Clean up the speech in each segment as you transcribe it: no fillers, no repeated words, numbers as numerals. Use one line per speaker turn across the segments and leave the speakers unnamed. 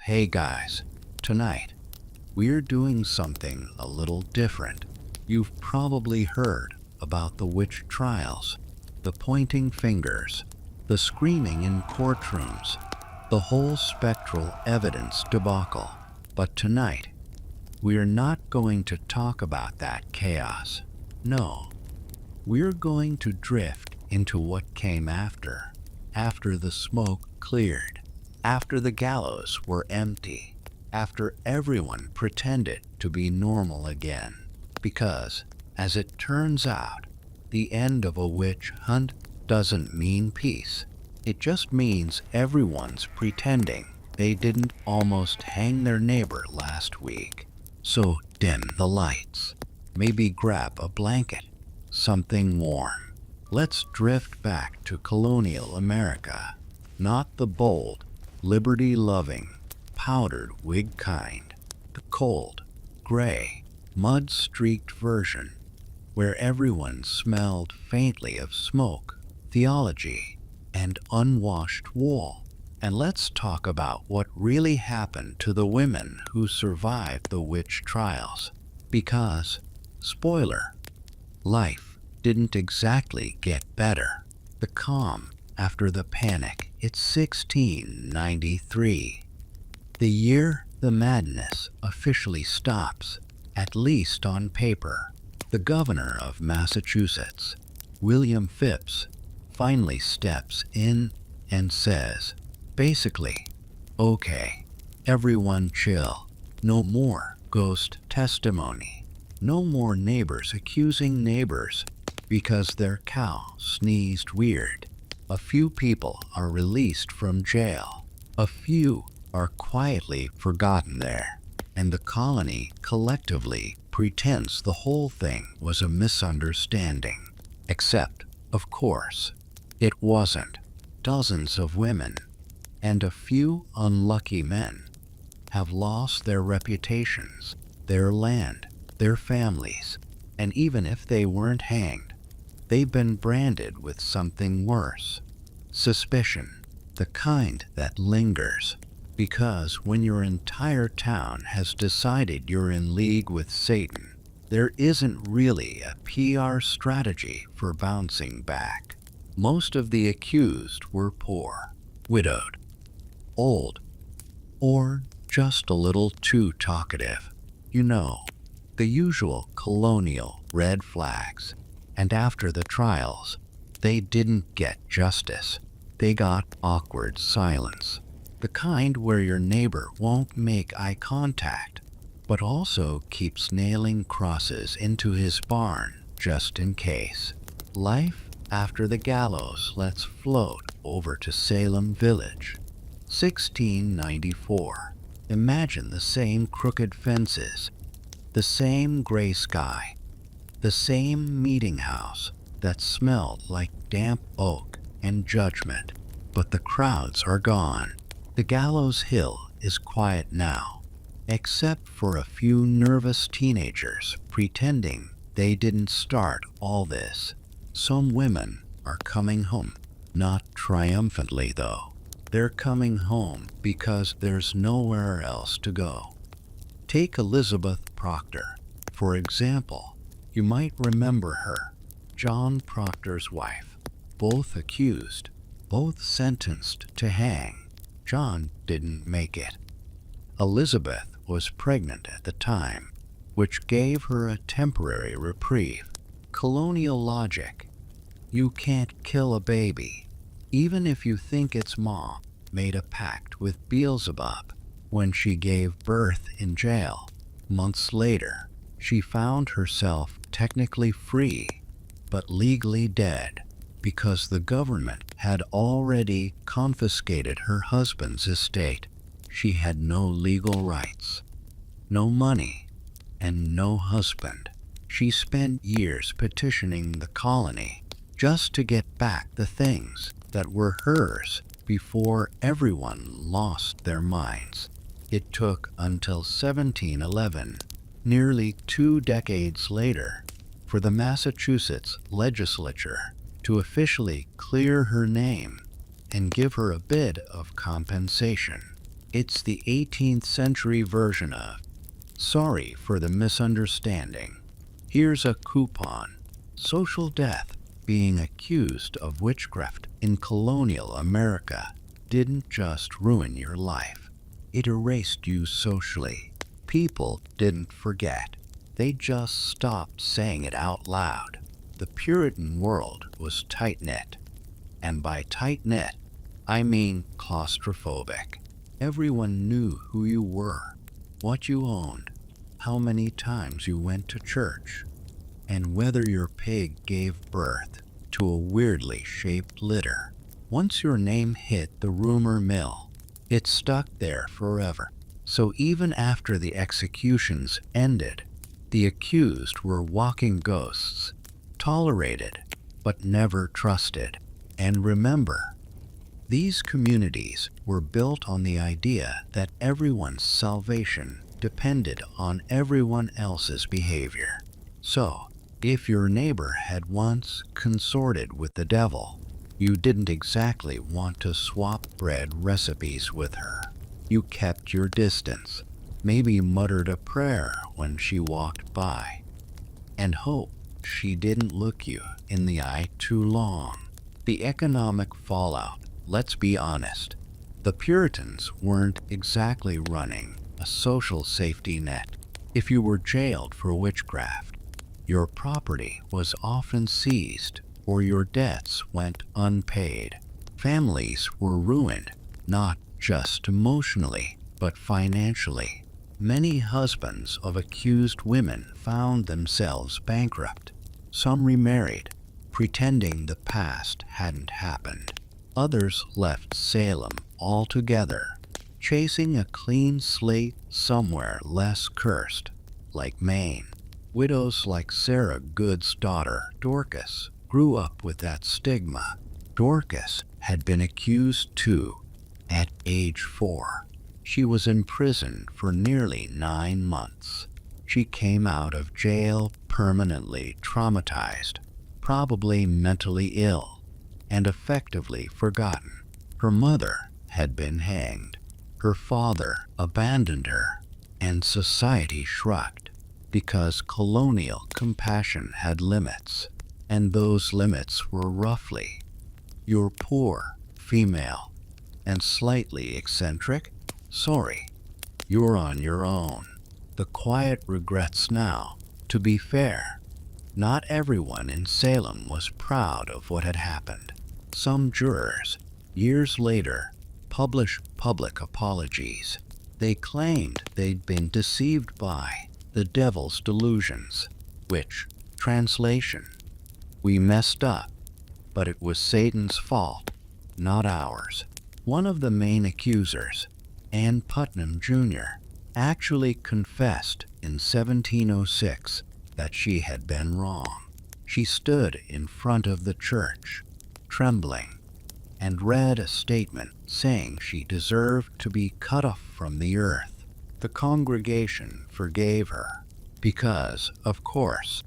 Hey guys, tonight we're doing something a little different. You've probably heard about the witch trials, the pointing fingers, the screaming in courtrooms, the whole spectral evidence debacle. But tonight, we're not going to talk about that chaos. No, we're going to drift into what came after the smoke cleared, after the gallows were empty, after everyone pretended to be normal again. Because, as it turns out, the end of a witch hunt doesn't mean peace. It just means everyone's pretending they didn't almost hang their neighbor last week. So dim the lights. Maybe grab a blanket, something warm. Let's drift back to colonial America. Not the bold, liberty-loving, powdered wig kind. The cold, gray, mud-streaked version, where everyone smelled faintly of smoke, theology, and unwashed wool. And let's talk about what really happened to the women who survived the witch trials. Because, spoiler, life didn't exactly get better. The calm after the panic. It's 1693. The year the madness officially stops, at least on paper. The governor of Massachusetts, William Phipps, finally steps in and says, basically, okay, everyone chill. No more ghost testimony. No more neighbors accusing neighbors because their cow sneezed weird. A few people are released from jail. A few are quietly forgotten there. And the colony collectively pretends the whole thing was a misunderstanding. Except, of course, it wasn't. Dozens of women and a few unlucky men have lost their reputations, their land, their families, and even if they weren't hanged, they've been branded with something worse. Suspicion, the kind that lingers. Because when your entire town has decided you're in league with Satan, there isn't really a PR strategy for bouncing back. Most of the accused were poor, widowed, old, or just a little too talkative. You know, the usual colonial red flags. And after the trials, they didn't get justice. They got awkward silence. The kind where your neighbor won't make eye contact, but also keeps nailing crosses into his barn just in case. Life after the gallows lets float over to Salem Village. 1694. Imagine the same crooked fences, the same gray sky, the same meeting house that smelled like damp oak and judgment, but the crowds are gone. The gallows hill is quiet now, except for a few nervous teenagers pretending they didn't start all this. Some women are coming home, not triumphantly though. They're coming home because there's nowhere else to go. Take Elizabeth Proctor, for example. You might remember her, John Proctor's wife. Both accused, both sentenced to hang. John didn't make it. Elizabeth was pregnant at the time, which gave her a temporary reprieve. Colonial logic. You can't kill a baby, even if you think its mom made a pact with Beelzebub when she gave birth in jail. Months later, she found herself technically free, but legally dead, because the government had already confiscated her husband's estate. She had no legal rights, no money, and no husband. She spent years petitioning the colony just to get back the things that were hers before everyone lost their minds. It took until 1711, nearly 2 decades later, for the Massachusetts legislature to officially clear her name and give her a bit of compensation. It's the 18th century version of "Sorry for the misunderstanding. Here's a coupon." Social death, being accused of witchcraft in colonial America, didn't just ruin your life. It erased you socially. People didn't forget. They just stopped saying it out loud. The Puritan world was tight-knit. And by tight-knit, I mean claustrophobic. Everyone knew who you were, what you owned, how many times you went to church, and whether your pig gave birth to a weirdly shaped litter. Once your name hit the rumor mill, it stuck there forever. So even after the executions ended, the accused were walking ghosts, tolerated but never trusted. And remember, these communities were built on the idea that everyone's salvation depended on everyone else's behavior. So, if your neighbor had once consorted with the devil, you didn't exactly want to swap bread recipes with her. You kept your distance, maybe muttered a prayer when she walked by, and hoped she didn't look you in the eye too long. The economic fallout, let's be honest, the Puritans weren't exactly running a social safety net. If you were jailed for witchcraft, your property was often seized or your debts went unpaid. Families were ruined, not just emotionally, but financially. Many husbands of accused women found themselves bankrupt. Some remarried, pretending the past hadn't happened. Others left Salem altogether, chasing a clean slate somewhere less cursed, like Maine. Widows like Sarah Good's daughter, Dorcas, grew up with that stigma. Dorcas had been accused too, at age 4. She was imprisoned for nearly 9 months. She came out of jail permanently traumatized, probably mentally ill, and effectively forgotten. Her mother had been hanged. Her father abandoned her, and society shrugged, because colonial compassion had limits, and those limits were roughly: you're poor, female, and slightly eccentric? Sorry, you're on your own. The quiet regrets now. To be fair, not everyone in Salem was proud of what had happened. Some jurors, years later, published public apologies. They claimed they'd been deceived by the devil's delusions, which, translation, we messed up, but it was Satan's fault, not ours. One of the main accusers, Ann Putnam Jr., actually confessed in 1706 that she had been wrong. She stood in front of the church, trembling, and read a statement saying she deserved to be cut off from the earth. The congregation forgave her, because, of course,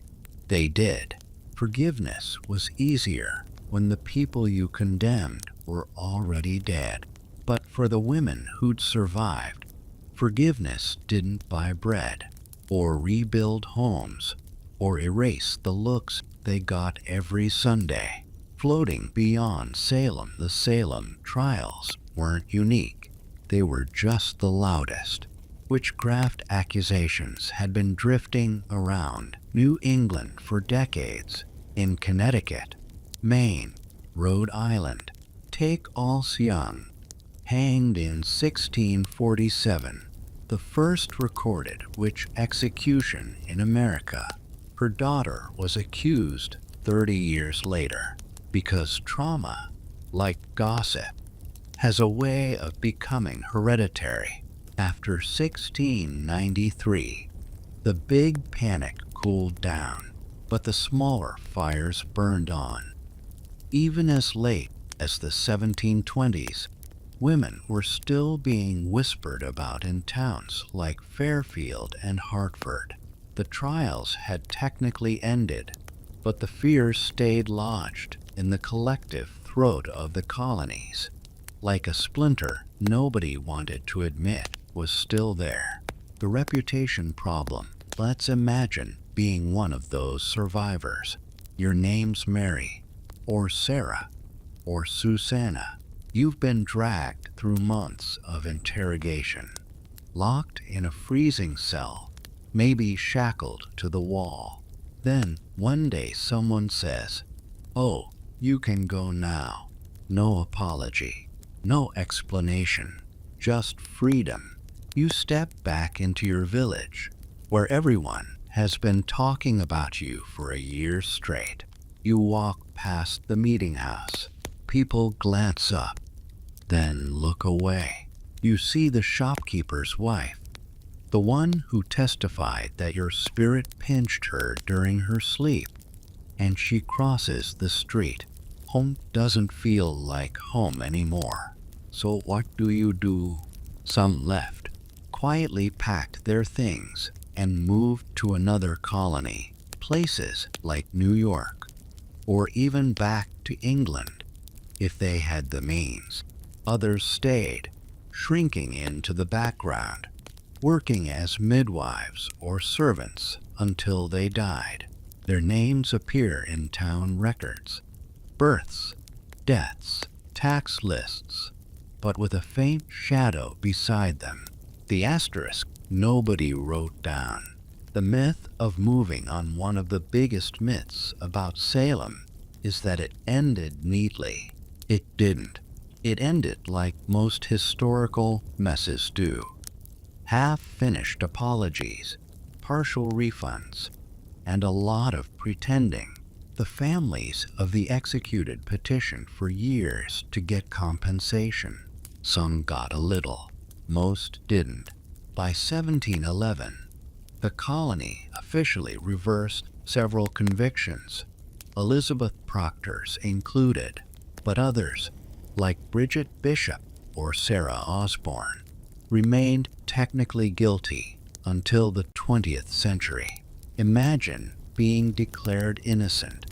they did. Forgiveness was easier when the people you condemned were already dead. But for the women who'd survived, forgiveness didn't buy bread, or rebuild homes, or erase the looks they got every Sunday. Floating beyond Salem, the Salem trials weren't unique. They were just the loudest. Witchcraft accusations had been drifting around New England for decades. In Connecticut, Maine, Rhode Island, take Alce Young, hanged in 1647, the first recorded witch execution in America. Her daughter was accused 30 years later, because trauma, like gossip, has a way of becoming hereditary. After 1693, the Big Panic cooled down, but the smaller fires burned on. Even as late as the 1720s, women were still being whispered about in towns like Fairfield and Hartford. The trials had technically ended, but the fears stayed lodged in the collective throat of the colonies. like a splinter nobody wanted to admit was still there. The reputation problem. Let's imagine being one of those survivors. Your name's Mary, or Sarah, or Susanna. You've been dragged through months of interrogation, locked in a freezing cell, maybe shackled to the wall. Then, one day someone says, "Oh, you can go now." No apology, no explanation, just freedom. You step back into your village, where everyone has been talking about you for a year straight. You walk past the meeting house. People glance up, then look away. You see the shopkeeper's wife, the one who testified that your spirit pinched her during her sleep, and she crosses the street. Home doesn't feel like home anymore. So what do? Some left, quietly packed their things, and moved to another colony, places like New York, or even back to England, if they had the means. Others stayed, shrinking into the background, working as midwives or servants until they died. Their names appear in town records, births, deaths, tax lists, but with a faint shadow beside them. The asterisk nobody wrote down. The myth of moving on. One of the biggest myths about Salem is that it ended neatly. It didn't. It ended like most historical messes do. Half-finished apologies, partial refunds, and a lot of pretending. The families of the executed petitioned for years to get compensation. Some got a little, most didn't. By 1711, the colony officially reversed several convictions, Elizabeth Proctor's included, but others, like Bridget Bishop or Sarah Osborne, remained technically guilty until the 20th century. Imagine being declared innocent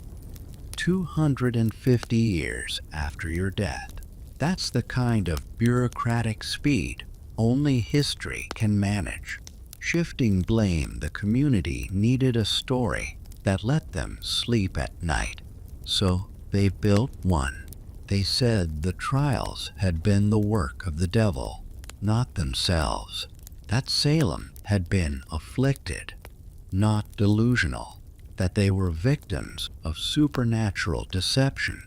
250 years after your death. That's the kind of bureaucratic speed only history can manage. Shifting blame, the community needed a story that let them sleep at night. So they built one. They said the trials had been the work of the devil, not themselves. That Salem had been afflicted, not delusional. That they were victims of supernatural deception,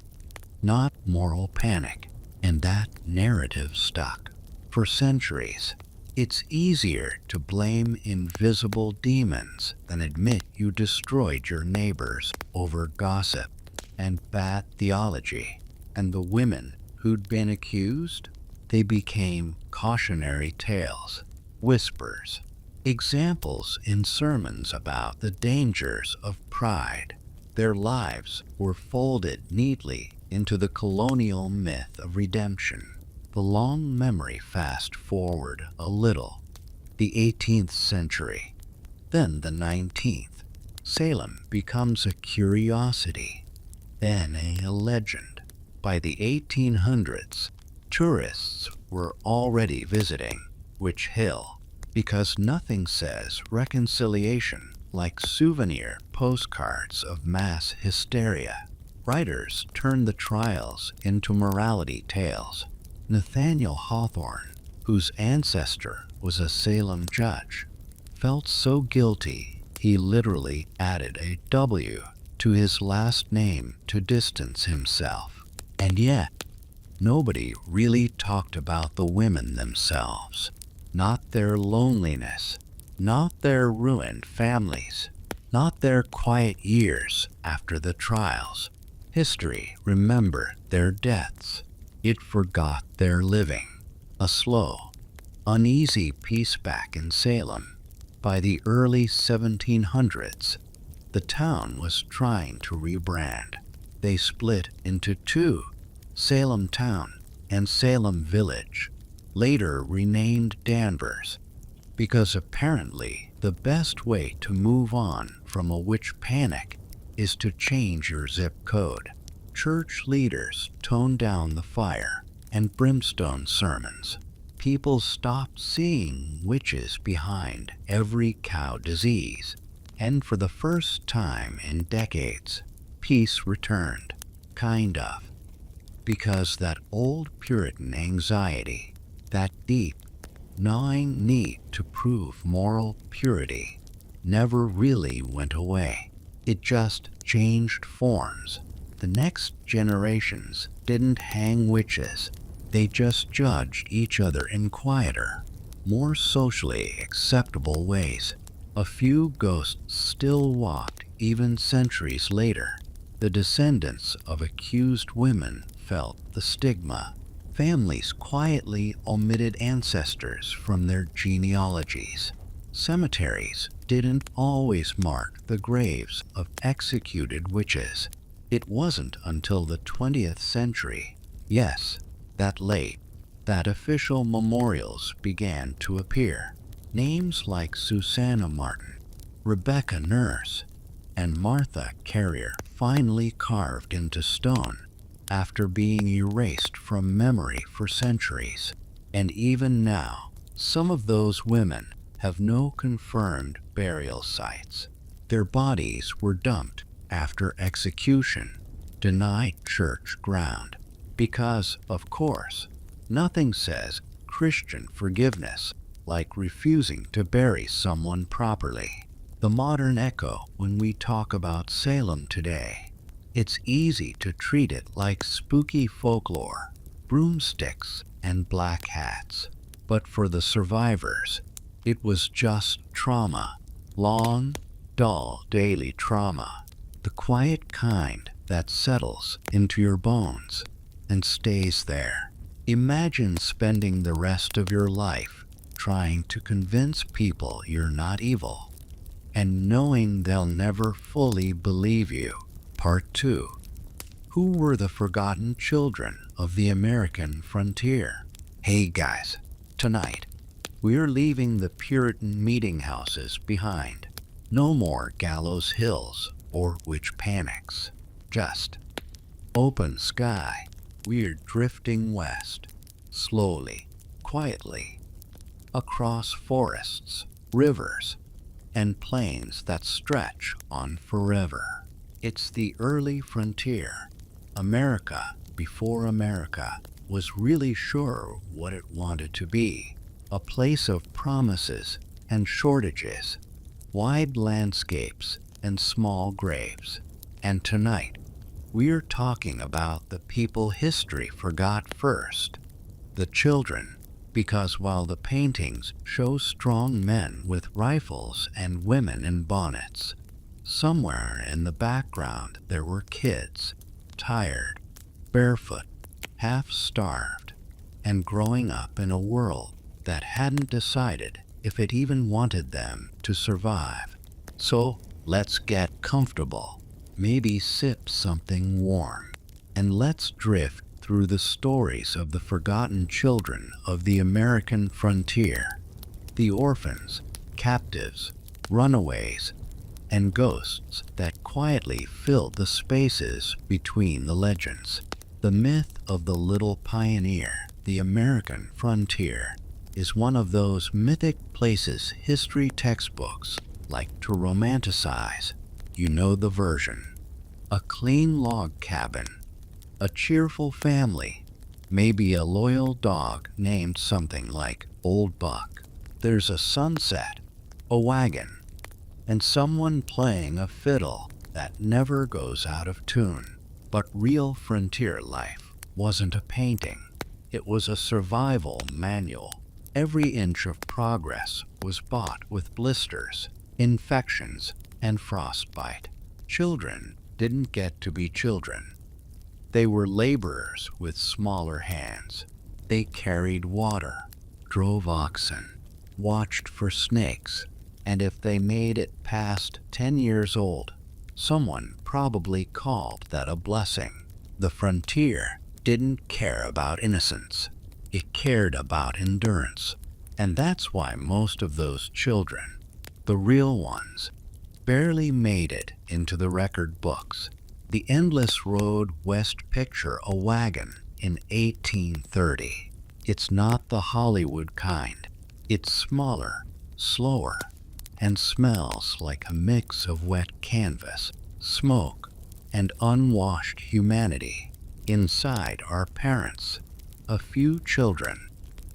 not moral panic. And that narrative stuck. For centuries, it's easier to blame invisible demons than admit you destroyed your neighbors over gossip and bad theology. And the women who'd been accused, they became cautionary tales, whispers, examples in sermons about the dangers of pride. Their lives were folded neatly into the colonial myth of redemption. The long memory. Fast forward a little. The 18th century, then the 19th. Salem becomes a curiosity, then a legend. By the 1800s, tourists were already visiting Witch Hill, because nothing says reconciliation like souvenir postcards of mass hysteria. Writers turned the trials into morality tales. Nathaniel Hawthorne, whose ancestor was a Salem judge, felt so guilty he literally added a W to his last name to distance himself. And yet, nobody really talked about the women themselves. Not their loneliness, not their ruined families, not their quiet years after the trials. History remembered their deaths. It forgot their living. A slow, uneasy peace back in Salem. By the early 1700s, the town was trying to rebrand. They split into two, Salem Town and Salem Village, later renamed Danvers, because apparently the best way to move on from a witch panic is to change your zip code. Church leaders toned down the fire. and brimstone sermons. People stopped seeing witches behind every cow disease, and for the first time in decades, peace returned. Kind of. Because that old Puritan anxiety, that deep, gnawing need to prove moral purity, never really went away. It just changed forms. The next generations didn't hang witches. They just judged each other in quieter, more socially acceptable ways. A few ghosts still walked even centuries later. The descendants of accused women felt the stigma. Families quietly omitted ancestors from their genealogies. Cemeteries didn't always mark the graves of executed witches. It wasn't until the 20th century, yes, that late, that official memorials began to appear. Names like Susanna Martin, Rebecca Nurse, and Martha Carrier finally carved into stone after being erased from memory for centuries. And even now, some of those women have no confirmed burial sites. Their bodies were dumped after execution, denied church ground. Because, of course, nothing says Christian forgiveness like refusing to bury someone properly. The modern echo when we talk about Salem today. It's easy to treat it like spooky folklore, broomsticks and black hats. But for the survivors, it was just trauma. Long, dull, daily trauma. The quiet kind that settles into your bones and stays there. Imagine spending the rest of your life trying to convince people you're not evil, and knowing they'll never fully believe you. Part 2. Who were the forgotten children of the American frontier? Hey guys, tonight, we're leaving the Puritan meeting houses behind. No more gallows hills or witch panics. Just open sky. We're drifting west, slowly, quietly, across forests, rivers, and plains that stretch on forever. It's the early frontier. America, before America, was really sure what it wanted to be. A place of promises and shortages, wide landscapes and small graves. And tonight, we're talking about the people history forgot first, the children, because while the paintings show strong men with rifles and women in bonnets, somewhere in the background there were kids, tired, barefoot, half-starved, and growing up in a world that hadn't decided if it even wanted them to survive. So, let's get comfortable. Maybe sip something warm, and let's drift through the stories of the forgotten children of the American frontier. The orphans, captives, runaways, and ghosts that quietly filled the spaces between the legends. The myth of the little pioneer, the American frontier, is one of those mythic places history textbooks like to romanticize. You know the version. A clean log cabin, a cheerful family, maybe a loyal dog named something like Old Buck. There's a sunset, a wagon, and someone playing a fiddle that never goes out of tune. But real frontier life wasn't a painting. It was a survival manual. Every inch of progress was bought with blisters, infections, and frostbite. Children didn't get to be children. They were laborers with smaller hands. They carried water, drove oxen, watched for snakes, and if they made it past 10 years old, someone probably called that a blessing. The frontier didn't care about innocence. It cared about endurance. And that's why most of those children, the real ones, barely made it into the record books. The endless road west picture a wagon in 1830. It's not the Hollywood kind. It's smaller, slower, and smells like a mix of wet canvas, smoke, and unwashed humanity. Inside are parents, a few children,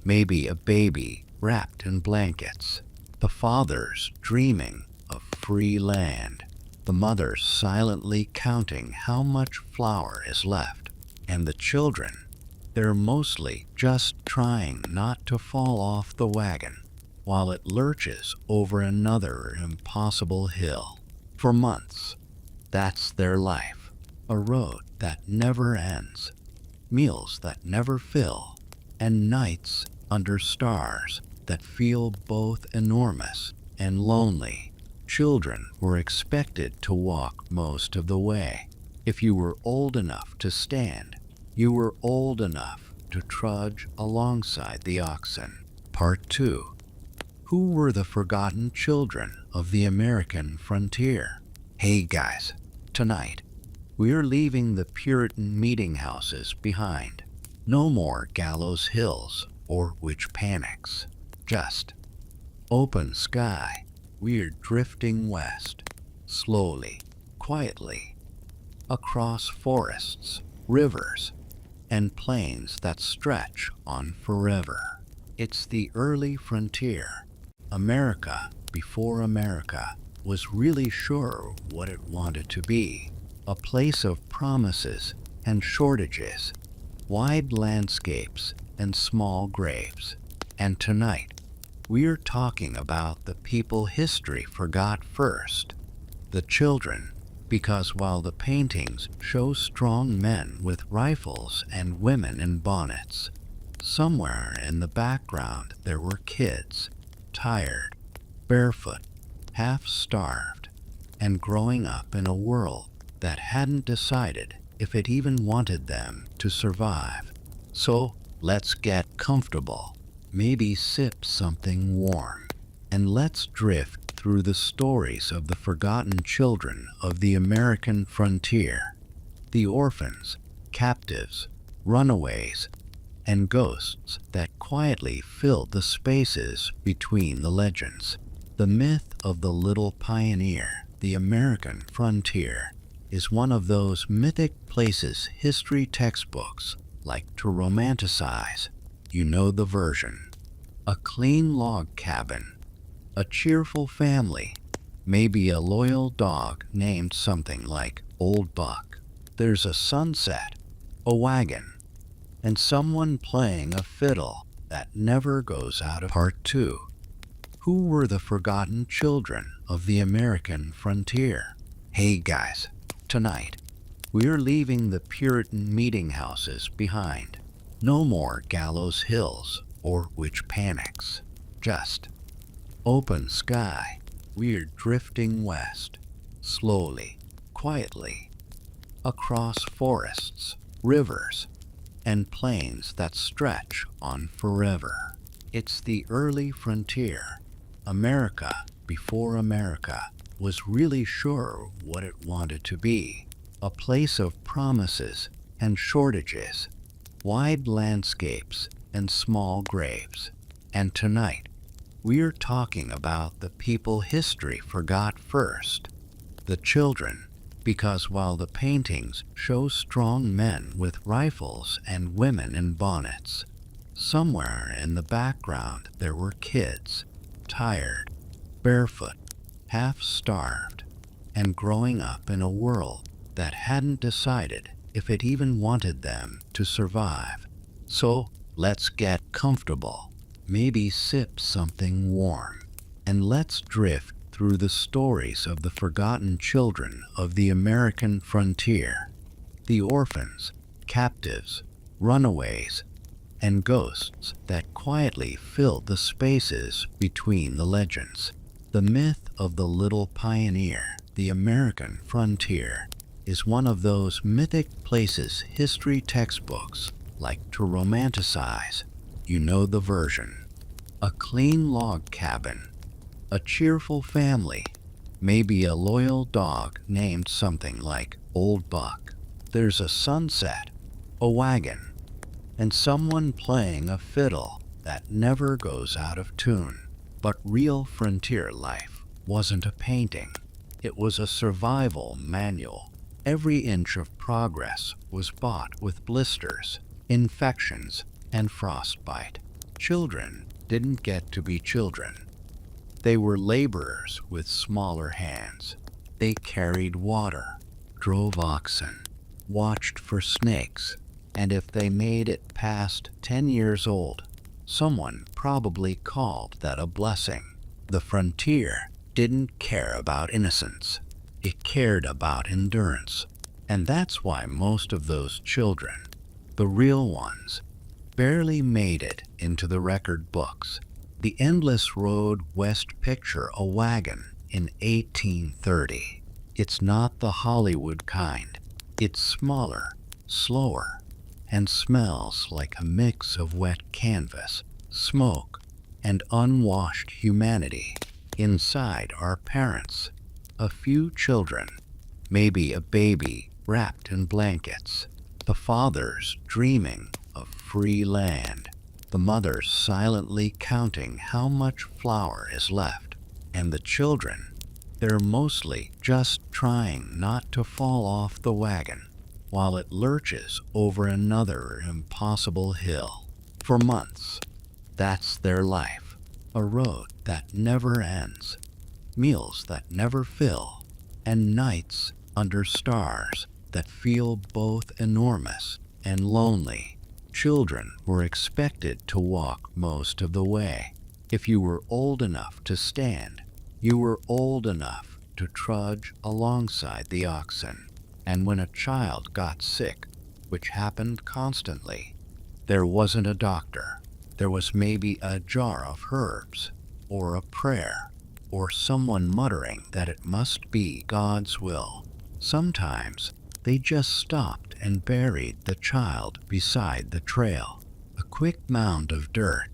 maybe a baby wrapped in blankets. The fathers dreaming of free land, the mothers silently counting how much flour is left, and the children, they're mostly just trying not to fall off the wagon while it lurches over another impossible hill. For months, that's their life, a road that never ends, meals that never fill, and nights under stars that feel both enormous and lonely. Children were expected to walk most of the way. If you were old enough to stand, you were old enough to trudge alongside the oxen. Part 2. Who were the forgotten children of the American frontier? Hey guys, tonight, we're leaving the Puritan meeting houses behind. No more gallows hills or witch panics. Just open sky. We're drifting west, slowly, quietly, across forests, rivers, and plains that stretch on forever. It's the early frontier. America, before America, was really sure what it wanted to be. A place of promises and shortages, wide landscapes and small graves. And tonight, we're talking about the people history forgot first. The children, because while the paintings show strong men with rifles and women in bonnets, somewhere in the background there were kids, tired, barefoot, half-starved, and growing up in a world that hadn't decided if it even wanted them to survive. So let's get comfortable, maybe sip something warm, and let's drift through the stories of the forgotten children of the American frontier, the orphans, captives, runaways, and ghosts that quietly filled the spaces between the legends. The myth of the little pioneer, the American frontier, is one of those mythic places history textbooks like to romanticize. You know the version. A clean log cabin, a cheerful family, maybe a loyal dog named something like Old Buck. There's a sunset, a wagon, and someone playing a fiddle that never goes out of. Part 2. Who were the forgotten children of the American frontier? Hey guys, tonight, we're leaving the Puritan meeting houses behind. No more gallows hills or witch panics. Just open sky. We're drifting west, slowly, quietly, across forests, rivers, and plains that stretch on forever. It's the early frontier. America, before America, was really sure what it wanted to be. A place of promises and shortages, wide landscapes and small graves. And tonight, we're talking about the people history forgot first. The children, because while the paintings show strong men with rifles and women in bonnets, somewhere in the background there were kids, tired, barefoot, half-starved, and growing up in a world that hadn't decided if it even wanted them to survive. So let's get comfortable, maybe sip something warm, and let's drift through the stories of the forgotten children of the American frontier, the orphans, captives, runaways, and ghosts that quietly filled the spaces between the legends. The myth of the little pioneer, the American frontier, is one of those mythic places history textbooks like to romanticize. You know the version. A clean log cabin, a cheerful family, maybe a loyal dog named something like Old Buck. There's a sunset, a wagon, and someone playing a fiddle that never goes out of tune. But real frontier life wasn't a painting. It was a survival manual. Every inch of progress was bought with blisters, infections, and frostbite. Children didn't get to be children. They were laborers with smaller hands. They carried water, drove oxen, watched for snakes, and if they made it past 10 years old, someone probably called that a blessing. The frontier didn't care about innocence. It cared about endurance. And that's why most of those children, the real ones, barely made it into the record books. The endless road west picture a wagon in 1830. It's not the Hollywood kind. It's smaller, slower, and smells like a mix of wet canvas, smoke, and unwashed humanity. Inside are parents, a few children, maybe a baby wrapped in blankets, the fathers dreaming of free land, the mothers silently counting how much flour is left, and the children, they're mostly just trying not to fall off the wagon while it lurches over another impossible hill. For months, that's their life, a road that never ends, meals that never fill, and nights under stars that feel both enormous and lonely. Children were expected to walk most of the way. If you were old enough to stand, you were old enough to trudge alongside the oxen. And when a child got sick, which happened constantly, there wasn't a doctor. There was maybe a jar of herbs, or a prayer, or someone muttering that it must be God's will. Sometimes they just stopped and buried the child beside the trail. A quick mound of dirt,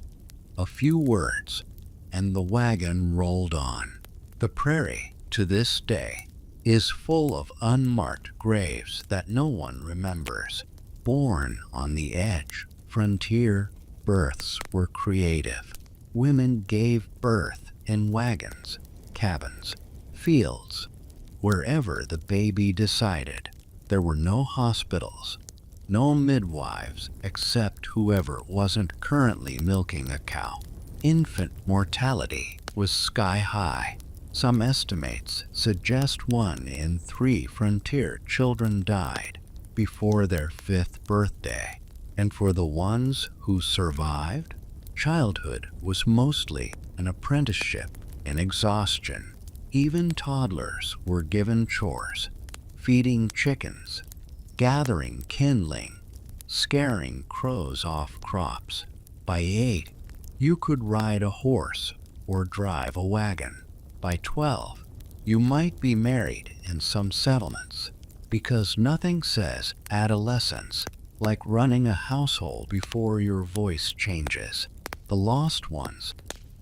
a few words, and the wagon rolled on. The prairie, to this day, is full of unmarked graves that no one remembers. Born on the edge, frontier births were creative. Women gave birth in wagons, cabins, fields, wherever the baby decided. There were no hospitals, no midwives except whoever wasn't currently milking a cow. Infant mortality was sky high. Some estimates suggest 1 in 3 frontier children died before their 5th birthday. And for the ones who survived, childhood was mostly an apprenticeship in exhaustion. Even toddlers were given chores, feeding chickens, gathering kindling, scaring crows off crops. By 8, you could ride a horse or drive a wagon. By 12, you might be married in some settlements, because nothing says adolescence like running a household before your voice changes. The lost ones.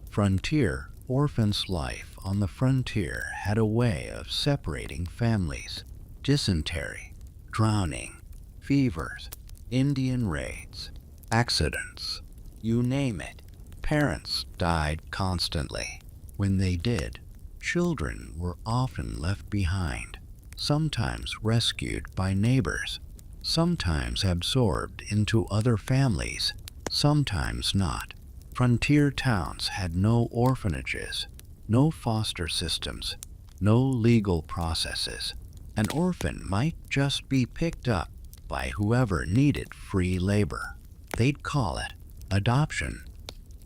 Frontier orphans' life on the frontier had a way of separating families. Dysentery, drowning, fevers, Indian raids, accidents, you name it. Parents died constantly. When they did, children were often left behind, sometimes rescued by neighbors, sometimes absorbed into other families, sometimes not. Frontier towns had no orphanages, no foster systems, no legal processes. An orphan might just be picked up by whoever needed free labor. They'd call it adoption,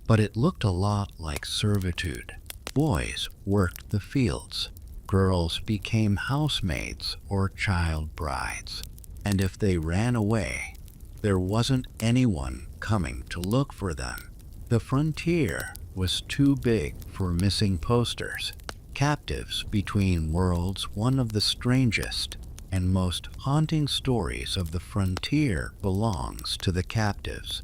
but it looked a lot like servitude. Boys worked the fields, girls became housemaids or child brides, and if they ran away, there wasn't anyone coming to look for them. The frontier was too big for missing posters. Captives between worlds, one of the strangest and most haunting stories of the frontier belongs to the captives.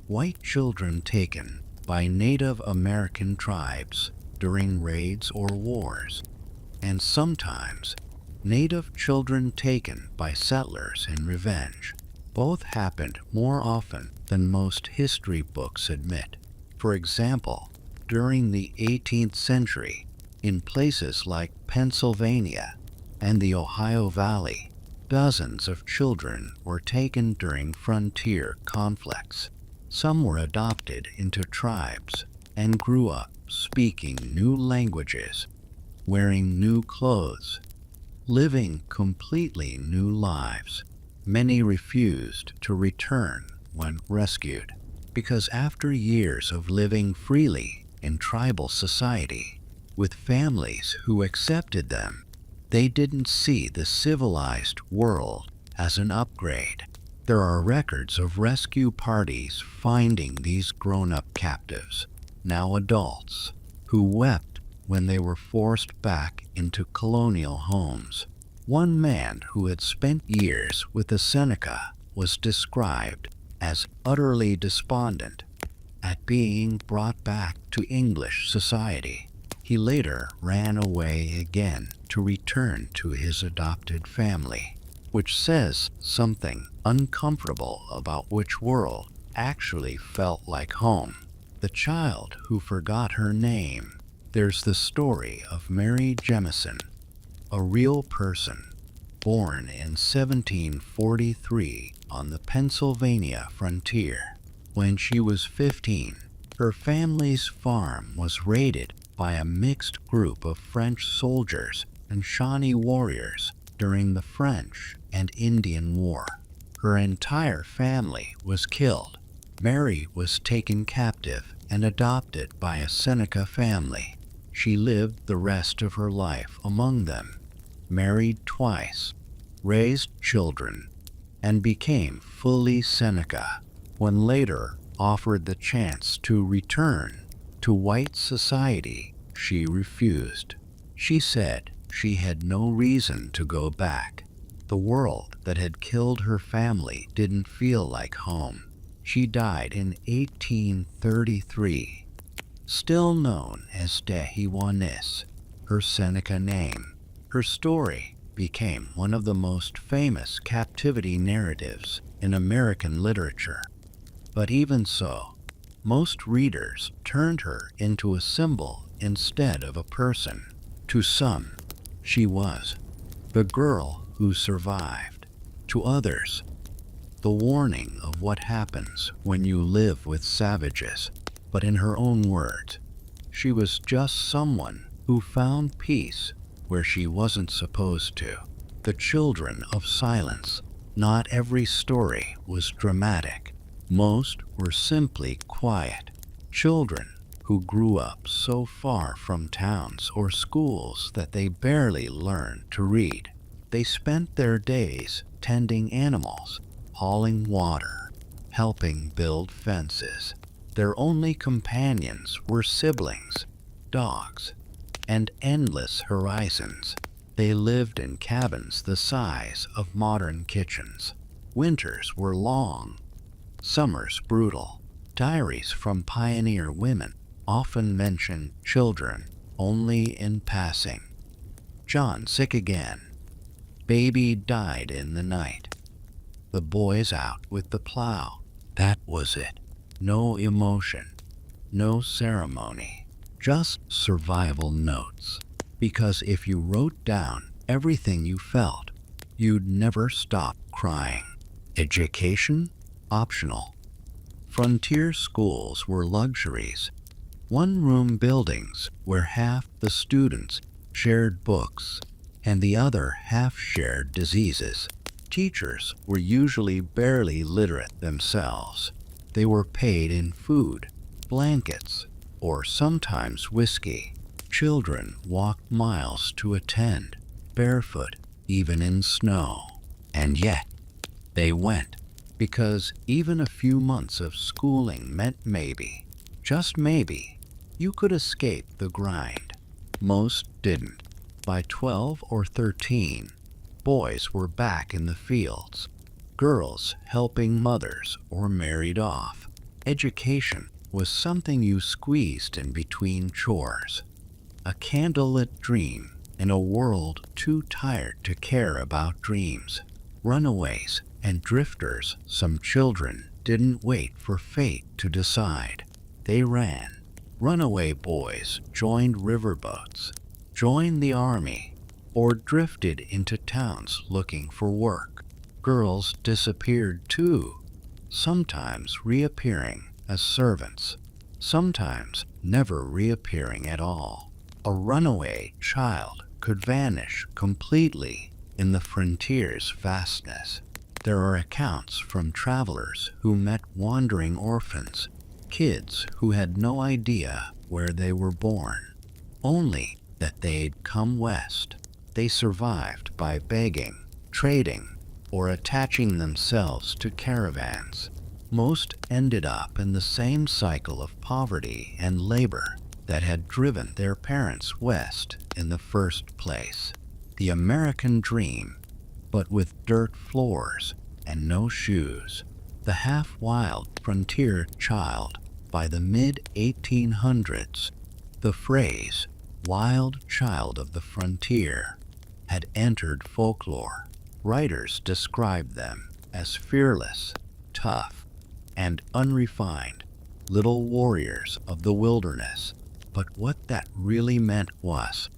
White children taken by Native American tribes during raids or wars, and sometimes Native children taken by settlers in revenge. Both happened more often than most history books admit. For example, during the 18th century, in places like Pennsylvania and the Ohio Valley, dozens of children were taken during frontier conflicts. Some were adopted into tribes and grew up speaking new languages, wearing new clothes, living completely new lives. Many refused to return when rescued, because after years of living freely in tribal society, with families who accepted them, they didn't see the civilized world as an upgrade. There are records of rescue parties finding these grown-up captives, now adults, who wept when they were forced back into colonial homes. One man who had spent years with the Seneca was described as utterly despondent at being brought back to English society. He later ran away again to return to his adopted family, which says something uncomfortable about which world actually felt like home. The child who forgot her name. There's the story of Mary Jemison, a real person, born in 1743 on the Pennsylvania frontier. When she was 15, her family's farm was raided by a mixed group of French soldiers and Shawnee warriors during the French and Indian War. Her entire family was killed. Mary was taken captive and adopted by a Seneca family. She lived the rest of her life among them, married twice, raised children, and became fully Seneca. When later offered the chance to return to white society, she refused. She said she had no reason to go back. The world that had killed her family didn't feel like home. She died in 1833, still known as Dehiwanis, her Seneca name. Her story became one of the most famous captivity narratives in American literature. But even so, most readers turned her into a symbol instead of a person. To some, she was the girl who survived. To others, the warning of what happens when you live with savages. But in her own words, she was just someone who found peace where she wasn't supposed to. The children of silence. Not every story was dramatic. Most were simply quiet. Children who grew up so far from towns or schools that they barely learned to read. They spent their days tending animals, hauling water, helping build fences. Their only companions were siblings, dogs, and endless horizons. They lived in cabins the size of modern kitchens. Winters were long, summers brutal. Diaries from pioneer women often mention children only in passing. John sick again. Baby died in the night. The boys out with the plow. That was it. No emotion, no ceremony, just survival notes. Because if you wrote down everything you felt, you'd never stop crying. Education? Optional. Frontier schools were luxuries. One-room buildings where half the students shared books and the other half shared diseases. Teachers were usually barely literate themselves. They were paid in food, blankets, or sometimes whiskey. Children walked miles to attend, barefoot, even in snow. And yet, they went, because even a few months of schooling meant maybe, just maybe, you could escape the grind. Most didn't. By 12 or 13, boys were back in the fields, girls helping mothers or married off. Education was something you squeezed in between chores. A candlelit dream in a world too tired to care about dreams. Runaways And drifters, some children, didn't wait for fate to decide. They ran. Runaway boys joined riverboats, joined the army, or drifted into towns looking for work. Girls disappeared too, sometimes reappearing as servants, sometimes never reappearing at all. A runaway child could vanish completely in the frontier's vastness. There are accounts from travelers who met wandering orphans, kids who had no idea where they were born, only that they'd come west. They survived by begging, trading, or attaching themselves to caravans. Most ended up in the same cycle of poverty and labor that had driven their parents west in the first place. The American dream, but with dirt floors and no shoes. The half-wild frontier child. By the mid-1800s, the phrase, wild child of the frontier, had entered folklore. Writers described them as fearless, tough, and unrefined, little warriors of the wilderness. But what that really meant was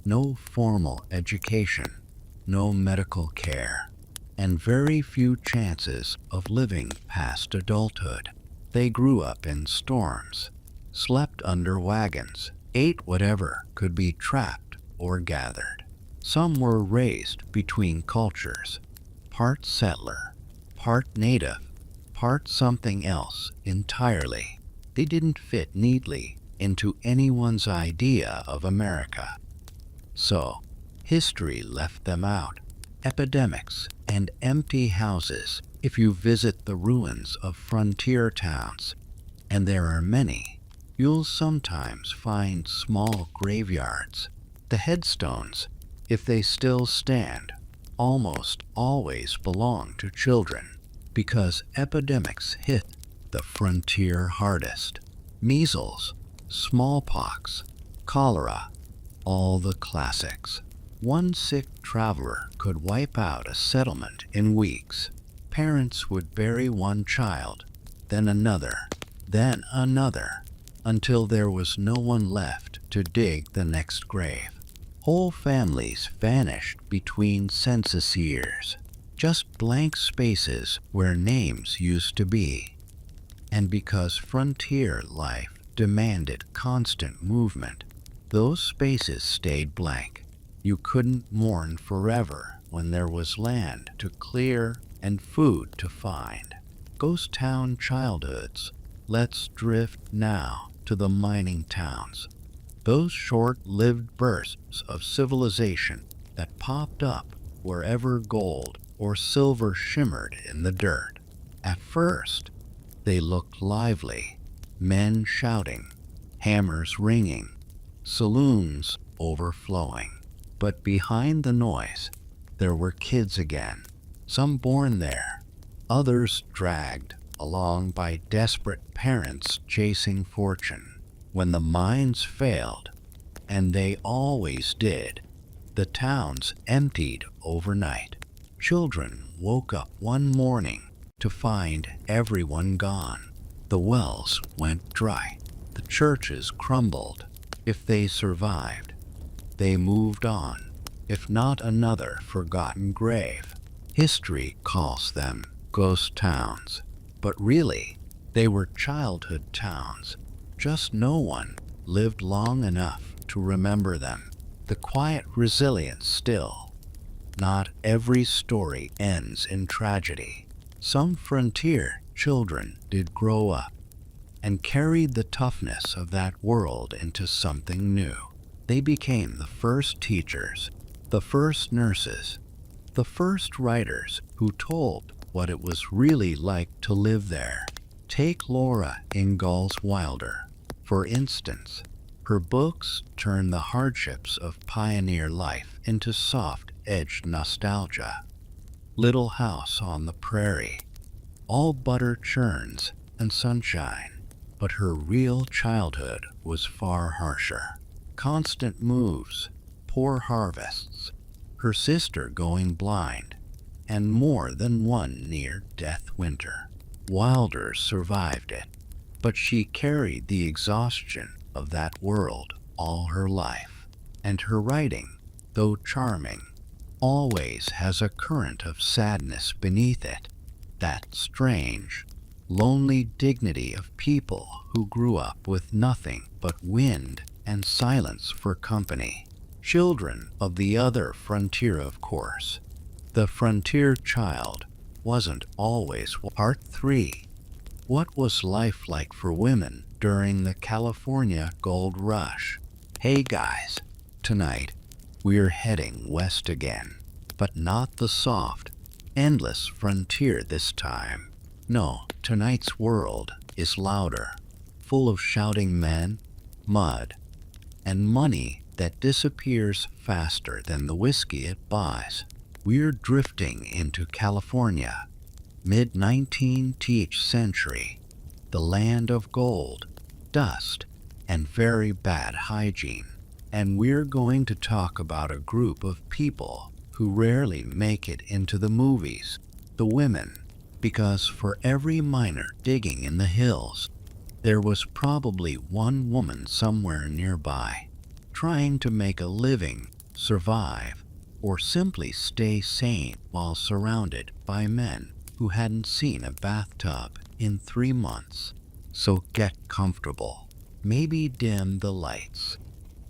no formal education, no medical care, and very few chances of living past adulthood. They grew up in storms, slept under wagons, ate whatever could be trapped or gathered. Some were raised between cultures, part settler, part native, part something else entirely. They didn't fit neatly into anyone's idea of America. So, history left them out. Epidemics and empty houses. If you visit the ruins of frontier towns, and there are many, you'll sometimes find small graveyards. The headstones, if they still stand, almost always belong to children, because epidemics hit the frontier hardest. Measles, smallpox, cholera, all the classics. One sick traveler could wipe out a settlement in weeks. Parents would bury one child, then another, until there was no one left to dig the next grave. Whole families vanished between census years, just blank spaces where names used to be. And because frontier life demanded constant movement, those spaces stayed blank. You couldn't mourn forever when there was land to clear and food to find. Ghost town childhoods. Let's drift now to the mining towns. Those short-lived bursts of civilization that popped up wherever gold or silver shimmered in the dirt. At first, they looked lively. Men shouting, hammers ringing, saloons overflowing. But behind the noise, there were kids again. Some born there, others dragged along by desperate parents chasing fortune. When the mines failed, and they always did, the towns emptied overnight. Children woke up one morning to find everyone gone. The wells went dry. The churches crumbled. If they survived, they moved on. If not, another forgotten grave. History calls them ghost towns, but really, they were childhood towns. Just no one lived long enough to remember them. The quiet resilience still. Not every story ends in tragedy. Some frontier children did grow up and carried the toughness of that world into something new. They became the first teachers, the first nurses, the first writers who told what it was really like to live there. Take Laura Ingalls Wilder, for instance. Her books turn the hardships of pioneer life into soft-edged nostalgia. Little House on the Prairie, all butter churns and sunshine. But her real childhood was far harsher. Constant moves, poor harvests, her sister going blind, and more than one near-death winter. Wilder survived it, but she carried the exhaustion of that world all her life. And her writing, though charming, always has a current of sadness beneath it, that strange, lonely dignity of people who grew up with nothing but wind and silence for company. Children of the other frontier, of course. The frontier child wasn't always. Part 3. What was life like for women during the California Gold Rush? Hey guys, tonight we're heading west again, but not the soft, endless frontier this time. No, tonight's world is louder, full of shouting men, mud, and money that disappears faster than the whiskey it buys. We're drifting into California, mid-19th century, the land of gold, dust, and very bad hygiene. And we're going to talk about a group of people who rarely make it into the movies, the women, because for every miner digging in the hills, there was probably one woman somewhere nearby, trying to make a living, survive, or simply stay sane while surrounded by men who hadn't seen a bathtub in 3 months. So get comfortable, maybe dim the lights.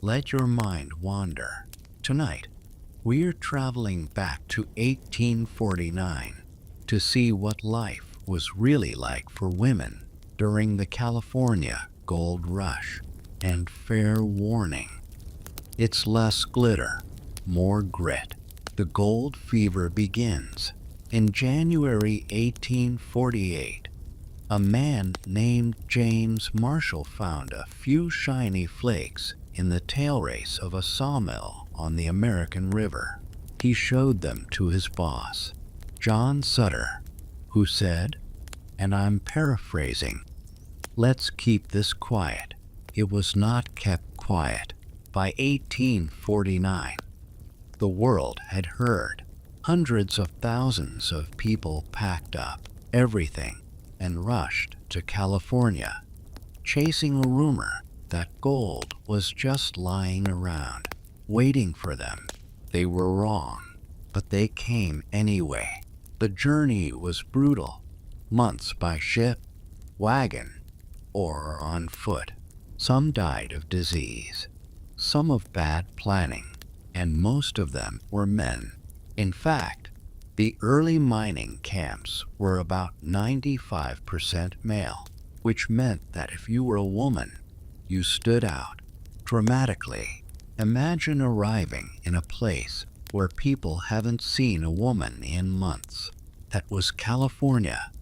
Let your mind wander. Tonight, we're traveling back to 1849 to see what life was really like for women during the California Gold Rush. And fair warning, it's less glitter, more grit. The gold fever begins. In January 1848, a man named James Marshall found a few shiny flakes in the tail race of a sawmill on the American River. He showed them to his boss, John Sutter, who said, and I'm paraphrasing, "Let's keep this quiet." It was not kept quiet. By 1849, the world had heard. Hundreds of thousands of people packed up everything and rushed to California, chasing a rumor that gold was just lying around, waiting for them. They were wrong, but they came anyway. The journey was brutal, months by ship, wagon, or on foot. Some died of disease, some of bad planning, and most of them were men. In fact, the early mining camps were about 95% male, which meant that if you were a woman, you stood out dramatically. Imagine arriving in a place where people haven't seen a woman in months. That was California,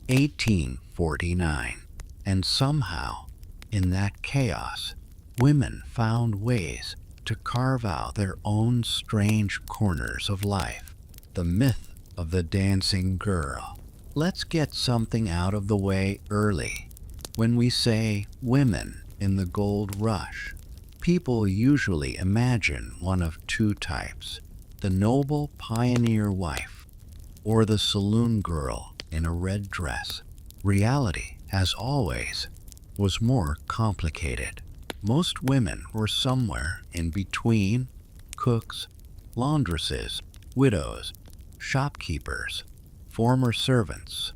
1849. And somehow, in that chaos, women found ways to carve out their own strange corners of life. The myth of the dancing girl. Let's get something out of the way early. When we say women in the gold rush, people usually imagine one of two types: the noble pioneer wife or the saloon girl in a red dress. Reality, as always, was more complicated. Most women were somewhere in between: cooks, laundresses, widows, shopkeepers, former servants,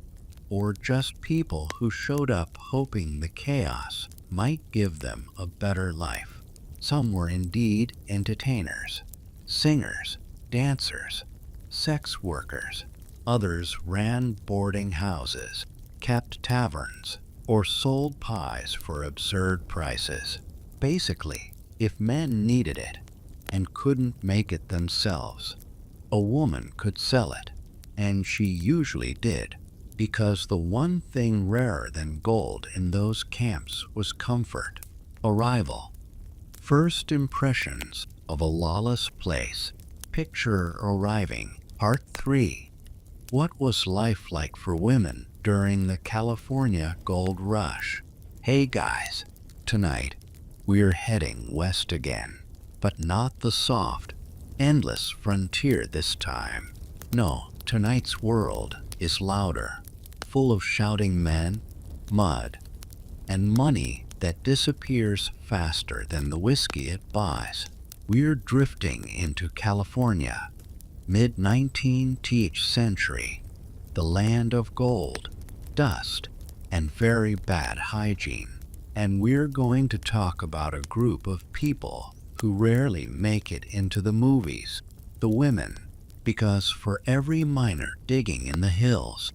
or just people who showed up hoping the chaos might give them a better life. Some were indeed entertainers, singers, dancers, sex workers. Others ran boarding houses, kept taverns, or sold pies for absurd prices. Basically, if men needed it and couldn't make it themselves, a woman could sell it, and she usually did, because the one thing rarer than gold in those camps was comfort. Arrival. First impressions of a lawless place. Picture arriving. Part 3. What was life like for women during the California Gold Rush? Hey guys, tonight we're heading west again, but not the soft, endless frontier this time. No, tonight's world is louder, full of shouting men, mud, and money that disappears faster than the whiskey it buys. We're drifting into California, mid-19th century, the land of gold, dust, and very bad hygiene. And we're going to talk about a group of people who rarely make it into the movies, the women, because for every miner digging in the hills,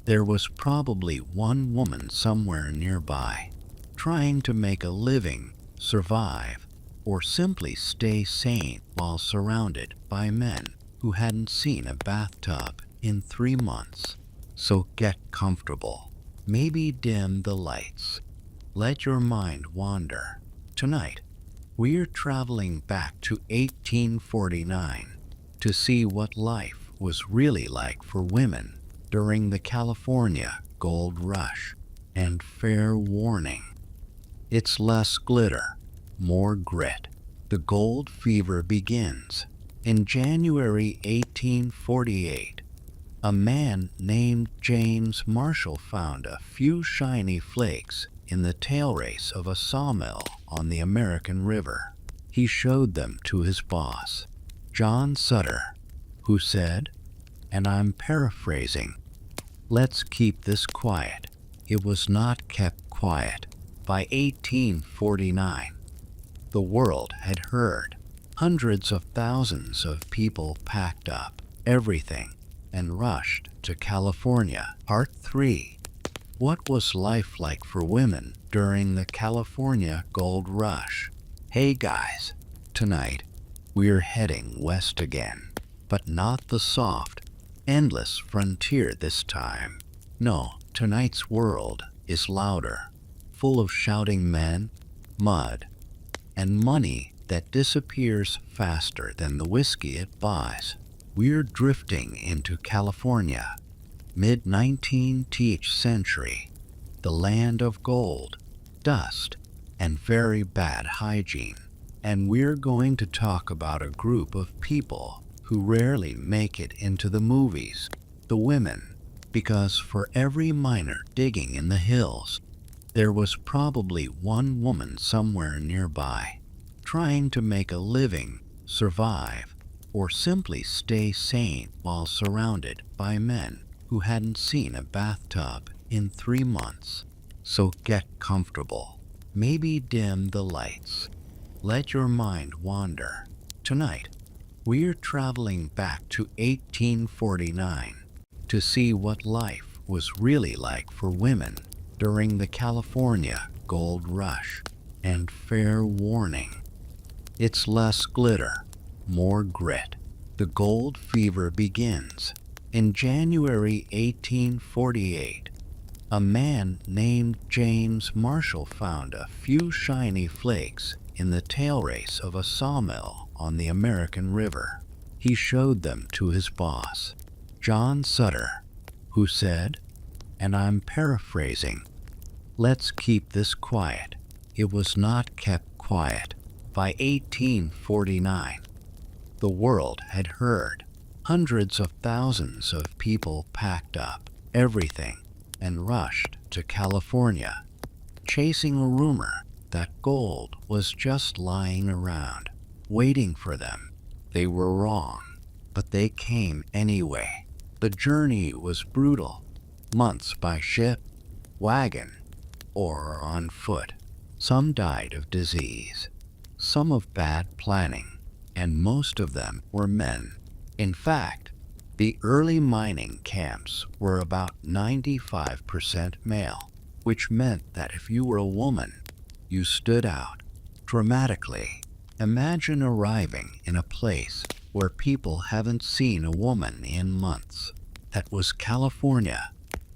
there was probably one woman somewhere nearby, trying to make a living, survive, or simply stay sane while surrounded by men who hadn't seen a bathtub in 3 months. So get comfortable. Maybe dim the lights. Let your mind wander. Tonight, we're traveling back to 1849 to see what life was really like for women during the California Gold Rush. And fair warning, it's less glitter, more grit. The gold fever begins. In January 1848, a man named James Marshall found a few shiny flakes in the tail race of a sawmill on the American River. He showed them to his boss, John Sutter, who said, and I'm paraphrasing, "Let's keep this quiet." It was not kept quiet. By 1849, the world had heard. Hundreds of thousands of people packed up everything and rushed to California. Part 3. What was life like for women during the California Gold Rush? Hey guys, tonight we're heading west again, but not the soft, endless frontier this time. No, tonight's world is louder, full of shouting men, mud, and money that disappears faster than the whiskey it buys. We're drifting into California, mid-19th century, the land of gold, dust, and very bad hygiene. And we're going to talk about a group of people who rarely make it into the movies, the women, because for every miner digging in the hills, there was probably one woman somewhere nearby, trying to make a living, survive, or simply stay sane while surrounded by men who hadn't seen a bathtub in 3 months. So get comfortable. Maybe dim the lights. Let your mind wander. Tonight, we're traveling back to 1849 to see what life was really like for women during the California Gold Rush. And fair warning, it's less glitter, more grit. The gold fever begins. In January 1848, a man named James Marshall found a few shiny flakes in the tail race of a sawmill on the American River. He showed them to his boss, John Sutter, who said, and I'm paraphrasing, "Let's keep this quiet." It was not kept quiet. By 1849, the world had heard. Hundreds of thousands of people packed up everything and rushed to California, chasing a rumor that gold was just lying around, waiting for them. They were wrong, but they came anyway. The journey was brutal, months by ship, wagon, or on foot. Some died of disease, some of bad planning, and most of them were men. In fact, the early mining camps were about 95% male, which meant that if you were a woman, you stood out dramatically. Imagine arriving in a place where people haven't seen a woman in months. That was California,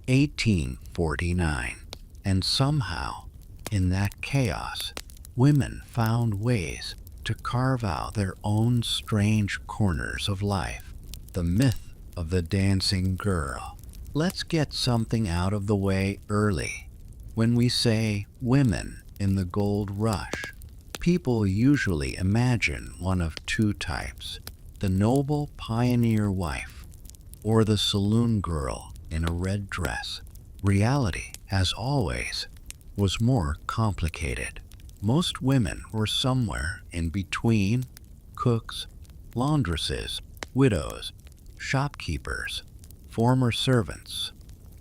1849. And somehow, in that chaos, women found ways to carve out their own strange corners of life. The myth of the dancing girl. Let's get something out of the way early. When we say women in the gold rush, people usually imagine one of two types: the noble pioneer wife, or the saloon girl in a red dress. Reality, as always, was more complicated. Most women were somewhere in between: cooks, laundresses, widows, shopkeepers, former servants,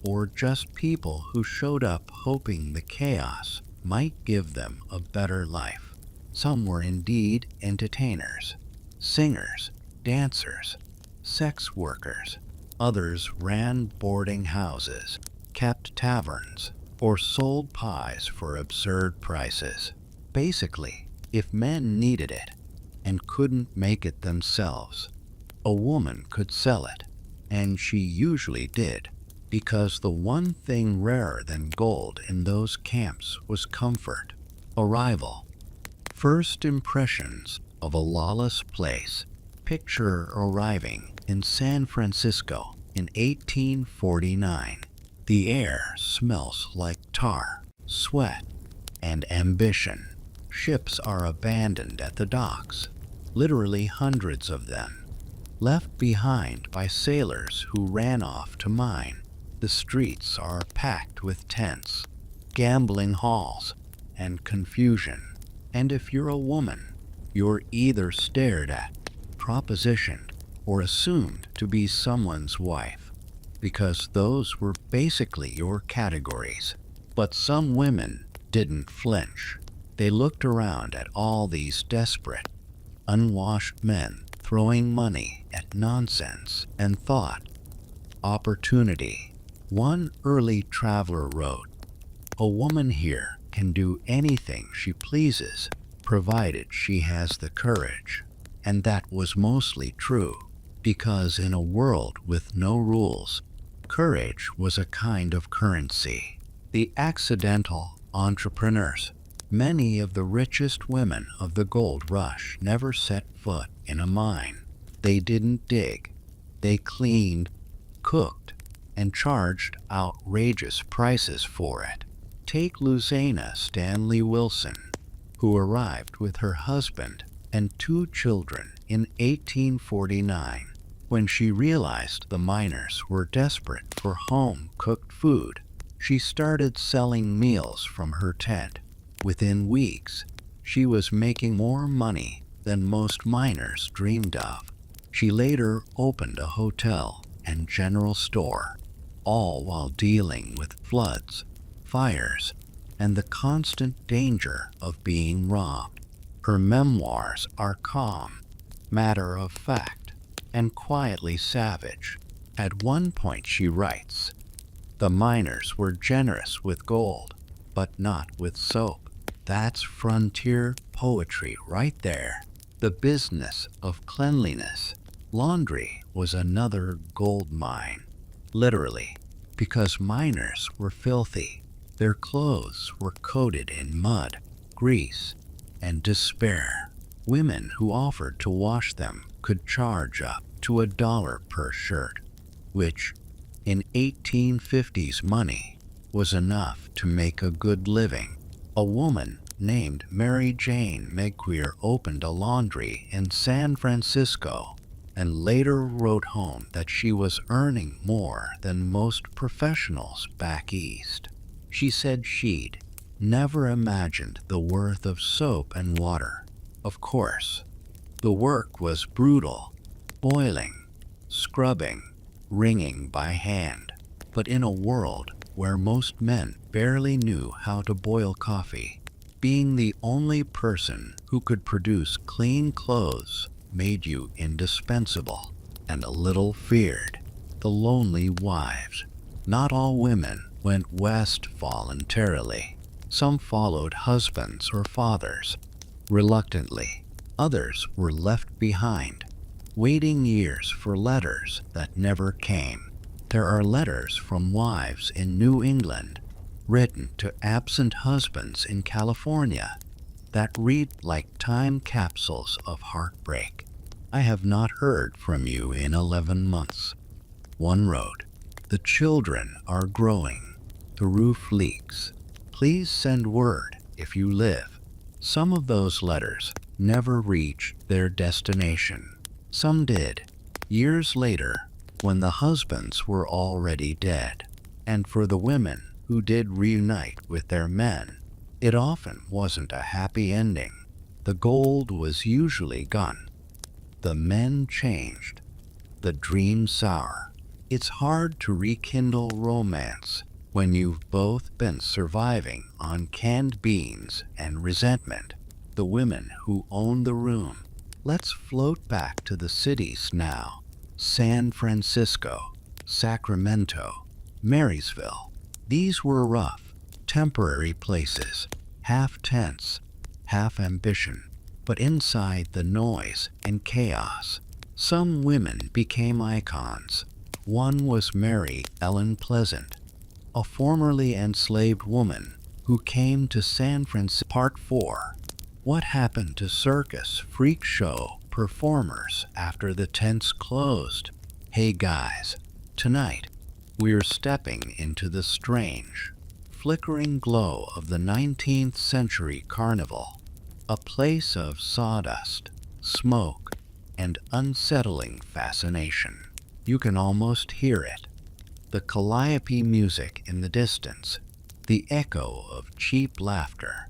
or just people who showed up hoping the chaos might give them a better life. Some were indeed entertainers, singers, dancers, sex workers. Others ran boarding houses, kept taverns, or sold pies for absurd prices. Basically, if men needed it and couldn't make it themselves, a woman could sell it, and she usually did, because the one thing rarer than gold in those camps was comfort. Arrival. First impressions of a lawless place. Picture arriving in San Francisco in 1849. The air smells like tar, sweat, and ambition. Ships are abandoned at the docks, literally hundreds of them, left behind by sailors who ran off to mine. The streets are packed with tents, gambling halls, and confusion. And if you're a woman, you're either stared at, propositioned, or assumed to be someone's wife, because those were basically your categories. But some women didn't flinch. They looked around at all these desperate, unwashed men throwing money at nonsense and thought, opportunity. One early traveler wrote, "A woman here can do anything she pleases, provided she has the courage." And that was mostly true, because in a world with no rules, courage was a kind of currency. The accidental entrepreneurs. Many of the richest women of the gold rush never set foot in a mine. They didn't dig. They cleaned, cooked, and charged outrageous prices for it. Take Luciana Stanley Wilson, who arrived with her husband and 2 children in 1849. When she realized the miners were desperate for home-cooked food, she started selling meals from her tent. Within weeks, she was making more money than most miners dreamed of. She later opened a hotel and general store, all while dealing with floods, fires, and the constant danger of being robbed. Her memoirs are calm, matter-of-fact, and quietly savage. At one point she writes, "The miners were generous with gold, but not with soap." That's frontier poetry right there. The business of cleanliness. Laundry was another gold mine, literally, because miners were filthy. Their clothes were coated in mud, grease, and despair. Women who offered to wash them could charge up to $1 per shirt, which, in 1850s money, was enough to make a good living. A woman named Mary Jane Megquier opened a laundry in San Francisco and later wrote home that she was earning more than most professionals back east. She said she'd never imagined the worth of soap and water. Of course, the work was brutal: boiling, scrubbing, wringing by hand. But in a world where most men barely knew how to boil coffee, being the only person who could produce clean clothes made you indispensable and a little feared. The lonely wives. Not all women went west voluntarily. Some followed husbands or fathers reluctantly. Others were left behind, waiting years for letters that never came. There are letters from wives in New England, written to absent husbands in California, that read like time capsules of heartbreak. "I have not heard from you in 11 months. One wrote, "The children are growing. The roof leaks. Please send word if you live." Some of those letters never reached their destination. Some did. Years later, when the husbands were already dead. And for the women who did reunite with their men, it often wasn't a happy ending. The gold was usually gone. The men changed. The dream sour. It's hard to rekindle romance when you've both been surviving on canned beans and resentment. The women who own the room. Let's float back to the cities now. San Francisco, Sacramento, Marysville. These were rough, temporary places, half tense, half ambition, but inside the noise and chaos, some women became icons. One was Mary Ellen Pleasant, a formerly enslaved woman who came to San Francisco. Part 4. What happened to circus freak show performers after the tents closed? Hey guys, tonight we're stepping into the strange, flickering glow of the 19th century carnival, a place of sawdust, smoke, and unsettling fascination. You can almost hear it. The calliope music in the distance, the echo of cheap laughter,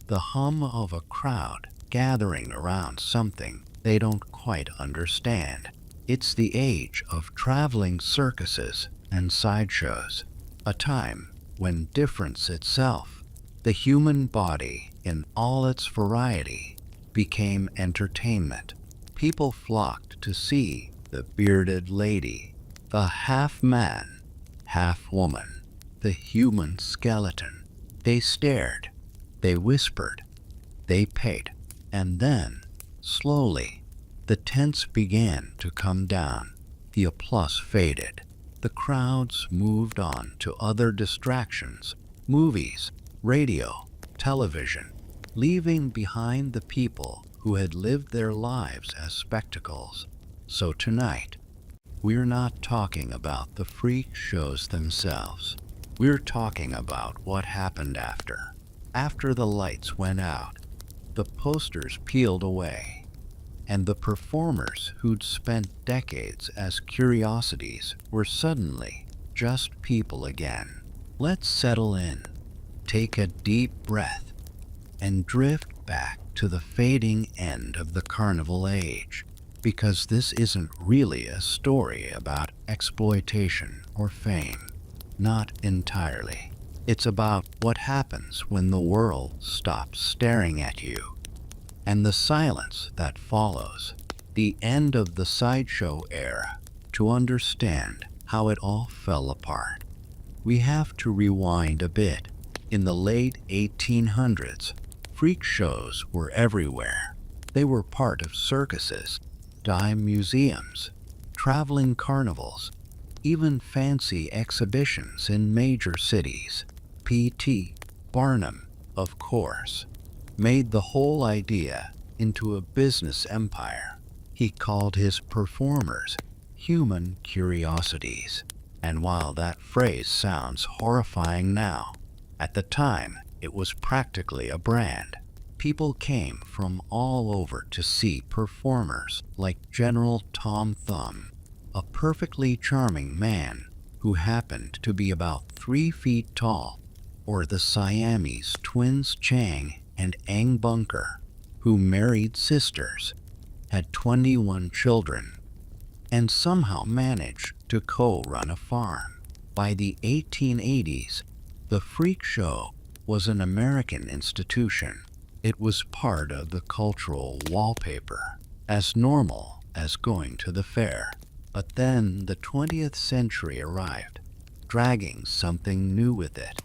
the hum of a crowd gathering around something they don't quite understand. It's the age of traveling circuses and sideshows, a time when difference itself, the human body in all its variety, became entertainment. People flocked to see the bearded lady, the half-man, half-woman, the human skeleton. They stared, they whispered, they paid, and then, slowly, the tents began to come down. The applause faded. The crowds moved on to other distractions, movies, radio, television, leaving behind the people who had lived their lives as spectacles. So tonight, we're not talking about the freak shows themselves. We're talking about what happened after. After the lights went out, the posters peeled away, and the performers who'd spent decades as curiosities were suddenly just people again. Let's settle in, take a deep breath, and drift back to the fading end of the carnival age, because this isn't really a story about exploitation or fame. Not entirely. It's about what happens when the world stops staring at you, and the silence that follows, the end of the sideshow era. To understand how it all fell apart, we have to rewind a bit. In the late 1800s, freak shows were everywhere. They were part of circuses, dime museums, traveling carnivals, even fancy exhibitions in major cities. P.T. Barnum, of course, made the whole idea into a business empire. He called his performers human curiosities. And while that phrase sounds horrifying now, at the time it was practically a brand. People came from all over to see performers like General Tom Thumb, a perfectly charming man who happened to be about 3 feet tall, or the Siamese twins Chang and Eng Bunker, who married sisters, had 21 children, and somehow managed to co-run a farm. By the 1880s, the freak show was an American institution. It was part of the cultural wallpaper, as normal as going to the fair. But then the 20th century arrived, dragging something new with it: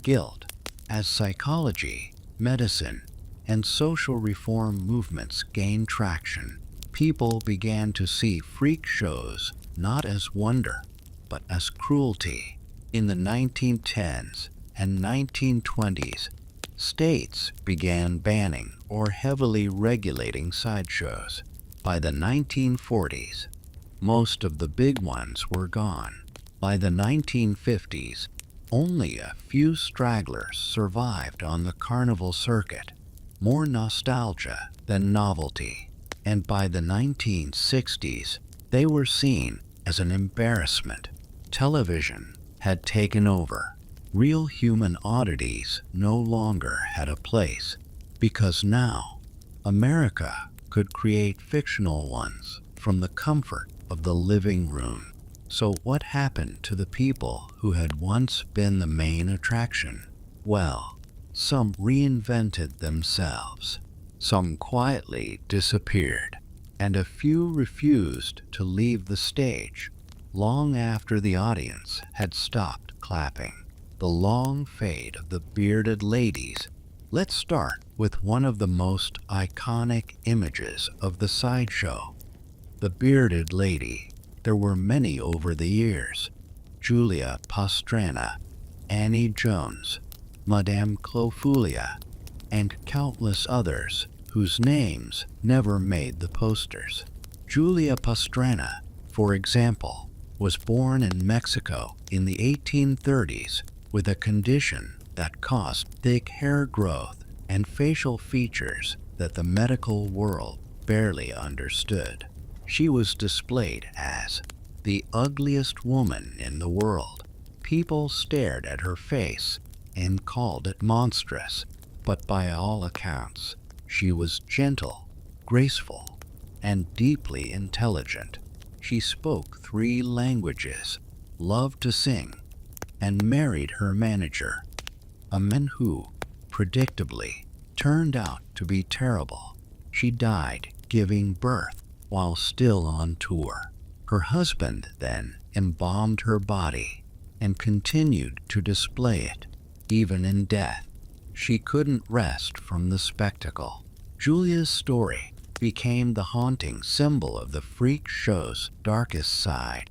guilt. As psychology, medicine, and social reform movements gained traction, people began to see freak shows not as wonder, but as cruelty. In the 1910s and 1920s, states began banning or heavily regulating sideshows. By the 1940s, most of the big ones were gone. By the 1950s, only a few stragglers survived on the carnival circuit, more nostalgia than novelty. And by the 1960s, they were seen as an embarrassment. Television had taken over. Real human oddities no longer had a place, because now America could create fictional ones from the comfort of the living room. So what happened to the people who had once been the main attraction? Well, some reinvented themselves, some quietly disappeared, and a few refused to leave the stage long after the audience had stopped clapping. The long fade of the bearded ladies. Let's start with one of the most iconic images of the sideshow. The bearded lady. There were many over the years. Julia Pastrana, Annie Jones, Madame Clofulia, and countless others whose names never made the posters. Julia Pastrana, for example, was born in Mexico in the 1830s with a condition that caused thick hair growth and facial features that the medical world barely understood. She was displayed as the ugliest woman in the world. People stared at her face and called it monstrous, but by all accounts, she was gentle, graceful, and deeply intelligent. She spoke 3 languages, loved to sing, and married her manager, a man who, predictably, turned out to be terrible. She died giving birth while still on tour. Her husband then embalmed her body and continued to display it, even in death. She couldn't rest from the spectacle. Julia's story became the haunting symbol of the freak show's darkest side.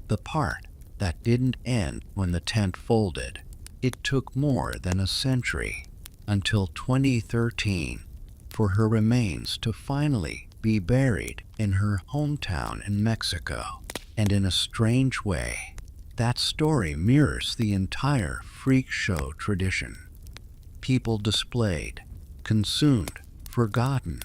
The part that didn't end when the tent folded. It took more than a century, until 2013, for her remains to finally be buried in her hometown in Mexico. And in a strange way, that story mirrors the entire freak show tradition. People displayed, consumed, forgotten,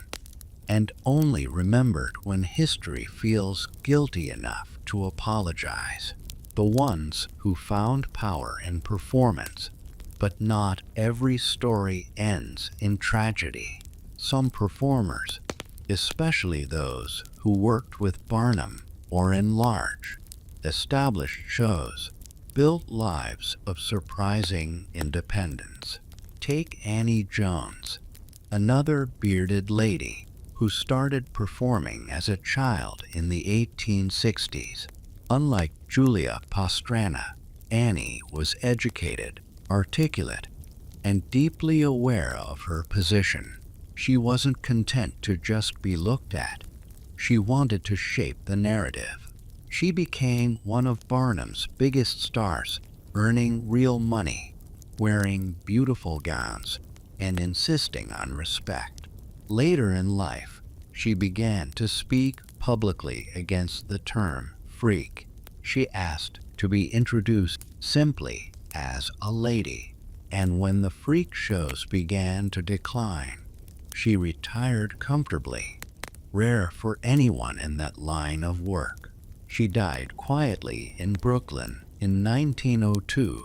and only remembered when history feels guilty enough to apologize. The ones who found power in performance, but not every story ends in tragedy. Some performers, especially those who worked with Barnum or in large, established shows, built lives of surprising independence. Take Annie Jones, another bearded lady who started performing as a child in the 1860s. Unlike Julia Pastrana, Annie was educated, articulate, and deeply aware of her position. She wasn't content to just be looked at. She wanted to shape the narrative. She became one of Barnum's biggest stars, earning real money, wearing beautiful gowns, and insisting on respect. Later in life, she began to speak publicly against the term freak. She asked to be introduced simply as a lady, and when the freak shows began to decline, she retired comfortably, rare for anyone in that line of work. She died quietly in Brooklyn in 1902,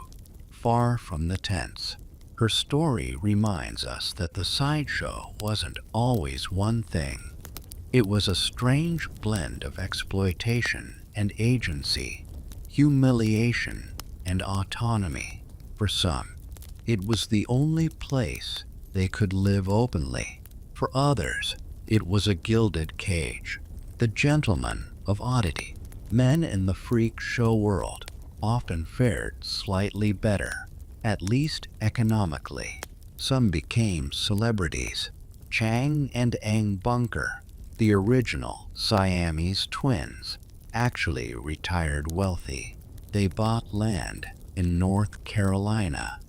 far from the tents. Her story reminds us that the sideshow wasn't always one thing. It was a strange blend of exploitation and agency, humiliation and autonomy. For some, it was the only place they could live openly. For others, it was a gilded cage, the gentleman of oddity. Men in the freak show world often fared slightly better, at least economically. Some became celebrities. Chang and Eng Bunker, the original Siamese twins, actually retired wealthy. They bought land in North Carolina,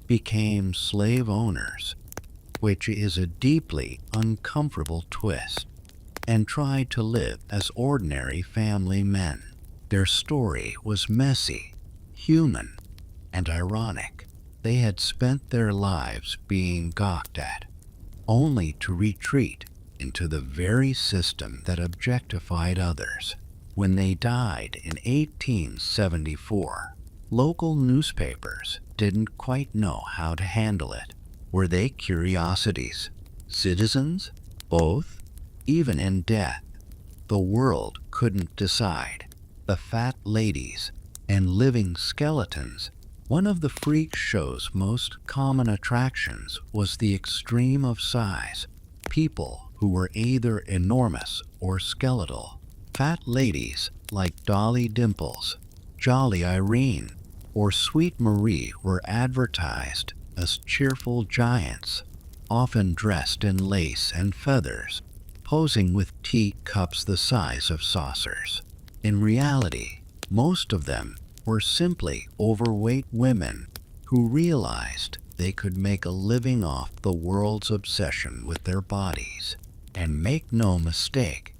became slave owners, which is a deeply uncomfortable twist, and tried to live as ordinary family men. Their story was messy, human, and ironic. They had spent their lives being gawked at, only to retreat into the very system that objectified others. When they died in 1874, local newspapers didn't quite know how to handle it. Were they curiosities? Citizens? Both? Even in death, the world couldn't decide. The fat ladies and living skeletons. One of the freak show's most common attractions was the extreme of size. People who were either enormous or skeletal. Fat ladies like Dolly Dimples, Jolly Irene, or Sweet Marie were advertised as cheerful giants, often dressed in lace and feathers, posing with teacups the size of saucers. In reality, most of them were simply overweight women who realized they could make a living off the world's obsession with their bodies. And make no mistake,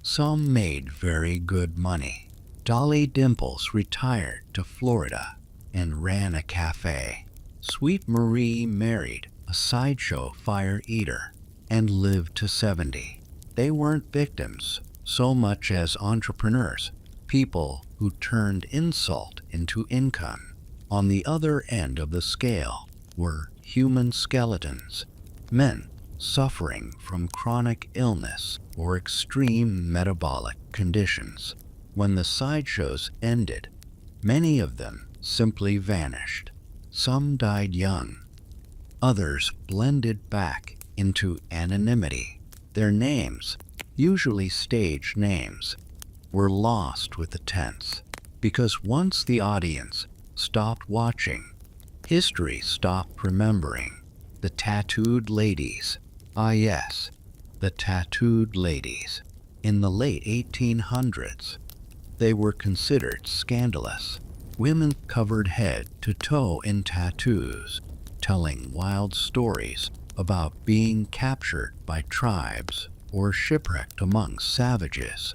some made very good money. Dolly Dimples retired to Florida and ran a cafe. Sweet Marie married a sideshow fire eater and lived to 70. They weren't victims so much as entrepreneurs, people who turned insult into income. On the other end of the scale were human skeletons, men suffering from chronic illness or extreme metabolic conditions. When the sideshows ended, many of them simply vanished. Some died young. Others blended back into anonymity. Their names, usually stage names, were lost with the tense, because once the audience stopped watching, history stopped remembering. The tattooed ladies. Ah yes, the tattooed ladies. In the late 1800s, they were considered scandalous. Women covered head to toe in tattoos, telling wild stories about being captured by tribes or shipwrecked among savages,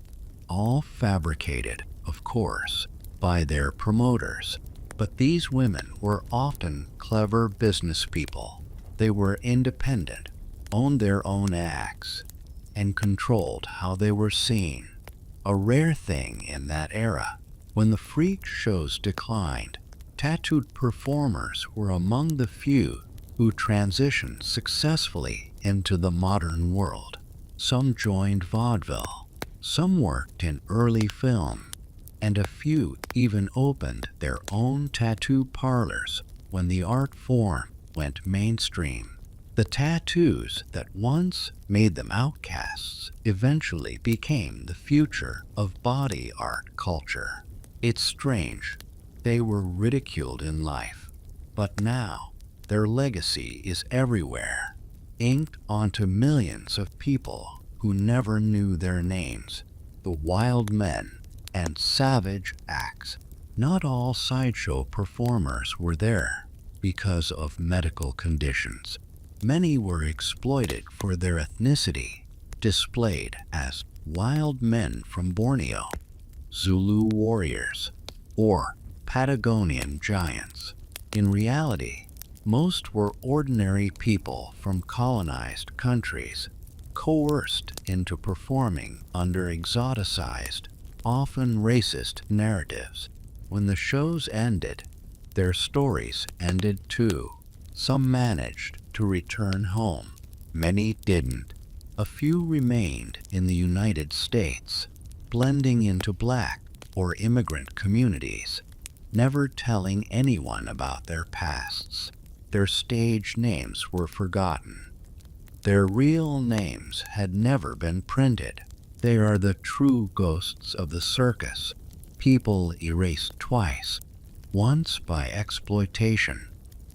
all fabricated, of course, by their promoters. But these women were often clever business people. They were independent, owned their own acts, and controlled how they were seen. A rare thing in that era. When the freak shows declined, tattooed performers were among the few who transitioned successfully into the modern world. Some joined vaudeville, some worked in early film, and a few even opened their own tattoo parlors when the art form went mainstream. The tattoos that once made them outcasts eventually became the future of body art culture. It's strange, they were ridiculed in life, but now their legacy is everywhere, inked onto millions of people who never knew their names. The wild men and savage acts. Not all sideshow performers were there because of medical conditions. Many were exploited for their ethnicity, displayed as wild men from Borneo, Zulu warriors, or Patagonian giants. In reality, most were ordinary people from colonized countries, coerced into performing under exoticized, often racist narratives. When the shows ended, their stories ended too. Some managed to return home. Many didn't. A few remained in the United States, blending into black or immigrant communities, never telling anyone about their pasts. Their stage names were forgotten. Their real names had never been printed. They are the true ghosts of the circus, people erased twice, once by exploitation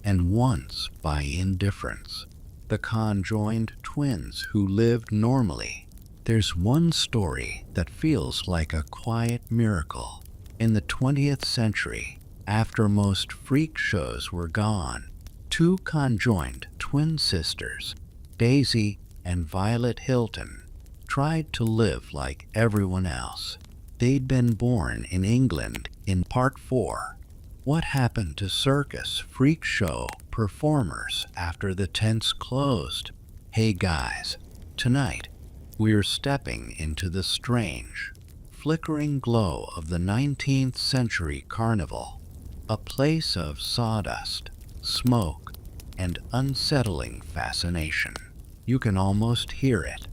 and once by indifference. The conjoined twins who lived normally. There's one story that feels like a quiet miracle. In the 20th century, after most freak shows were gone, two conjoined twin sisters, Daisy and Violet Hilton, tried to live like everyone else. They'd been born in England in Part 4. What happened to circus freak show performers after the tents closed? Hey guys, tonight we're stepping into the strange, flickering glow of the 19th century carnival, a place of sawdust, smoke, and unsettling fascination. You can almost hear it.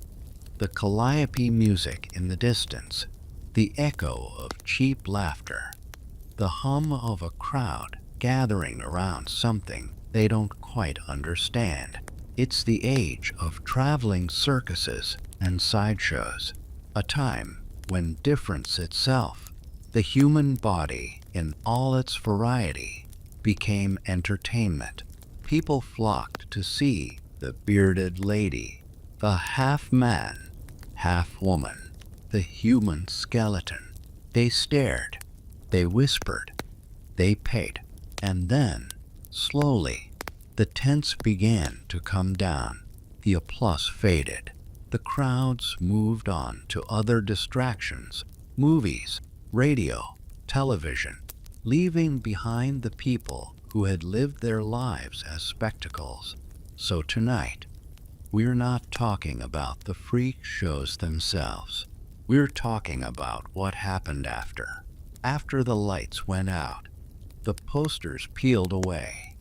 The calliope music in the distance, the echo of cheap laughter, the hum of a crowd gathering around something they don't quite understand. It's the age of traveling circuses and sideshows, a time when difference itself, the human body in all its variety, became entertainment. People flocked to see the bearded lady, the half-man, half-woman, the human skeleton. They stared, they whispered, they paid, and then, slowly, the tents began to come down. The applause faded. The crowds moved on to other distractions, movies, radio, television, leaving behind the people who had lived their lives as spectacles. So tonight, we're not talking about the freak shows themselves. We're talking about what happened after. After the lights went out, the posters peeled away,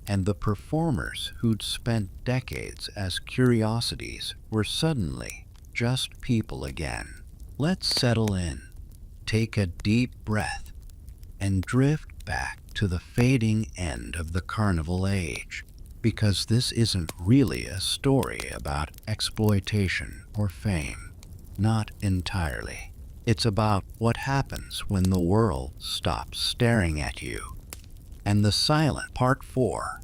and the performers who'd spent decades as curiosities were suddenly just people again. Let's settle in, take a deep breath, and drift back to the fading end of the carnival age, because this isn't really a story about exploitation or fame. Not entirely. It's about what happens when the world stops staring at you. And the silent part 4.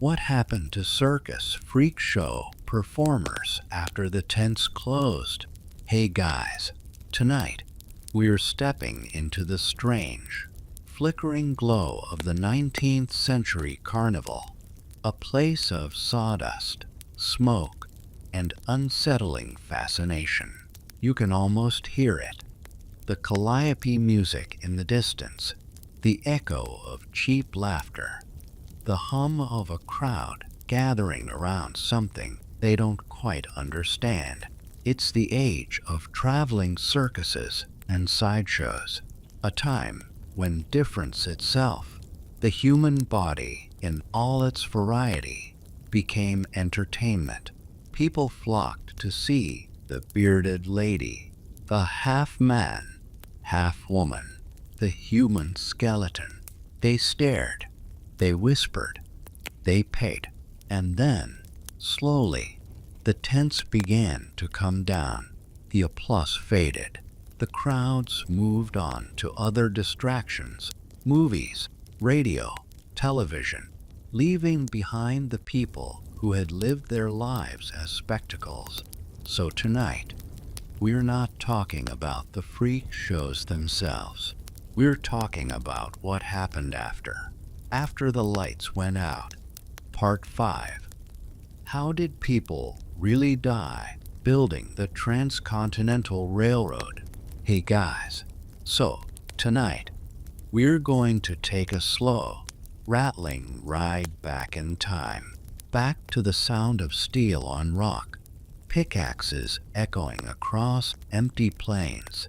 What happened to circus freak show performers after the tents closed? Hey guys, tonight we're stepping into the strange, flickering glow of the 19th century carnival, a place of sawdust, smoke, and unsettling fascination. You can almost hear it. The calliope music in the distance, the echo of cheap laughter, the hum of a crowd gathering around something they don't quite understand. It's the age of traveling circuses and sideshows, a time when difference itself, the human body in all its variety, became entertainment. People flocked to see the bearded lady, the half-man, half-woman, the human skeleton. They stared, they whispered, they paid, and then, slowly, the tents began to come down. The applause faded. The crowds moved on to other distractions, movies, radio, television, leaving behind the people who had lived their lives as spectacles. So tonight, we're not talking about the freak shows themselves. We're talking about what happened after the lights went out. Part 5. How did people really die building the Transcontinental Railroad? Hey guys, so tonight, we're going to take a slow, rattling ride back in time, back to the sound of steel on rock, pickaxes echoing across empty plains,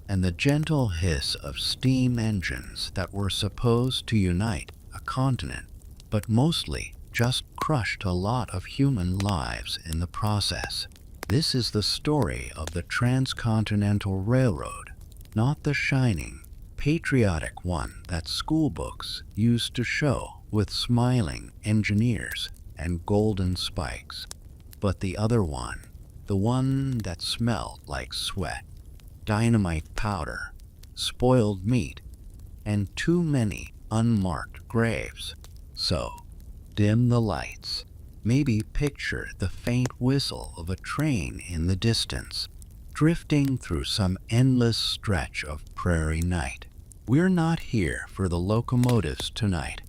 and the gentle hiss of steam engines that were supposed to unite a continent, but mostly just crushed a lot of human lives in the process. This is the story of the Transcontinental Railroad, not the shining, patriotic one that school books used to show with smiling engineers and golden spikes, but the other one, the one that smelled like sweat, dynamite powder, spoiled meat, and too many unmarked graves. So, dim the lights. Maybe picture the faint whistle of a train in the distance, drifting through some endless stretch of prairie night. We're not here for the locomotives tonight.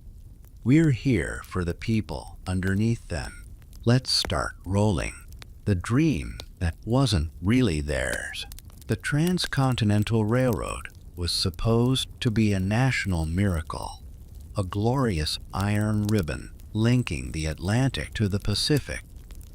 We're here for the people underneath them. Let's start rolling. The dream that wasn't really theirs. The Transcontinental Railroad was supposed to be a national miracle, a glorious iron ribbon linking the Atlantic to the Pacific,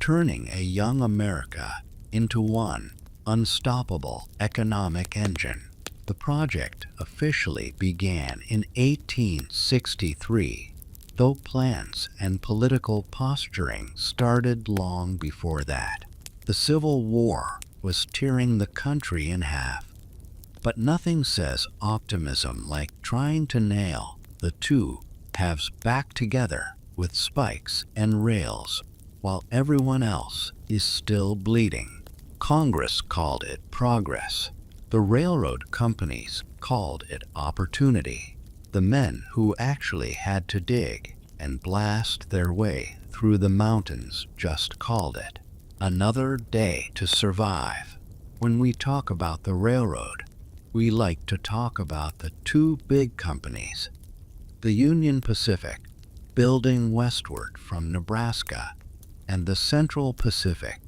turning a young America into one unstoppable economic engine. The project officially began in 1863, though plans and political posturing started long before that. The Civil War was tearing the country in half, but nothing says optimism like trying to nail the two halves back together with spikes and rails while everyone else is still bleeding. Congress called it progress. The railroad companies called it opportunity. The men who actually had to dig and blast their way through the mountains just called it another day to survive. When we talk about the railroad, we like to talk about the two big companies. The Union Pacific, building westward from Nebraska, and the Central Pacific,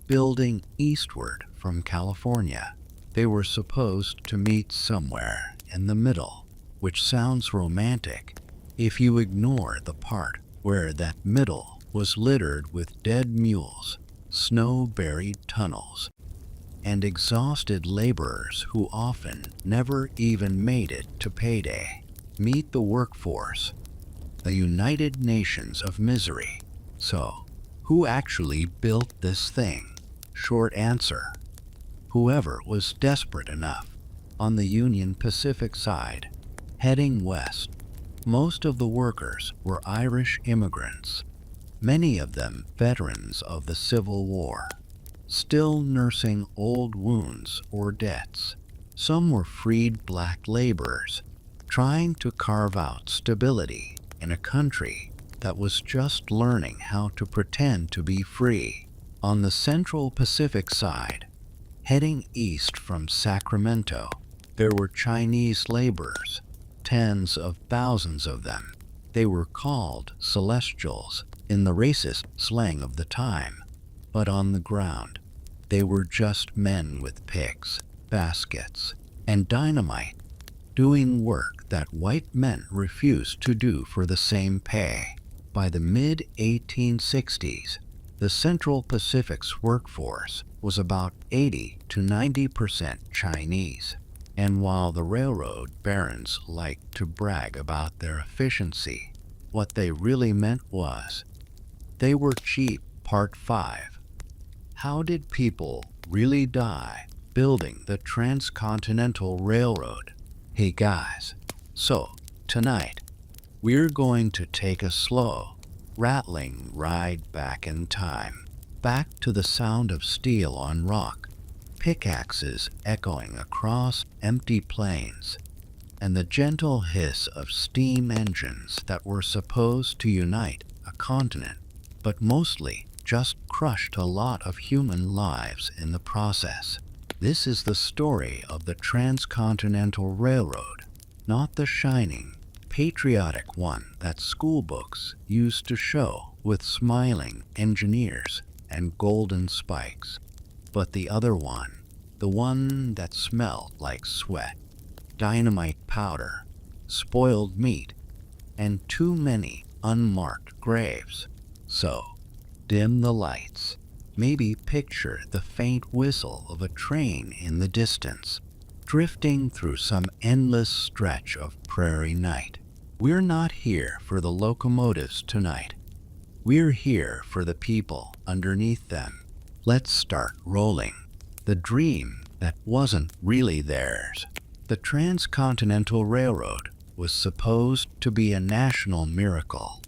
building eastward from California. They were supposed to meet somewhere in the middle, which sounds romantic if you ignore the part where that middle was littered with dead mules, snow-buried tunnels, and exhausted laborers who often never even made it to payday. Meet the workforce, the United Nations of misery. So, who actually built this thing? Short answer: whoever was desperate enough. On the Union Pacific side, heading west, most of the workers were Irish immigrants, many of them veterans of the Civil War, still nursing old wounds or debts. Some were freed black laborers, trying to carve out stability in a country that was just learning how to pretend to be free. On the Central Pacific side, heading east from Sacramento, there were Chinese laborers, tens of thousands of them. They were called celestials in the racist slang of the time, but on the ground, they were just men with picks, baskets, and dynamite, doing work that white men refused to do for the same pay. By the mid-1860s, the Central Pacific's workforce was about 80 to 90% Chinese. And while the railroad barons liked to brag about their efficiency, what they really meant was, they were cheap. Part 5. How did people really die building the Transcontinental Railroad? Hey guys, so tonight, we're going to take a slow, rattling ride back in time, back to the sound of steel on rock, pickaxes echoing across empty plains, and the gentle hiss of steam engines that were supposed to unite a continent, but mostly just crushed a lot of human lives in the process. This is the story of the Transcontinental Railroad, not the shining, patriotic one that school books used to show with smiling engineers and golden spikes, but the other one, the one that smelled like sweat, dynamite powder, spoiled meat, and too many unmarked graves. So, dim the lights. Maybe picture the faint whistle of a train in the distance, drifting through some endless stretch of prairie night. We're not here for the locomotives tonight. We're here for the people underneath them. Let's start rolling. The dream that wasn't really theirs. The Transcontinental Railroad was supposed to be a national miracle,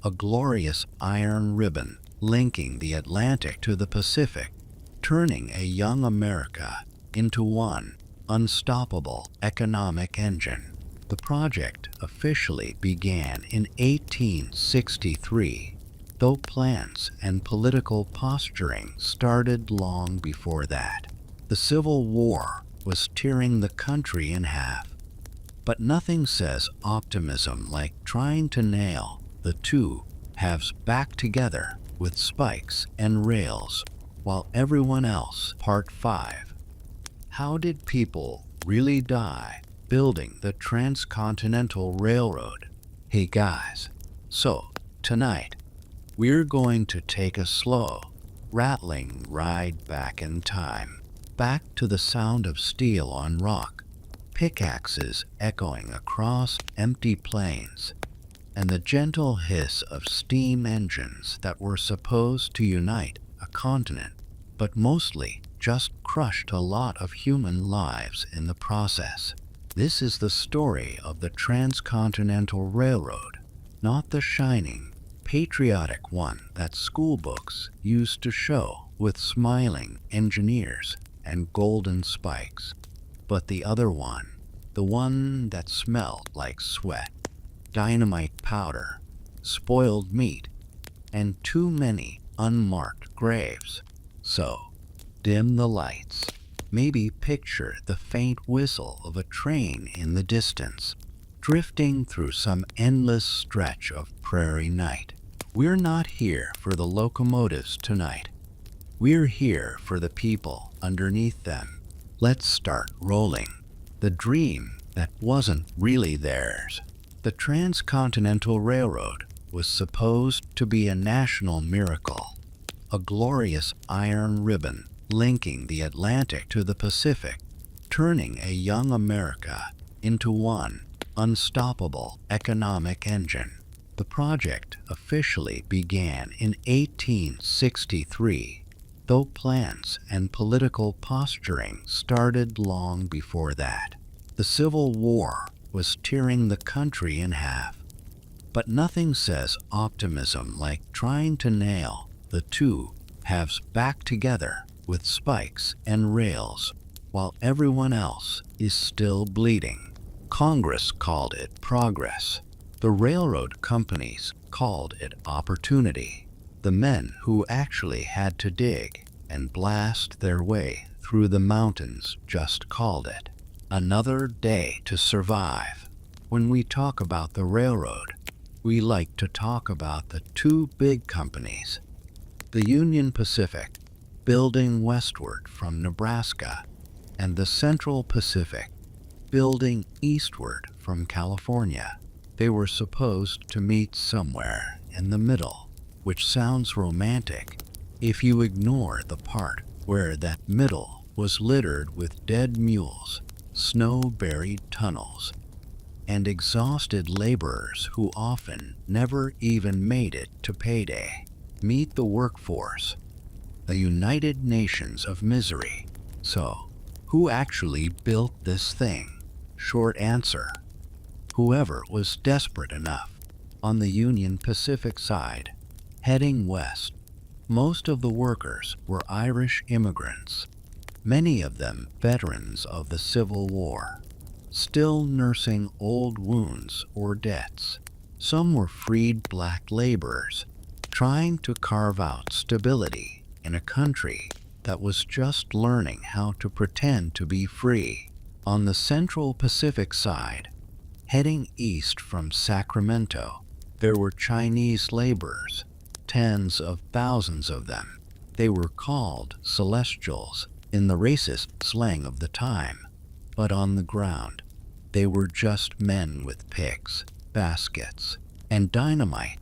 a glorious iron ribbon linking the Atlantic to the Pacific, turning a young America into one unstoppable economic engine. The project officially began in 1863, though plans and political posturing started long before that. The Civil War was tearing the country in half, but nothing says optimism like trying to nail the two halves back together with spikes and rails while everyone else. Part 5. How did people really die building the Transcontinental Railroad? Hey guys, so tonight, we're going to take a slow, rattling ride back in time, back to the sound of steel on rock, pickaxes echoing across empty plains, and the gentle hiss of steam engines that were supposed to unite a continent, but mostly just crushed a lot of human lives in the process. This is the story of the Transcontinental Railroad, not the shining, patriotic one that school books used to show with smiling engineers and golden spikes, but the other one, the one that smelled like sweat, dynamite powder, spoiled meat, and too many unmarked graves. So, dim the lights. Maybe picture the faint whistle of a train in the distance, drifting through some endless stretch of prairie night. We're not here for the locomotives tonight. We're here for the people underneath them. Let's start rolling. The dream that wasn't really theirs. The Transcontinental Railroad was supposed to be a national miracle, a glorious iron ribbon linking the Atlantic to the Pacific, turning a young America into one unstoppable economic engine. The project officially began in 1863, though plans and political posturing started long before that. The Civil War was tearing the country in half, but nothing says optimism like trying to nail the two halves back together with spikes and rails while everyone else is still bleeding. Congress called it progress. The railroad companies called it opportunity. The men who actually had to dig and blast their way through the mountains just called it another day to survive. When we talk about the railroad, we like to talk about the two big companies. The Union Pacific, building westward from Nebraska, and the Central Pacific, building eastward from California. They were supposed to meet somewhere in the middle, which sounds romantic if you ignore the part where that middle was littered with dead mules, snow-buried tunnels, and exhausted laborers who often never even made it to payday. Meet the workforce, the United Nations of misery. So, who actually built this thing? Short answer: whoever was desperate enough. On the Union Pacific side, heading west, most of the workers were Irish immigrants, many of them veterans of the Civil War, still nursing old wounds or debts. Some were freed black laborers, trying to carve out stability in a country that was just learning how to pretend to be free. On the Central Pacific side, heading east from Sacramento, there were Chinese laborers, tens of thousands of them. They were called Celestials in the racist slang of the time, but on the ground, they were just men with picks, baskets, and dynamite,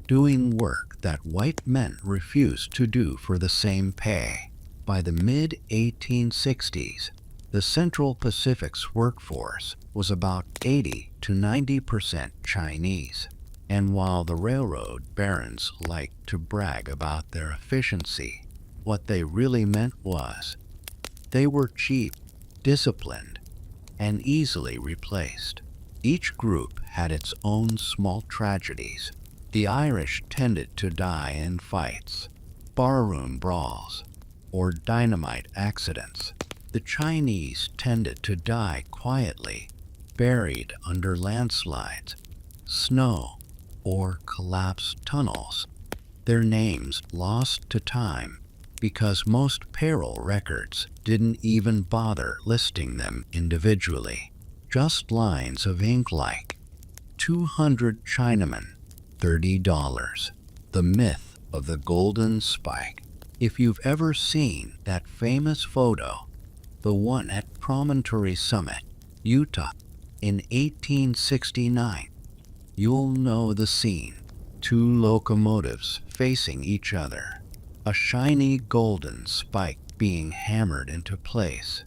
doing work that white men refused to do for the same pay. By the mid-1860s, the Central Pacific's workforce was about 80 to 90% Chinese, and while the railroad barons liked to brag about their efficiency, what they really meant was they were cheap, disciplined, and easily replaced. Each group had its own small tragedies. The Irish tended to die in fights, barroom brawls, or dynamite accidents. The Chinese tended to die quietly, buried under landslides, snow, or collapsed tunnels. Their names lost to time because most payroll records didn't even bother listing them individually. Just lines of ink like 200 Chinamen, $30. The myth of the golden spike. If you've ever seen that famous photo, the one at Promontory Summit, Utah, in 1869, you'll know the scene. Two locomotives facing each other, a shiny golden spike being hammered into place.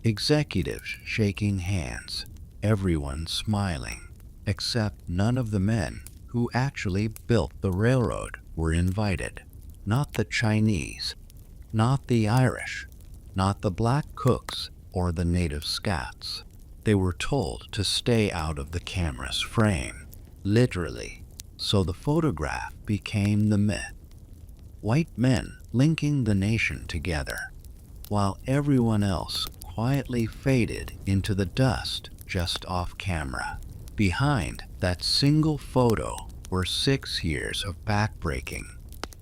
Executives shaking hands, everyone smiling, except none of the men who actually built the railroad were invited. Not the Chinese, not the Irish, not the black cooks or the native scouts. They were told to stay out of the camera's frame, literally, so the photograph became the myth. White men linking the nation together, while everyone else quietly faded into the dust just off camera. Behind that single photo were 6 years of backbreaking,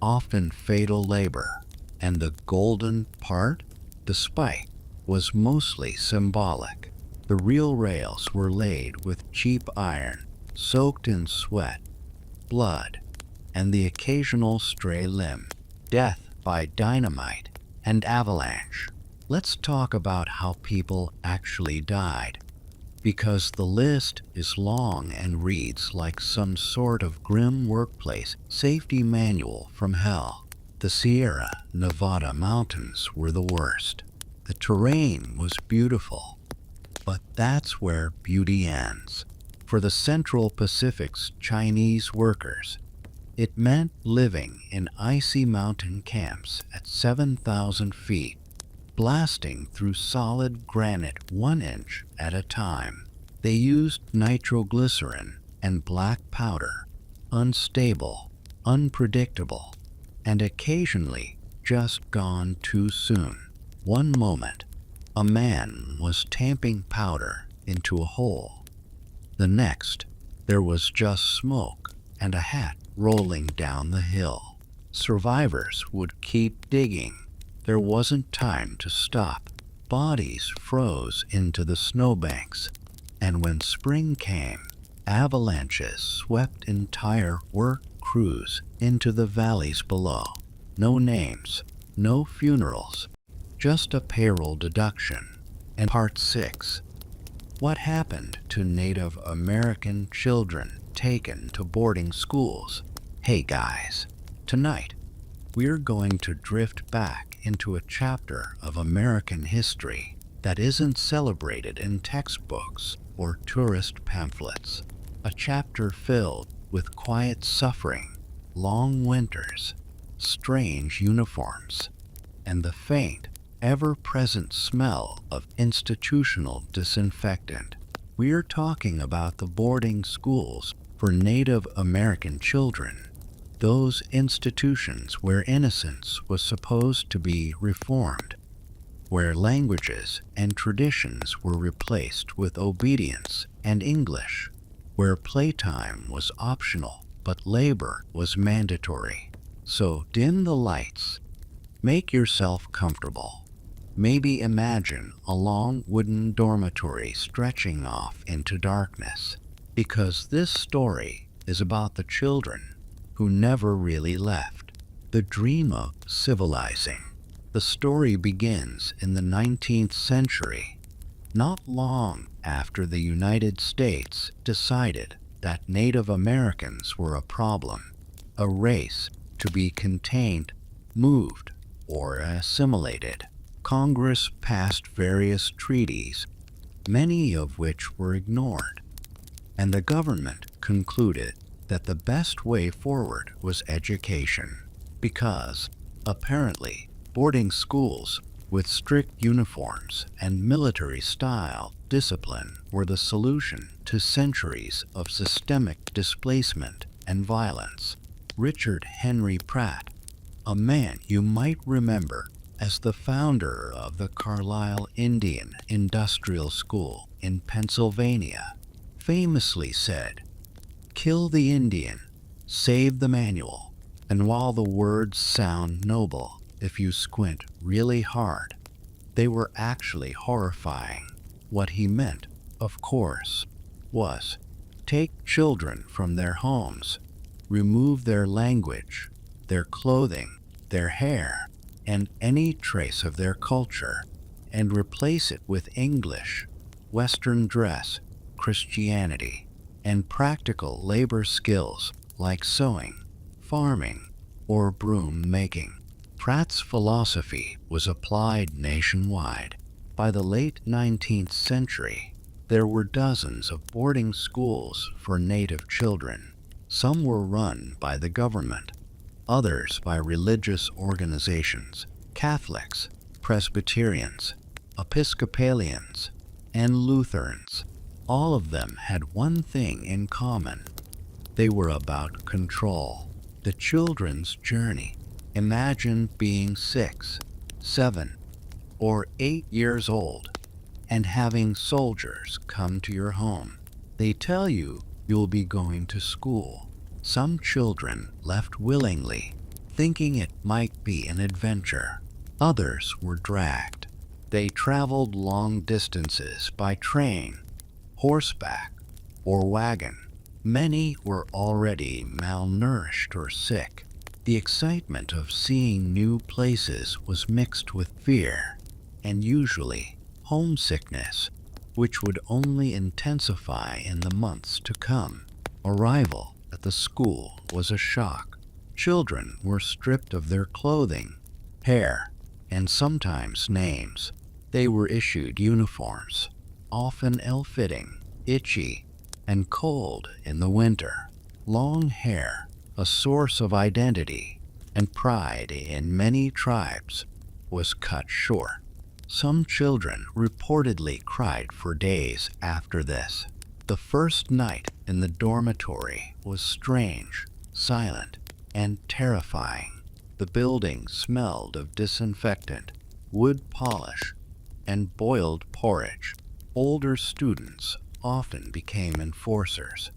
often fatal labor, and the golden part, the spike, was mostly symbolic. The real rails were laid with cheap iron, soaked in sweat, blood, and the occasional stray limb, death by dynamite and avalanche. Let's talk about how people actually died, because the list is long and reads like some sort of grim workplace safety manual from hell. The Sierra Nevada mountains were the worst. The terrain was beautiful, but that's where beauty ends. For the Central Pacific's Chinese workers, it meant living in icy mountain camps at 7,000 feet, blasting through solid granite 1 inch at a time. They used nitroglycerin and black powder, unstable, unpredictable, and occasionally just gone too soon. One moment, a man was tamping powder into a hole. The next, there was just smoke and a hat rolling down the hill. Survivors would keep digging. There wasn't time to stop. Bodies froze into the snowbanks, and when spring came, avalanches swept entire work crews into the valleys below. No names, no funerals, just a payroll deduction. And Part 6. What happened to Native American children taken to boarding schools? Hey guys, tonight we're going to drift back into a chapter of American history that isn't celebrated in textbooks or tourist pamphlets. A chapter filled with quiet suffering, long winters, strange uniforms, and the faint, ever-present smell of institutional disinfectant. We're talking about the boarding schools for Native American children, those institutions where innocence was supposed to be reformed, where languages and traditions were replaced with obedience and English, where playtime was optional but labor was mandatory. So dim the lights, make yourself comfortable. Maybe imagine a long wooden dormitory stretching off into darkness, because this story is about the children who never really left. The dream of civilizing. The story begins in the 19th century, not long after the United States decided that Native Americans were a problem, a race to be contained, moved, or assimilated. Congress passed various treaties, many of which were ignored, and the government concluded that the best way forward was education, because, apparently, boarding schools with strict uniforms and military-style discipline were the solution to centuries of systemic displacement and violence. Richard Henry Pratt, a man you might remember as the founder of the Carlisle Indian Industrial School in Pennsylvania, famously said, "Kill the Indian, save the manual." And while the words sound noble, if you squint really hard, they were actually horrifying. What he meant, of course, was take children from their homes, remove their language, their clothing, their hair, and any trace of their culture, and replace it with English, Western dress, Christianity, and practical labor skills like sewing, farming, or broom making. Pratt's philosophy was applied nationwide. By the late 19th century, there were dozens of boarding schools for native children. Some were run by the government, others by religious organizations, Catholics, Presbyterians, Episcopalians, and Lutherans. All of them had one thing in common. They were about control. The children's journey. Imagine being 6, 7, or 8 years old and having soldiers come to your home. They tell you you'll be going to school. Some children left willingly, thinking it might be an adventure. Others were dragged. They traveled long distances by train, horseback, or wagon. Many were already malnourished or sick. The excitement of seeing new places was mixed with fear, and usually homesickness, which would only intensify in the months to come. Arrival at the school was a shock. Children were stripped of their clothing, hair, and sometimes names. They were issued uniforms, often ill-fitting, itchy, and cold in the winter. Long hair, a source of identity and pride in many tribes, was cut short. Some children reportedly cried for days after this. The first night in the dormitory was strange, silent, and terrifying. The building smelled of disinfectant, wood polish, and boiled porridge. Older students often became enforcers,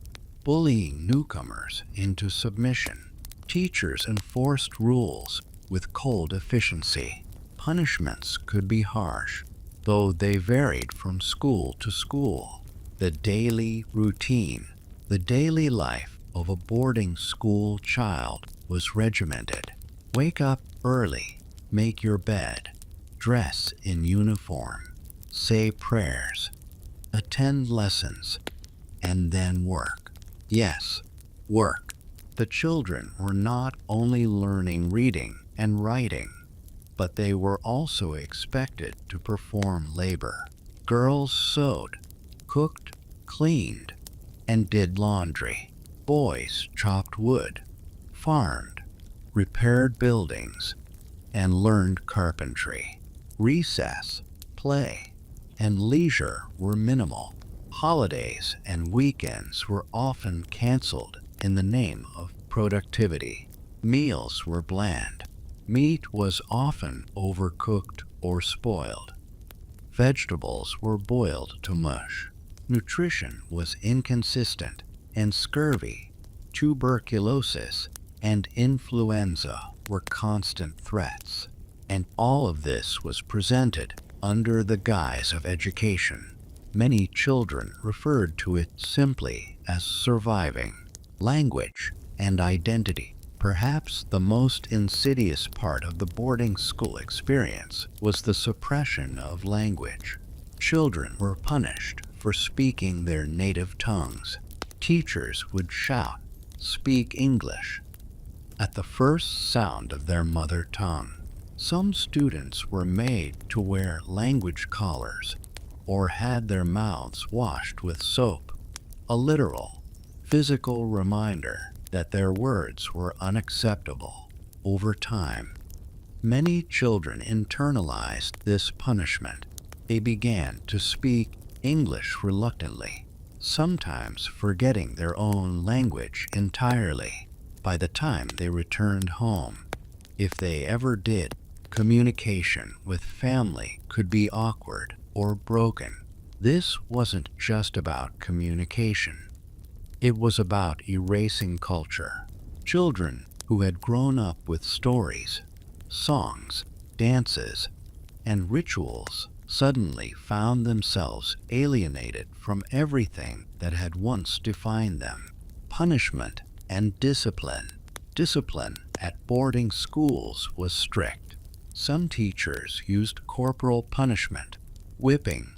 bullying newcomers into submission. Teachers enforced rules with cold efficiency. Punishments could be harsh, though they varied from school to school. The daily routine, the daily life of a boarding school child was regimented. Wake up early, make your bed, dress in uniform, say prayers, attend lessons, and then work. Yes, work. The children were not only learning reading and writing, but they were also expected to perform labor. Girls sewed, cooked, cleaned, and did laundry. Boys chopped wood, farmed, repaired buildings, and learned carpentry. Recess, play, and leisure were minimal. Holidays and weekends were often canceled in the name of productivity. Meals were bland. Meat was often overcooked or spoiled. Vegetables were boiled to mush. Nutrition was inconsistent, and scurvy, tuberculosis, and influenza were constant threats. And all of this was presented under the guise of education. Many children referred to it simply as surviving. Language and identity. Perhaps the most insidious part of the boarding school experience was the suppression of language. Children were punished for speaking their native tongues. Teachers would shout, "Speak English," at the first sound of their mother tongue. Some students were made to wear language collars or had their mouths washed with soap, a literal, physical reminder that their words were unacceptable. Over time, many children internalized this punishment. They began to speak English reluctantly, sometimes forgetting their own language entirely. By the time they returned home, if they ever did, communication with family could be awkward or broken. This wasn't just about communication. It was about erasing culture. Children who had grown up with stories, songs, dances, and rituals suddenly found themselves alienated from everything that had once defined them. Punishment and discipline. Discipline at boarding schools was strict. Some teachers used corporal punishment, whipping,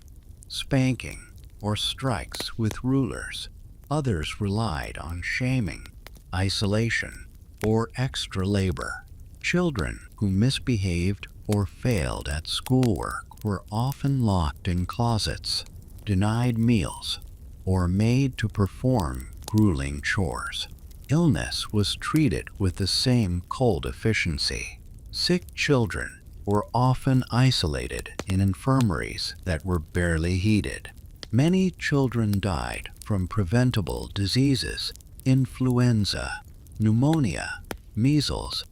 spanking, or strikes with rulers. Others relied on shaming, isolation, or extra labor. Children who misbehaved or failed at schoolwork were often locked in closets, denied meals, or made to perform grueling chores. Illness was treated with the same cold efficiency. Sick children were often isolated in infirmaries that were barely heated. Many children died from preventable diseases, influenza, pneumonia, measles,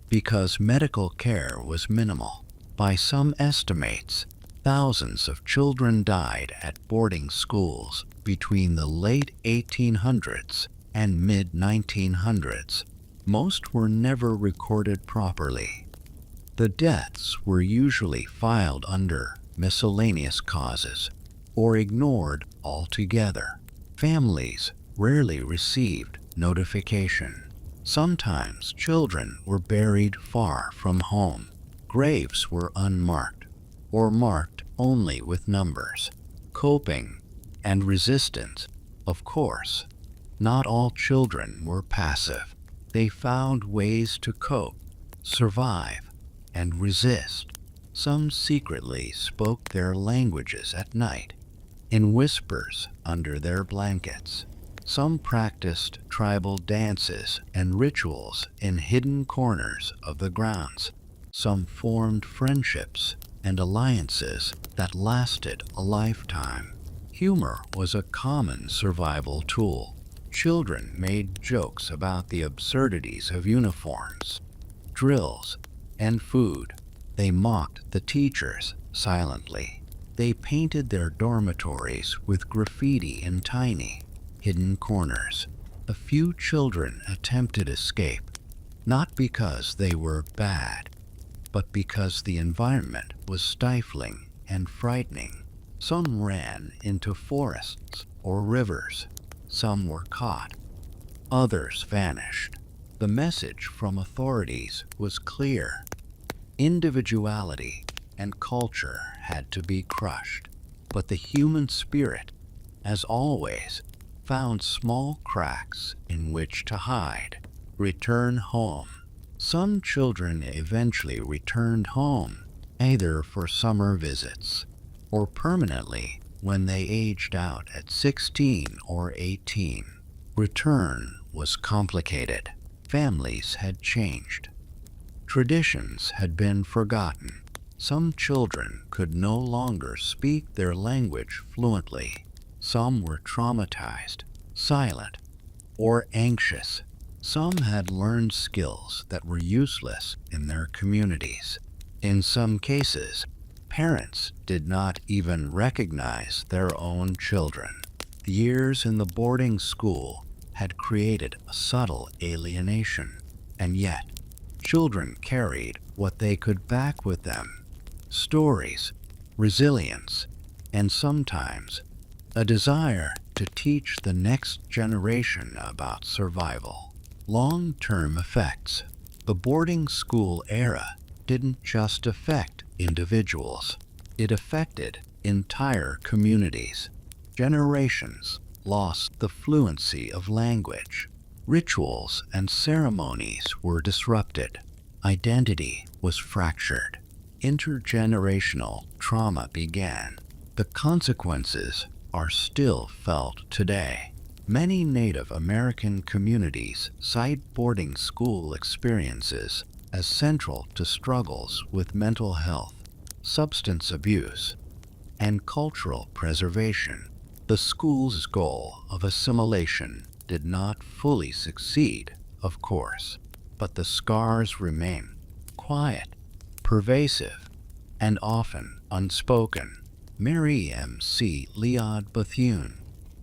because medical care was minimal. By some estimates, thousands of children died at boarding schools between the late 1800s and mid-1900s. Most were never recorded properly. The deaths were usually filed under miscellaneous causes or ignored altogether. Families rarely received notification. Sometimes children were buried far from home. Graves were unmarked or marked only with numbers. Coping and resistance, of course. Not all children were passive. They found ways to cope, survive, and resist. Some secretly spoke their languages at night, in whispers under their blankets. Some practiced tribal dances and rituals in hidden corners of the grounds. Some formed friendships and alliances that lasted a lifetime. Humor was a common survival tool. Children made jokes about the absurdities of uniforms, drills, and food. They mocked the teachers silently. They painted their dormitories with graffiti in tiny, hidden corners. A few children attempted escape, not because they were bad, but because the environment was stifling and frightening. Some ran into forests or rivers. Some were caught. Others vanished. The message from authorities was clear. Individuality and culture had to be crushed. But the human spirit, as always, found small cracks in which to hide. Return home. Some children eventually returned home, either for summer visits or permanently when they aged out at 16 or 18. Return was complicated. Families had changed. Traditions had been forgotten. Some children could no longer speak their language fluently. Some were traumatized, silent, or anxious. Some had learned skills that were useless in their communities. In some cases, parents did not even recognize their own children. The years in the boarding school had created a subtle alienation, and yet children carried what they could back with them: stories, resilience, and sometimes a desire to teach the next generation about survival. Long-term effects. The boarding school era didn't just affect individuals. It affected entire communities. Generations lost the fluency of language. Rituals and ceremonies were disrupted. Identity was fractured. Intergenerational trauma began. The consequences are still felt today. Many Native American communities cite boarding school experiences as central to struggles with mental health, substance abuse, and cultural preservation. The school's goal of assimilation did not fully succeed, of course, but the scars remain: quiet, pervasive, and often unspoken. Mary M.C. Leod Bethune,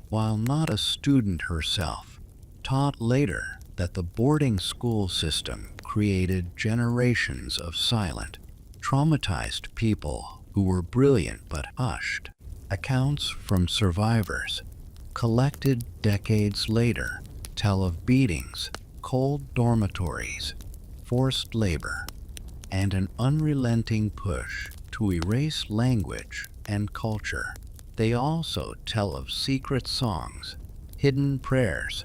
while not a student herself, taught later that the boarding school system created generations of silent, traumatized people who were brilliant but hushed. Accounts from survivors, collected decades later, tell of beatings, cold dormitories, forced labor, and an unrelenting push to erase language and culture. They also tell of secret songs, hidden prayers,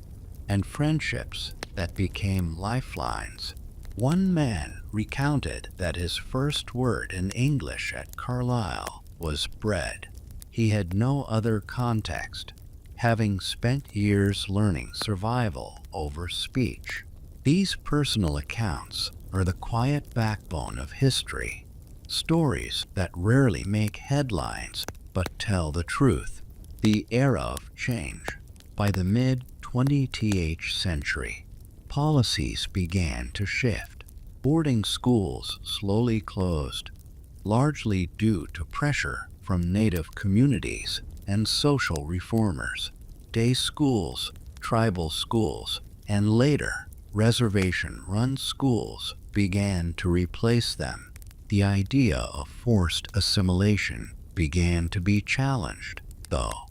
and friendships that became lifelines. One man recounted that his first word in English at Carlisle was bread. He had no other context, having spent years learning survival over speech. These personal accounts are the quiet backbone of history, stories that rarely make headlines but tell the truth. The era of change. By the mid-20th century, policies began to shift. Boarding schools slowly closed, largely due to pressure from native communities and social reformers. Day schools, tribal schools, and later reservation-run schools began to replace them. The idea of forced assimilation began to be challenged, though.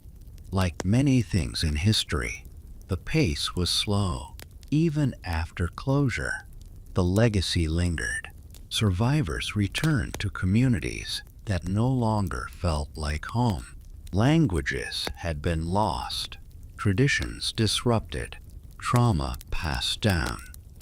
Like many things in history, the pace was slow. Even after closure, the legacy lingered. Survivors returned to communities that no longer felt like home. Languages had been lost, traditions disrupted, trauma passed down.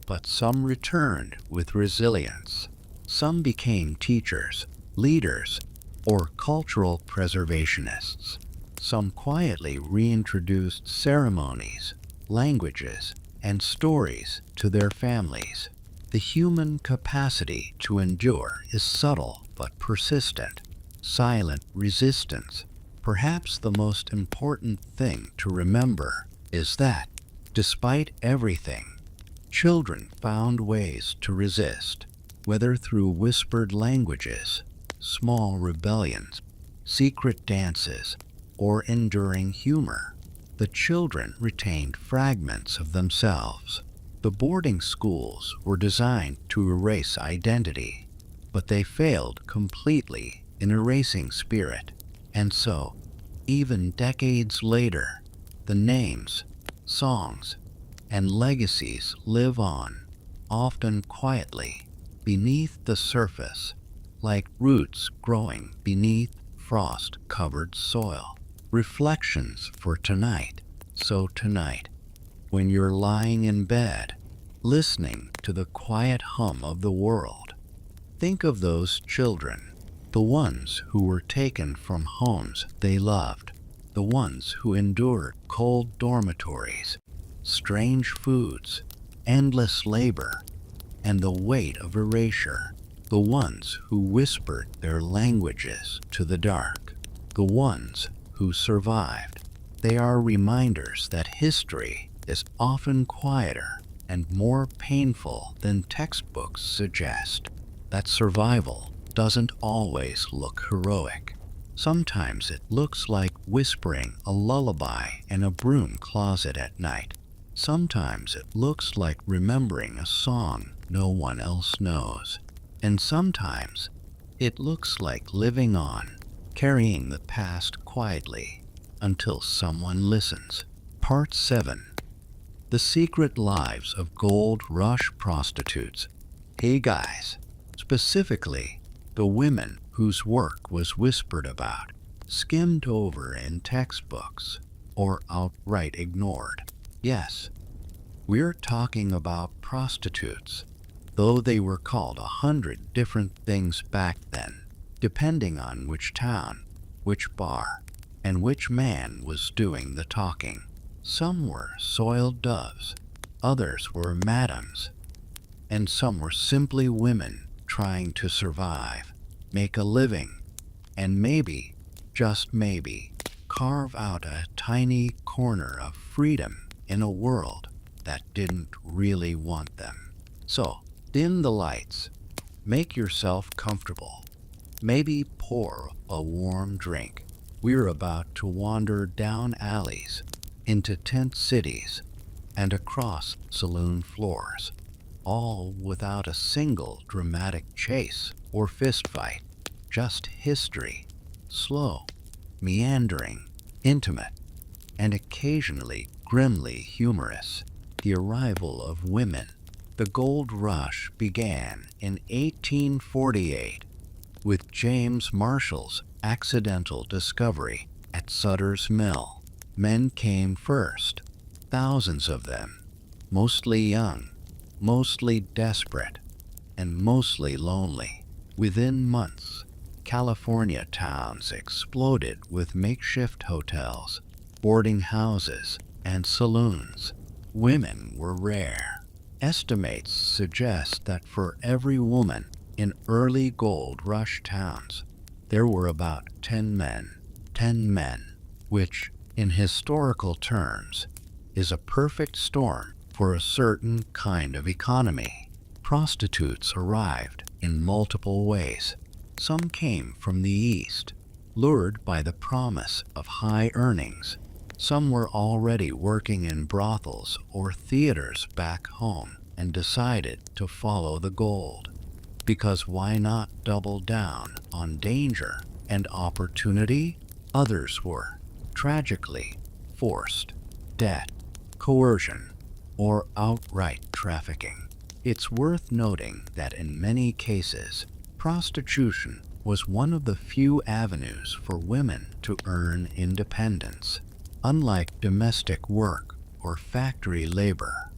But some returned with resilience. Some became teachers, leaders, or cultural preservationists. Some quietly reintroduced ceremonies, languages, and stories to their families. The human capacity to endure is subtle but persistent. Silent resistance. Perhaps the most important thing to remember is that, despite everything, children found ways to resist, whether through whispered languages, small rebellions, secret dances, or enduring humor. The children retained fragments of themselves. The boarding schools were designed to erase identity, but they failed completely in erasing spirit. And so, even decades later, the names, songs, and legacies live on, often quietly, beneath the surface, like roots growing beneath frost-covered soil. Reflections for tonight. So tonight, when you're lying in bed, listening to the quiet hum of the world, think of those children, the ones who were taken from homes they loved, the ones who endured cold dormitories, strange foods, endless labor, and the weight of erasure, the ones who whispered their languages to the dark, the ones who survived. They are reminders that history is often quieter and more painful than textbooks suggest, that survival doesn't always look heroic. Sometimes it looks like whispering a lullaby in a broom closet at night. Sometimes it looks like remembering a song no one else knows. And sometimes it looks like living on, carrying the past quietly until someone listens. Part 7. The Secret Lives of Gold Rush Prostitutes. Hey guys, specifically the women whose work was whispered about, skimmed over in textbooks, or outright ignored. Yes, we're talking about prostitutes, though they were called 100 different things back then, depending on which town, which bar, and which man was doing the talking. Some were soiled doves, others were madams, and some were simply women trying to survive, make a living, and maybe, just maybe, carve out a tiny corner of freedom in a world that didn't really want them. So, dim the lights, make yourself comfortable, maybe pour a warm drink. We're about to wander down alleys, into tent cities, and across saloon floors, all without a single dramatic chase or fistfight, just history, slow, meandering, intimate, and occasionally grimly humorous. The arrival of women. The gold rush began in 1848 with James Marshall's accidental discovery at Sutter's Mill. Men came first, thousands of them, mostly young, mostly desperate, and mostly lonely. Within months, California towns exploded with makeshift hotels, boarding houses, and saloons. Women were rare. Estimates suggest that for every woman in early gold rush towns, there were about 10 men. 10 men, which, in historical terms, is a perfect storm for a certain kind of economy. Prostitutes arrived in multiple ways. Some came from the East, lured by the promise of high earnings. Some were already working in brothels or theaters back home and decided to follow the gold. Because why not double down on danger and opportunity? Others were, tragically, forced, debt, coercion, or outright trafficking. It's worth noting that in many cases, prostitution was one of the few avenues for women to earn independence. Unlike domestic work or factory labor,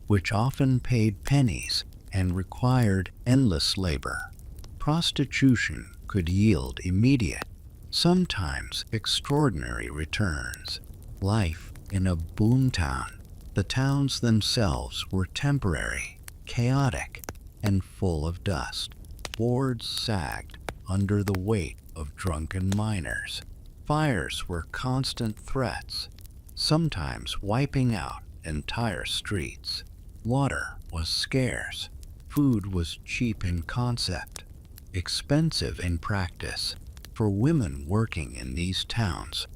which often paid pennies and required endless labor, prostitution could yield immediate, sometimes extraordinary returns. Life in a boomtown. The towns themselves were temporary, chaotic, and full of dust. Boards sagged under the weight of drunken miners. Fires were constant threats, sometimes wiping out entire streets. Water was scarce. Food was cheap in concept, expensive in practice. For women working in these towns,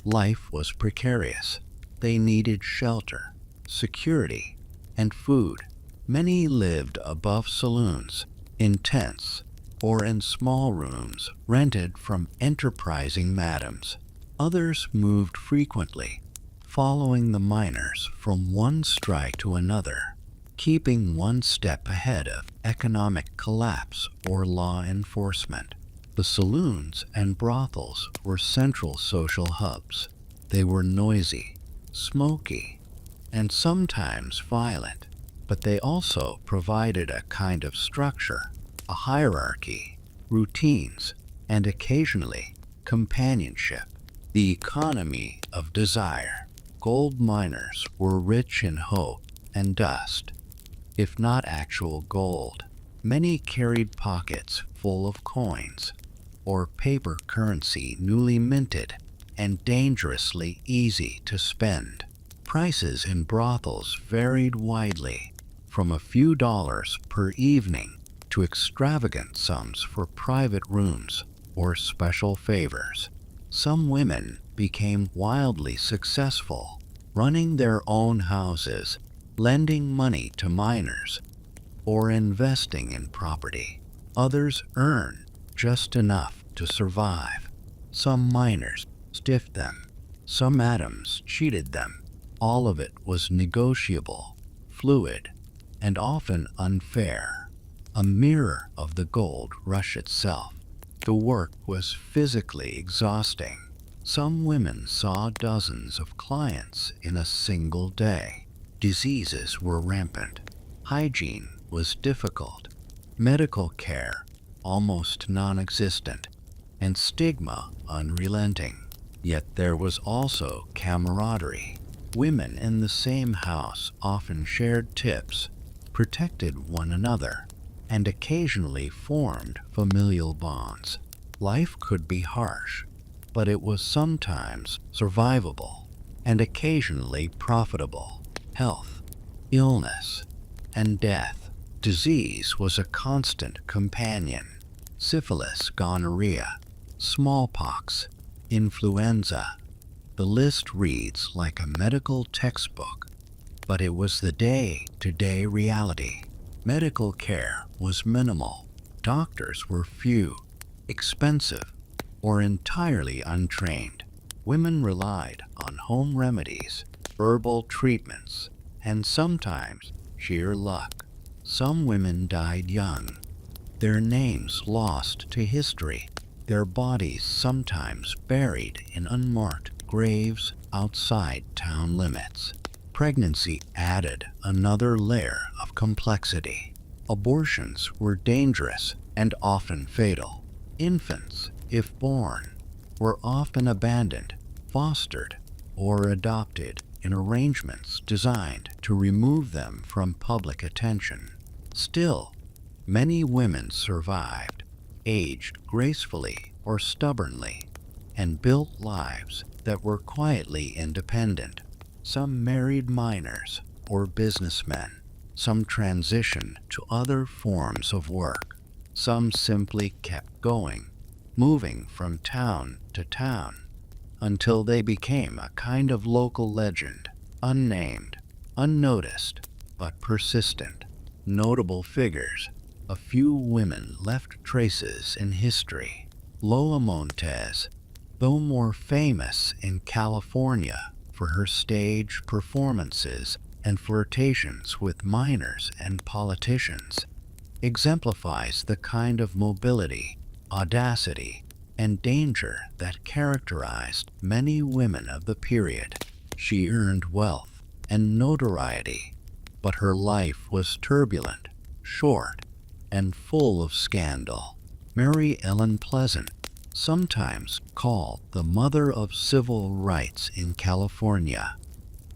life was precarious. They needed shelter, security, and food. Many lived above saloons, in tents, or in small rooms rented from enterprising madams. Others moved frequently, following the miners from one strike to another, keeping one step ahead of economic collapse or law enforcement. The saloons and brothels were central social hubs. They were noisy, smoky, and sometimes violent, but they also provided a kind of structure, a hierarchy, routines, and occasionally companionship. The economy of desire. Gold miners were rich in hope and dust, if not actual gold. Many carried pockets full of coins or paper currency newly minted and dangerously easy to spend. Prices in brothels varied widely, from a few dollars per evening to extravagant sums for private rooms or special favors. Some women became wildly successful, running their own houses, lending money to miners, or investing in property. Others earned just enough to survive. Some miners stiffed them. Some madams cheated them. All of it was negotiable, fluid, and often unfair. A mirror of the gold rush itself. The work was physically exhausting. Some women saw dozens of clients in a single day. Diseases were rampant. Hygiene was difficult. Medical care almost non-existent, and stigma unrelenting. Yet there was also camaraderie. Women in the same house often shared tips, protected one another, and occasionally formed familial bonds. Life could be harsh, but it was sometimes survivable and occasionally profitable. Health, illness, and death. Disease was a constant companion. Syphilis, gonorrhea, smallpox, influenza. The list reads like a medical textbook, but it was the day-to-day reality. Medical care was minimal. Doctors were few, expensive, or entirely untrained. Women relied on home remedies, herbal treatments, and sometimes sheer luck. Some women died young, their names lost to history, their bodies sometimes buried in unmarked graves outside town limits. Pregnancy added another layer of complexity. Abortions were dangerous and often fatal. Infants, if born, were often abandoned, fostered, or adopted in arrangements designed to remove them from public attention. Still, many women survived, aged gracefully or stubbornly, and built lives that were quietly independent. Some married minors or businessmen. Some transitioned to other forms of work. Some simply kept going, moving from town to town, until they became a kind of local legend, unnamed, unnoticed, but persistent. Notable figures. A few women left traces in history. Lola Montez, though more famous in California for her stage performances and flirtations with minors and politicians, exemplifies the kind of mobility, audacity, and danger that characterized many women of the period. She earned wealth and notoriety, but her life was turbulent, short, and full of scandal. Mary Ellen Pleasant, sometimes called the mother of civil rights in California,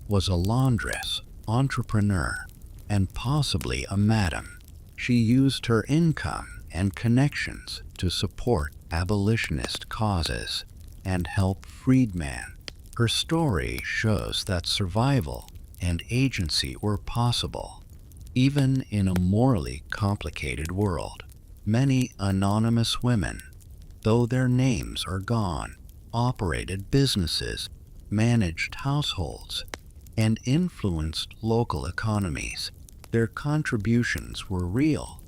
was a laundress, entrepreneur, and possibly a madam. She used her income and connections to support abolitionist causes and help freedmen. Her story shows that survival and agency were possible, even in a morally complicated world. Many anonymous women, though their names are gone, operated businesses, managed households, and influenced local economies. Their contributions were real,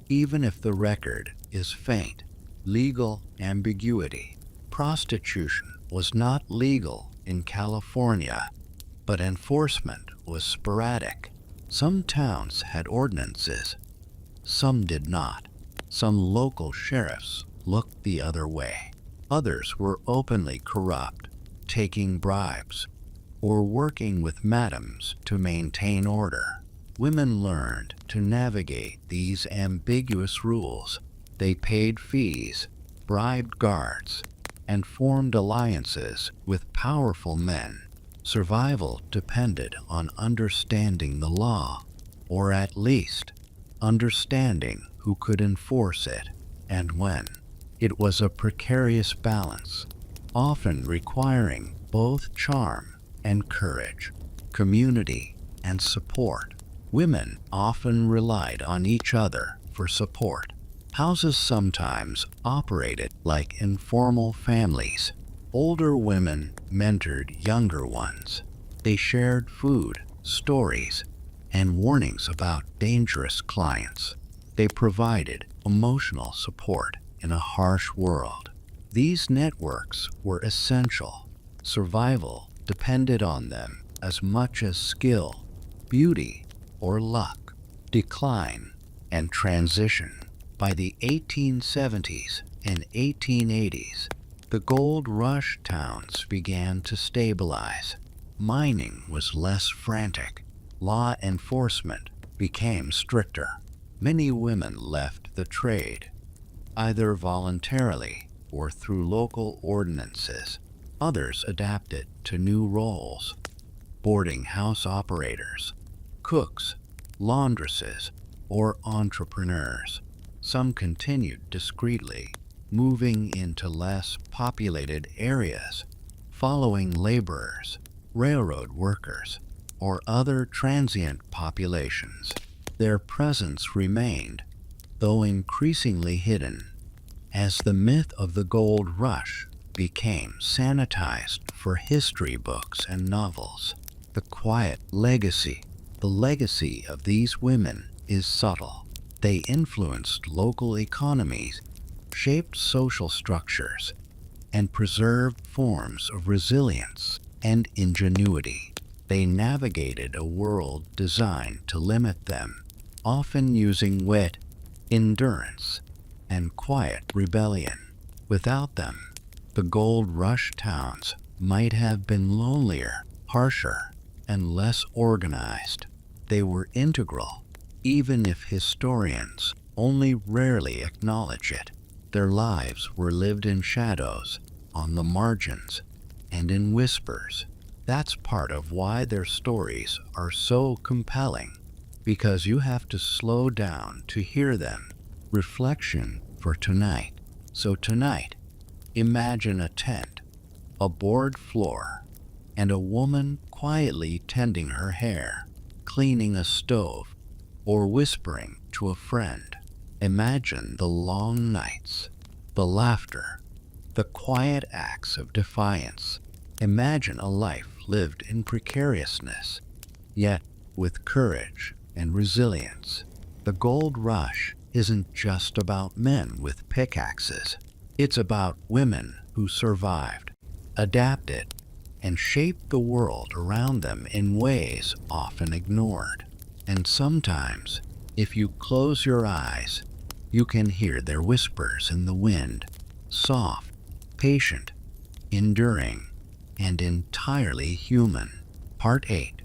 even if the record is faint. Legal ambiguity. Prostitution was not legal in California, but enforcement was sporadic. Some towns had ordinances, some did not. Some local sheriffs looked the other way. Others were openly corrupt, taking bribes, or working with madams to maintain order. Women learned to navigate these ambiguous rules. They paid fees, bribed guards, and formed alliances with powerful men. Survival depended on understanding the law, or at least understanding who could enforce it and when. It was a precarious balance, often requiring both charm and courage, community and support. Women often relied on each other for support. Houses sometimes operated like informal families. Older women mentored younger ones. They shared food, stories, and warnings about dangerous clients. They provided emotional support in a harsh world. These networks were essential. Survival depended on them as much as skill, beauty, or luck. Decline and transition. By the 1870s and 1880s, the gold rush towns began to stabilize. Mining was less frantic. Law enforcement became stricter. Many women left the trade, either voluntarily or through local ordinances. Others adapted to new roles: boarding house operators, cooks, laundresses, or entrepreneurs. Some continued discreetly, moving into less populated areas, following laborers, railroad workers, or other transient populations. Their presence remained, though increasingly hidden, as the myth of the gold rush became sanitized for history books and novels. The quiet legacy. The legacy of these women is subtle. They influenced local economies, shaped social structures, and preserved forms of resilience and ingenuity. They navigated a world designed to limit them, often using wit, endurance, and quiet rebellion. Without them, the gold rush towns might have been lonelier, harsher, and less organized. They were integral, even if historians only rarely acknowledge it. Their lives were lived in shadows, on the margins, and in whispers. That's part of why their stories are so compelling, because you have to slow down to hear them. Reflection for tonight. So tonight, imagine a tent, a board floor, and a woman quietly tending her hair, cleaning a stove, or whispering to a friend. Imagine the long nights, the laughter, the quiet acts of defiance. Imagine a life lived in precariousness, yet with courage and resilience. The gold rush isn't just about men with pickaxes. It's about women who survived, adapted, and shaped the world around them in ways often ignored. And sometimes, if you close your eyes, you can hear their whispers in the wind, soft, patient, enduring, and entirely human. Part 8.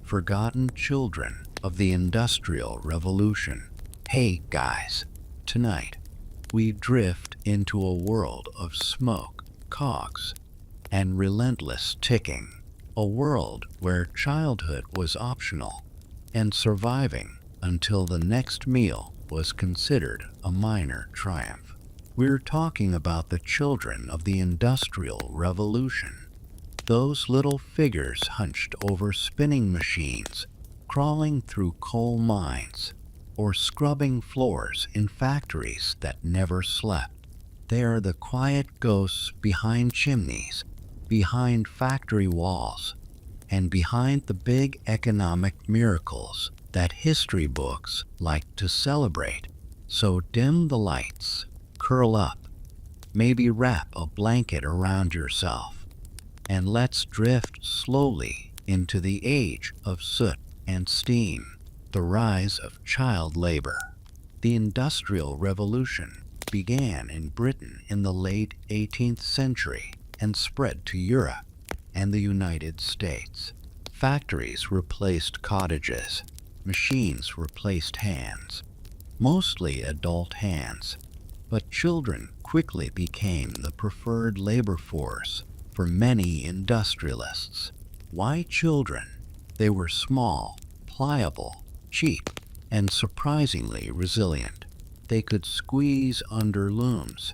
Forgotten Children of the Industrial Revolution. Hey guys, tonight we drift into a world of smoke, cogs, and relentless ticking. A world where childhood was optional and surviving until the next meal was considered a minor triumph. We're talking about the children of the Industrial Revolution. Those little figures hunched over spinning machines, crawling through coal mines, or scrubbing floors in factories that never slept. They are the quiet ghosts behind chimneys, behind factory walls, and behind the big economic miracles that history books like to celebrate. So dim the lights, curl up, maybe wrap a blanket around yourself, and let's drift slowly into the age of soot and steam, the rise of child labor. The Industrial Revolution began in Britain in the late 18th century and spread to Europe and the United States. Factories replaced cottages, machines replaced hands, mostly adult hands, but children quickly became the preferred labor force for many industrialists. Why children? They were small, pliable, cheap, and surprisingly resilient. They could squeeze under looms,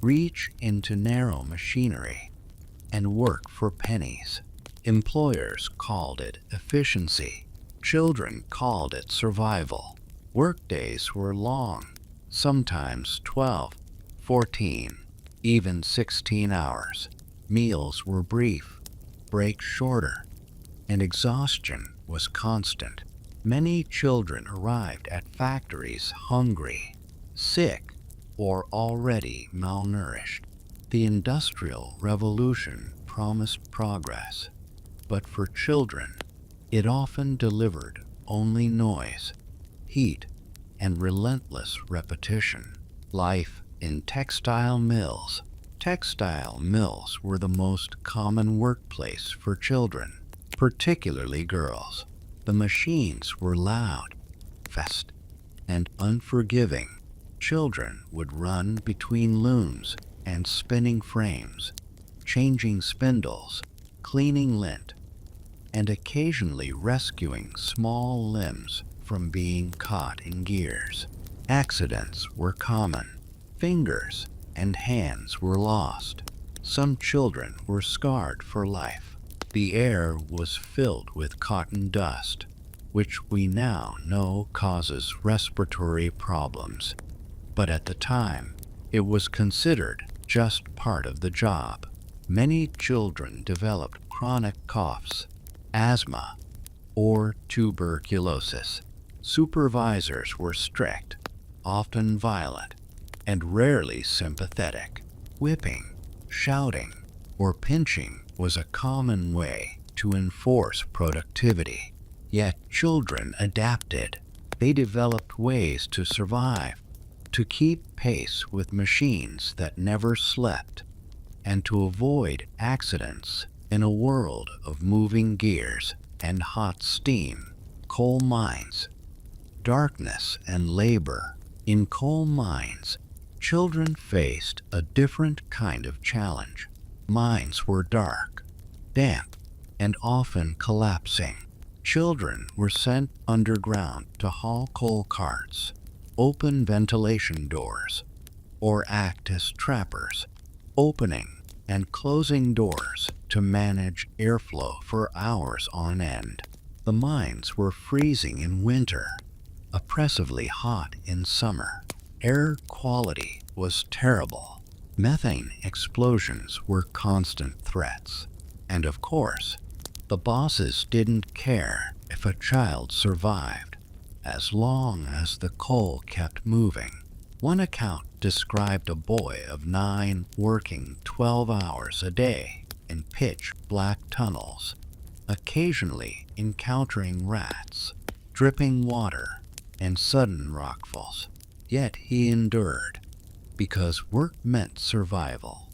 reach into narrow machinery, and work for pennies. Employers called it efficiency. Children called it survival. Workdays were long, sometimes 12, 14, even 16 hours. Meals were brief, breaks shorter, and exhaustion was constant. Many children arrived at factories hungry, sick, or already malnourished. The Industrial Revolution promised progress, but for children, it often delivered only noise, heat, and relentless repetition. Life in textile mills. Textile mills were the most common workplace for children, particularly girls. The machines were loud, fast, and unforgiving. Children would run between looms and spinning frames, changing spindles, cleaning lint, and occasionally rescuing small limbs from being caught in gears. Accidents were common. Fingers and hands were lost. Some children were scarred for life. The air was filled with cotton dust, which we now know causes respiratory problems. But at the time, it was considered just part of the job. Many children developed chronic coughs, asthma, or tuberculosis. Supervisors were strict, often violent, and rarely sympathetic. Whipping, shouting, or pinching was a common way to enforce productivity. Yet children adapted. They developed ways to survive, to keep pace with machines that never slept, and to avoid accidents in a world of moving gears and hot steam. Coal mines. Darkness and labor. In coal mines, children faced a different kind of challenge. Mines were dark, damp, and often collapsing. Children were sent underground to haul coal carts, open ventilation doors, or act as trappers, opening and closing doors to manage airflow for hours on end. The mines were freezing in winter, oppressively hot in summer. Air quality was terrible. Methane explosions were constant threats. And of course, the bosses didn't care if a child survived, as long as the coal kept moving. One account described a boy of 9 working 12 hours a day in pitch-black tunnels, occasionally encountering rats, dripping water, and sudden rockfalls. Yet he endured, because work meant survival,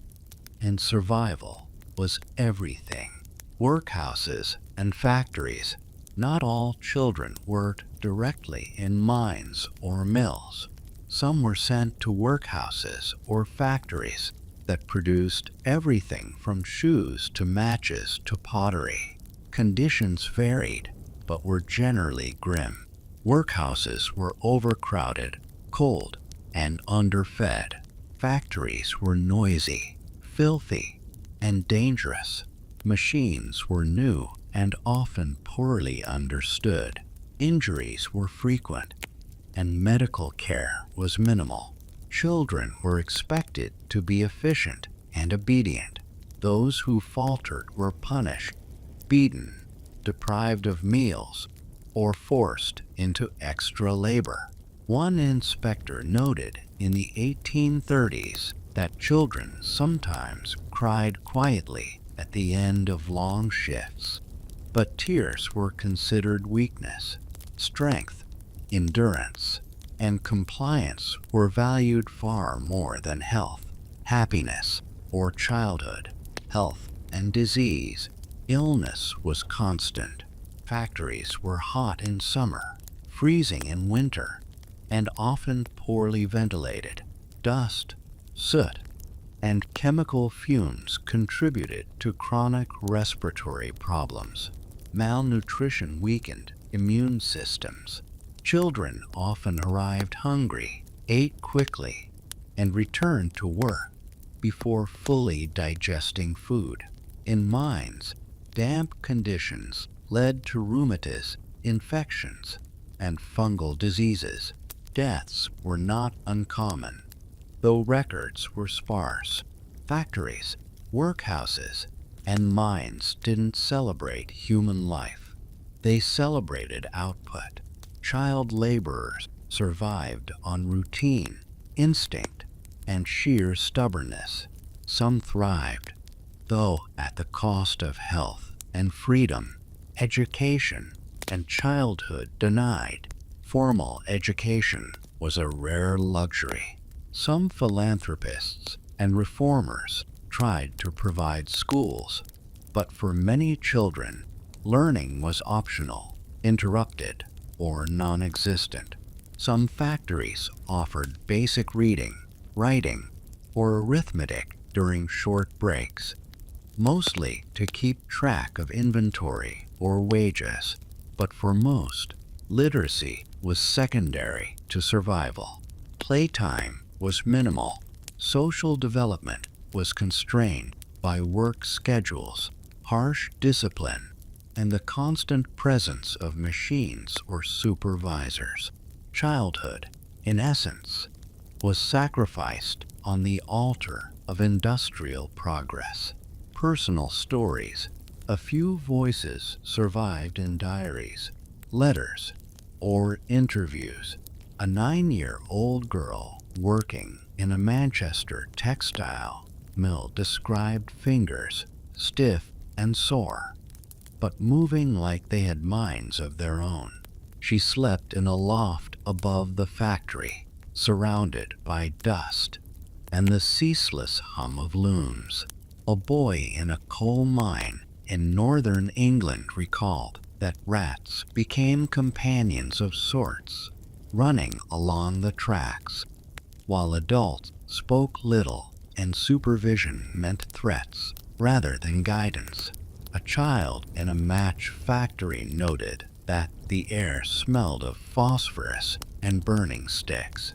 and survival was everything. Workhouses and factories. Not all children worked directly in mines or mills. Some were sent to workhouses or factories that produced everything from shoes to matches to pottery. Conditions varied, but were generally grim. Workhouses were overcrowded, cold, and underfed. Factories were noisy, filthy, and dangerous. Machines were new and often poorly understood. Injuries were frequent, and medical care was minimal. Children were expected to be efficient and obedient. Those who faltered were punished, beaten, deprived of meals, or forced into extra labor. One inspector noted in the 1830s that children sometimes cried quietly at the end of long shifts, but tears were considered weakness. Strength, endurance, and compliance were valued far more than health, happiness, or childhood. Health and disease. Illness was constant. Factories were hot in summer, freezing in winter, and often poorly ventilated. Dust, soot, and chemical fumes contributed to chronic respiratory problems. Malnutrition weakened immune systems. Children often arrived hungry, ate quickly, and returned to work before fully digesting food. In mines, damp conditions led to rheumatism, infections, and fungal diseases. Deaths were not uncommon, though records were sparse. Factories, workhouses, and mines didn't celebrate human life. They celebrated output. Child laborers survived on routine, instinct, and sheer stubbornness. Some thrived, though at the cost of health and freedom. Education and childhood denied. Formal education was a rare luxury. Some philanthropists and reformers tried to provide schools, but for many children, learning was optional, interrupted, or non-existent. Some factories offered basic reading, writing, or arithmetic during short breaks, mostly to keep track of inventory or wages. But for most, literacy was secondary to survival. Playtime was minimal. Social development was constrained by work schedules, harsh discipline, and the constant presence of machines or supervisors. Childhood, in essence, was sacrificed on the altar of industrial progress. Personal stories. A few voices survived in diaries, letters, or interviews. A 9-year-old girl working in a Manchester textile mill described fingers, stiff and sore, but moving like they had minds of their own. She slept in a loft above the factory, surrounded by dust and the ceaseless hum of looms. A boy in a coal mine in northern England recalled that rats became companions of sorts, running along the tracks, while adults spoke little, and supervision meant threats rather than guidance. A child in a match factory noted that the air smelled of phosphorus and burning sticks,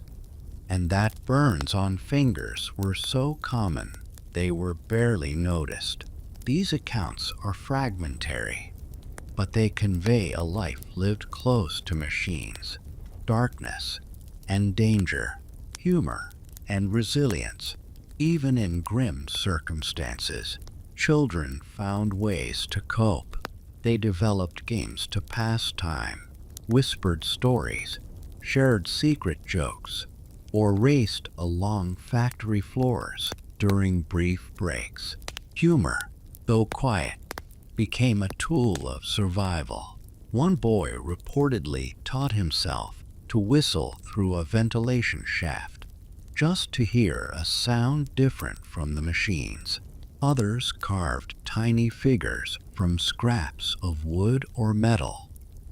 and that burns on fingers were so common they were barely noticed. These accounts are fragmentary, but they convey a life lived close to machines, darkness and danger, humor and resilience. Even in grim circumstances, children found ways to cope. They developed games to pass time, whispered stories, shared secret jokes, or raced along factory floors during brief breaks. Humor, though quiet, became a tool of survival. One boy reportedly taught himself to whistle through a ventilation shaft, just to hear a sound different from the machines. Others carved tiny figures from scraps of wood or metal,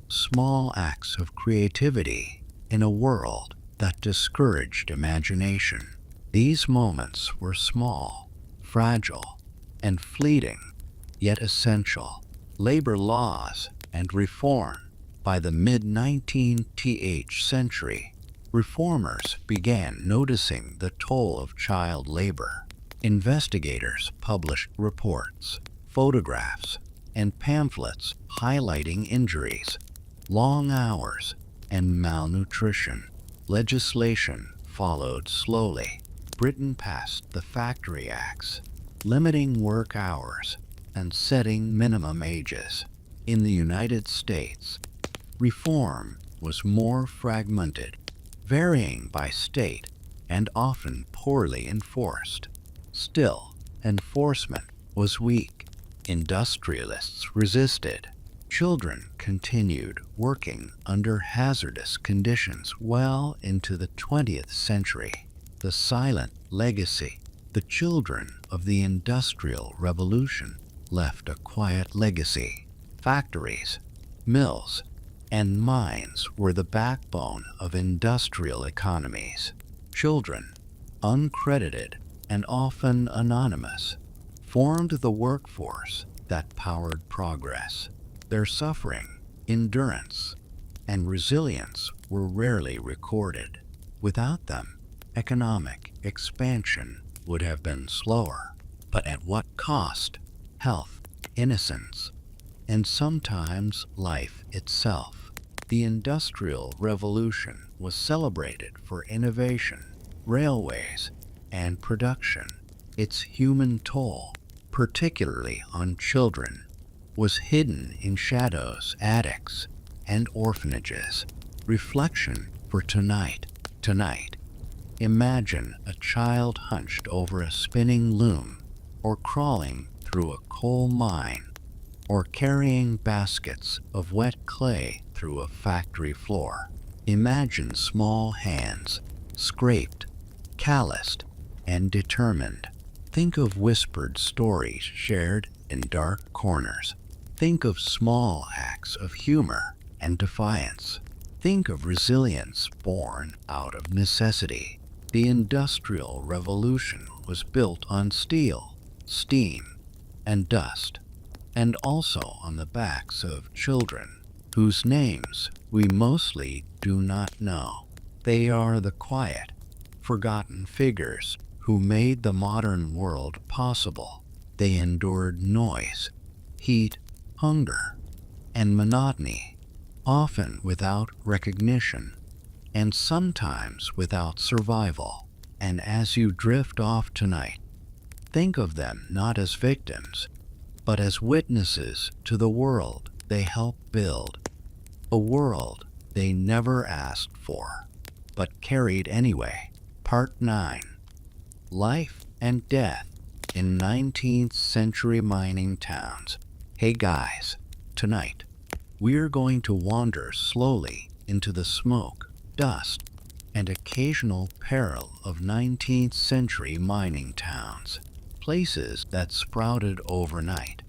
small acts of creativity in a world that discouraged imagination. These moments were small, fragile, and fleeting, yet essential. Labor laws and reform. By the mid-19th century, reformers began noticing the toll of child labor. Investigators published reports, photographs, and pamphlets highlighting injuries, long hours, and malnutrition. Legislation followed slowly. Britain passed the Factory Acts, limiting work hours and setting minimum ages. In the United States, reform was more fragmented, varying by state and often poorly enforced. Still, enforcement was weak. Industrialists resisted. Children continued working under hazardous conditions well into the 20th century. The silent legacy. The children of the Industrial Revolution left a quiet legacy. Factories, mills, and mines were the backbone of industrial economies. Children, uncredited and often anonymous, formed the workforce that powered progress. Their suffering, endurance, and resilience were rarely recorded. Without them, economic expansion would have been slower. But at what cost? Health, innocence, and sometimes life itself. The Industrial Revolution was celebrated for innovation, railways, and production. Its human toll, particularly on children, was hidden in shadows, attics, and orphanages. Reflection for tonight. Tonight, imagine a child hunched over a spinning loom, or crawling through a coal mine, or carrying baskets of wet clay through a factory floor. Imagine small hands, scraped, calloused, and determined. Think of whispered stories shared in dark corners. Think of small acts of humor and defiance. Think of resilience born out of necessity. The Industrial Revolution was built on steel, steam, and dust, and also on the backs of children, whose names we mostly do not know. They are the quiet, forgotten figures who made the modern world possible. They endured noise, heat, hunger, and monotony, often without recognition, and sometimes without survival. And as you drift off tonight, think of them not as victims, but as witnesses to the world they helped build, a world they never asked for, but carried anyway. Part 9. Life and Death in 19th Century Mining Towns. Hey guys, tonight, we're going to wander slowly into the smoke, dust, and occasional peril of 19th century mining towns. Places that sprouted overnight,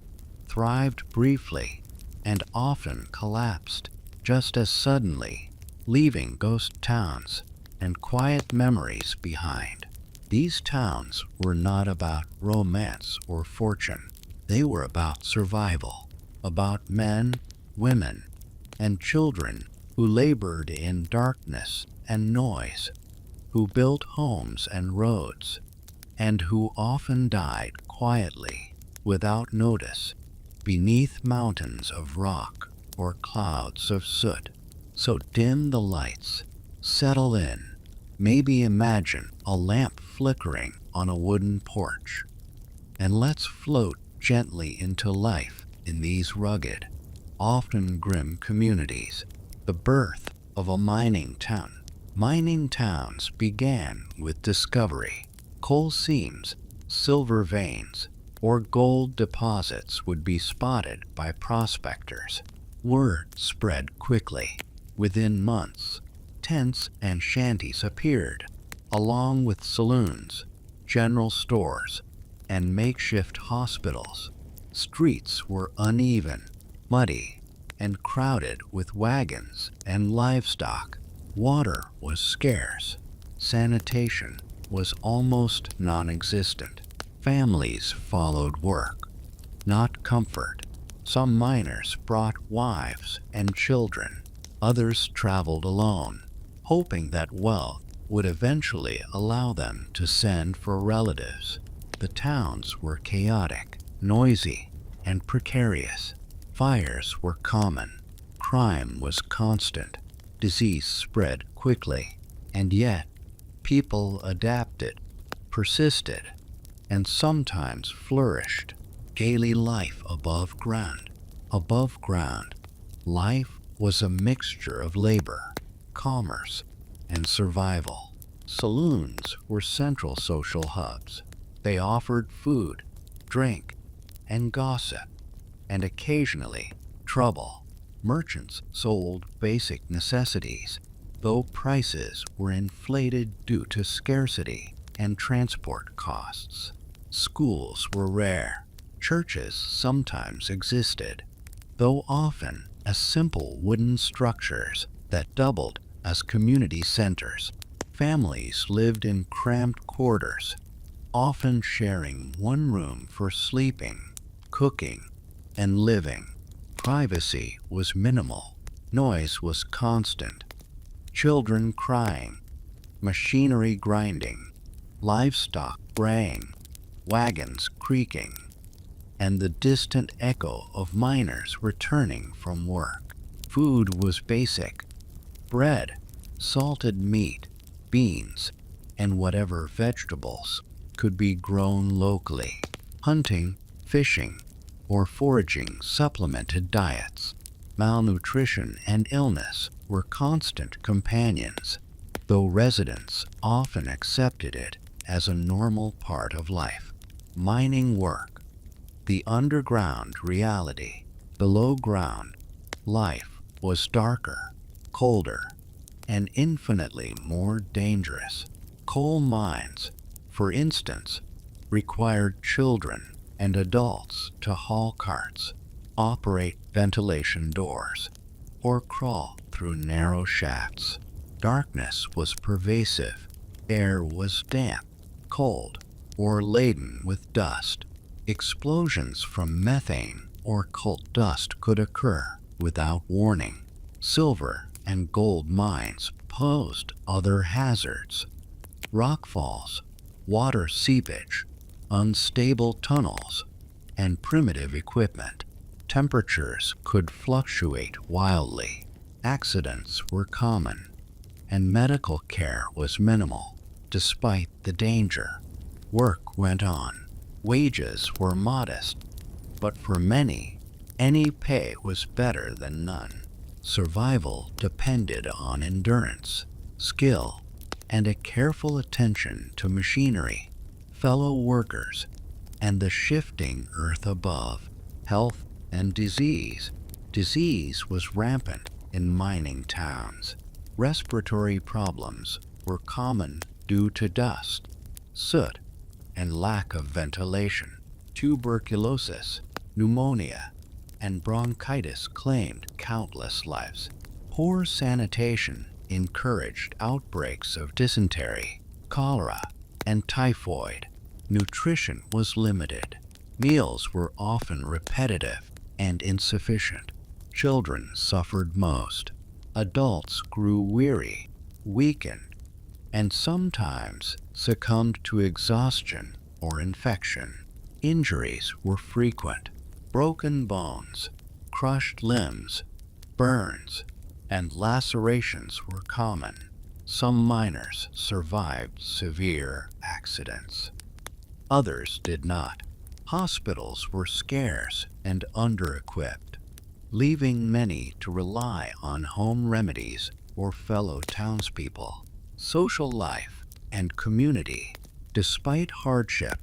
thrived briefly, and often collapsed just as suddenly, leaving ghost towns and quiet memories behind. These towns were not about romance or fortune. They were about survival, about men, women, and children who labored in darkness and noise, who built homes and roads, and who often died quietly, without notice, beneath mountains of rock or clouds of soot. So dim the lights, settle in, maybe imagine a lamp flickering on a wooden porch, and let's float gently into life in these rugged, often grim communities. The birth of a mining town. Mining towns began with discovery. Coal seams, silver veins, or gold deposits would be spotted by prospectors. Word spread quickly. Within months, tents and shanties appeared, along with saloons, general stores, and makeshift hospitals. Streets were uneven, muddy, and crowded with wagons and livestock. Water was scarce. Sanitation was almost non-existent. Families followed work, not comfort. Some miners brought wives and children. Others traveled alone, hoping that wealth would eventually allow them to send for relatives. The towns were chaotic, noisy, and precarious. Fires were common. Crime was constant. Disease spread quickly. And yet, people adapted, persisted, and sometimes flourished. Daily life above ground. Above ground, life was a mixture of labor, commerce, and survival. Saloons were central social hubs. They offered food, drink, and gossip, and occasionally trouble. Merchants sold basic necessities, though prices were inflated due to scarcity and transport costs. Schools were rare. Churches sometimes existed, though often as simple wooden structures that doubled as community centers. Families lived in cramped quarters, often sharing one room for sleeping, cooking, and living. Privacy was minimal. Noise was constant. Children crying, machinery grinding, livestock braying, wagons creaking, and the distant echo of miners returning from work. Food was basic: bread, salted meat, beans, and whatever vegetables could be grown locally. Hunting, fishing, or foraging supplemented diets. Malnutrition and illness were constant companions, though residents often accepted it as a normal part of life. Mining work, the underground reality. Below ground, life was darker, colder, and infinitely more dangerous. Coal mines, for instance, required children and adults to haul carts, operate ventilation doors, or crawl through narrow shafts. Darkness was pervasive. Air was damp, cold, or laden with dust. Explosions from methane or coal dust could occur without warning. Silver and gold mines posed other hazards: rockfalls, water seepage, unstable tunnels, and primitive equipment. Temperatures could fluctuate wildly. Accidents were common, and medical care was minimal. Despite the danger, work went on. Wages were modest, but for many, any pay was better than none. Survival depended on endurance, skill, and a careful attention to machinery, fellow workers, and the shifting earth above. Health and disease. Disease was rampant in mining towns. Respiratory problems were common due to dust, soot, and lack of ventilation. Tuberculosis, pneumonia, and bronchitis claimed countless lives. Poor sanitation encouraged outbreaks of dysentery, cholera, and typhoid. Nutrition was limited. Meals were often repetitive and insufficient. Children suffered most. Adults grew weary, weakened, and sometimes succumbed to exhaustion or infection. Injuries were frequent. Broken bones, crushed limbs, burns, and lacerations were common. Some miners survived severe accidents. Others did not. Hospitals were scarce and under-equipped, leaving many to rely on home remedies or fellow townspeople. Social life and community. Despite hardship,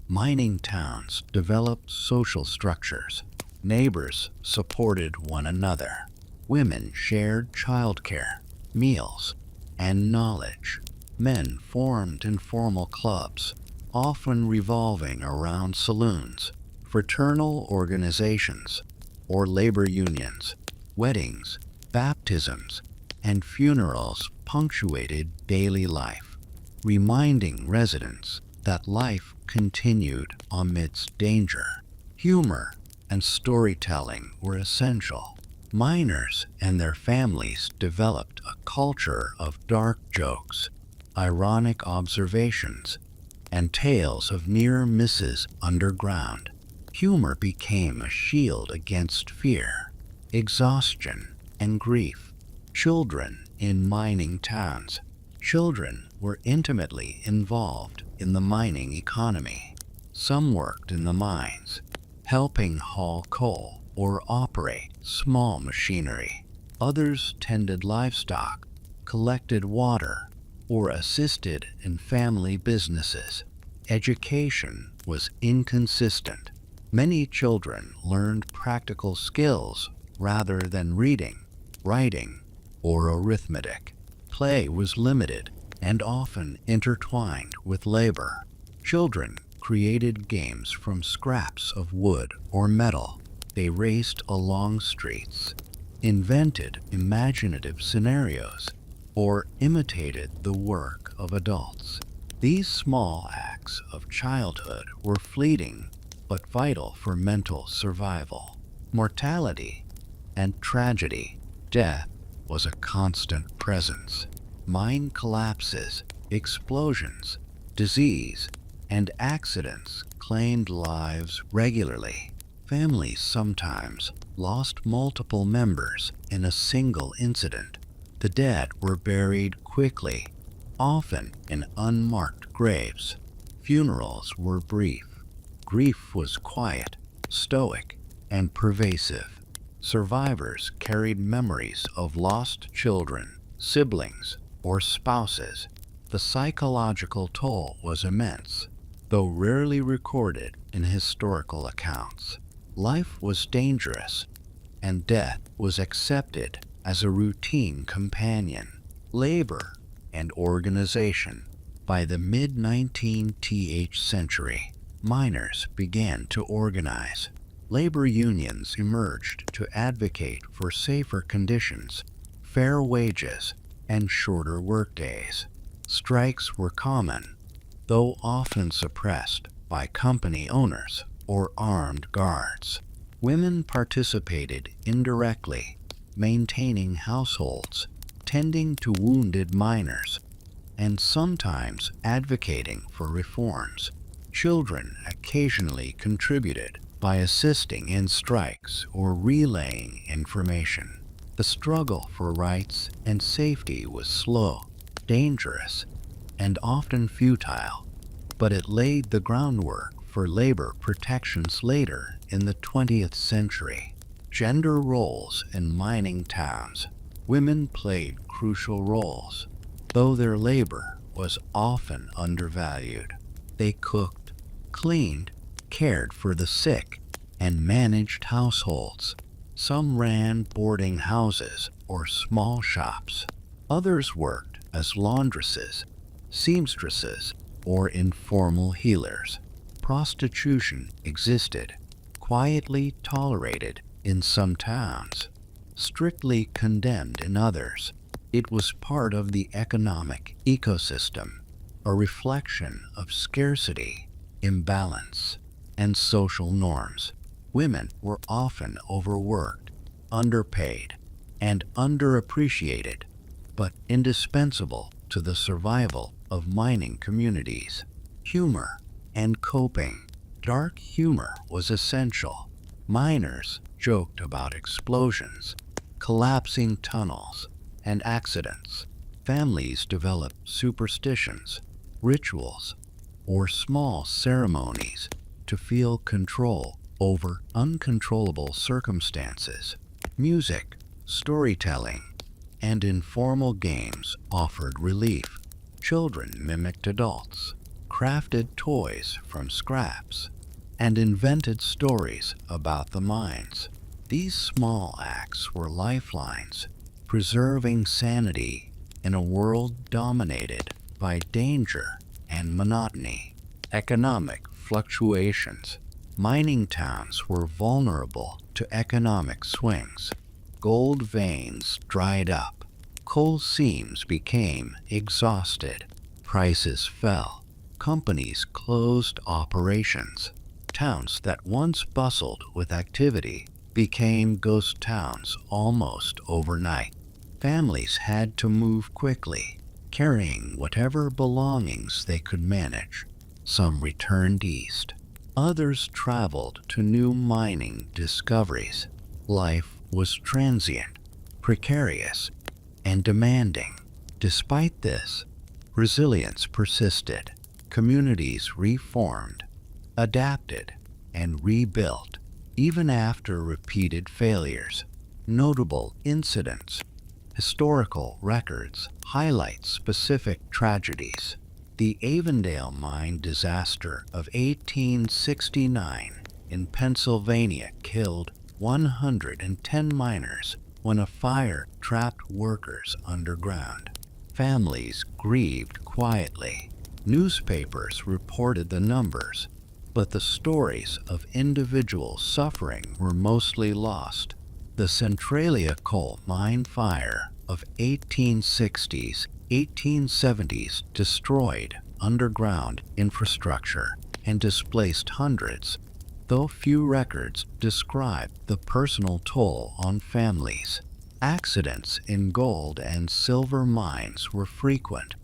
mining towns developed social structures. Neighbors supported one another. Women shared childcare, meals, and knowledge. Men formed informal clubs, often revolving around saloons, fraternal organizations, or labor unions. Weddings, baptisms, and funerals punctuated daily life, reminding residents that life continued amidst danger. Humor and storytelling were essential. Miners and their families developed a culture of dark jokes, ironic observations, and tales of near misses underground. Humor became a shield against fear, exhaustion, and grief. Children in mining towns. Children were intimately involved in the mining economy. Some worked in the mines, helping haul coal or operate small machinery. Others tended livestock, collected water, or assisted in family businesses. Education was inconsistent. Many children learned practical skills rather than reading, writing, or arithmetic. Play was limited and often intertwined with labor. Children created games from scraps of wood or metal. They raced along streets, invented imaginative scenarios, or imitated the work of adults. These small acts of childhood were fleeting but vital for mental survival. Mortality and tragedy. Death was a constant presence. Mine collapses, explosions, disease, and accidents claimed lives regularly. Families sometimes lost multiple members in a single incident. The dead were buried quickly, often in unmarked graves. Funerals were brief. Grief was quiet, stoic, and pervasive. Survivors carried memories of lost children, siblings, or spouses. The psychological toll was immense, though rarely recorded in historical accounts. Life was dangerous, and death was accepted as a routine companion. Labor and organization. By the mid-19th century, miners began to organize. Labor unions emerged to advocate for safer conditions, fair wages, and shorter workdays. Strikes were common, though often suppressed by company owners or armed guards. Women participated indirectly, maintaining households, tending to wounded miners, and sometimes advocating for reforms. Children occasionally contributed by assisting in strikes or relaying information. The struggle for rights and safety was slow, dangerous, and often futile, but it laid the groundwork for labor protections later in the 20th century. Gender roles in mining towns. Women played crucial roles, though their labor was often undervalued. They cooked, cleaned, cared for the sick, and managed households. Some ran boarding houses or small shops. Others worked as laundresses, seamstresses, or informal healers. Prostitution existed, quietly tolerated in some towns, strictly condemned in others. It was part of the economic ecosystem. a reflection of scarcity, imbalance, and social norms. Women were often overworked, underpaid, and underappreciated, but indispensable to the survival of mining communities. Humor and coping. Dark humor was essential. Miners joked about explosions, collapsing tunnels, and accidents. Families developed superstitions, rituals, or small ceremonies to feel control over uncontrollable circumstances. Music, storytelling, and informal games offered relief. Children mimicked adults, crafted toys from scraps, and invented stories about the mines. These small acts were lifelines, preserving sanity in a world dominated by danger and monotony. Economic fluctuations. Mining towns were vulnerable to economic swings. Gold veins dried up. Coal seams became exhausted. Prices fell. Companies closed operations. Towns that once bustled with activity became ghost towns almost overnight. Families had to move quickly, carrying whatever belongings they could manage. Some returned east. Others traveled to new mining discoveries. Life was transient, precarious, and demanding. Despite this, resilience persisted. Communities reformed, adapted, and rebuilt, even after repeated failures. Notable incidents. Historical records highlight specific tragedies. The Avondale mine disaster of 1869 in Pennsylvania killed 110 miners when a fire trapped workers underground. Families grieved quietly. Newspapers reported the numbers, but the stories of individual suffering were mostly lost. The Centralia coal mine fire of 1860s, 1870s destroyed underground infrastructure and displaced hundreds, though few records describe the personal toll on families. Accidents in gold and silver mines were frequent,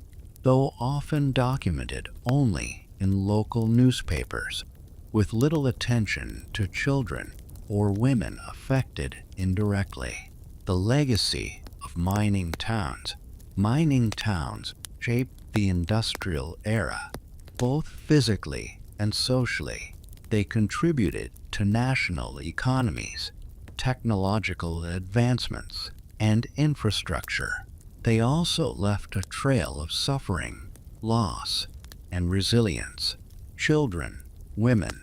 though often documented only in local newspapers, with little attention to children or women affected indirectly. The legacy of mining towns. Mining towns shaped the industrial era, both physically and socially. They contributed to national economies, technological advancements, and infrastructure. They also left a trail of suffering, loss, and resilience. Children, women,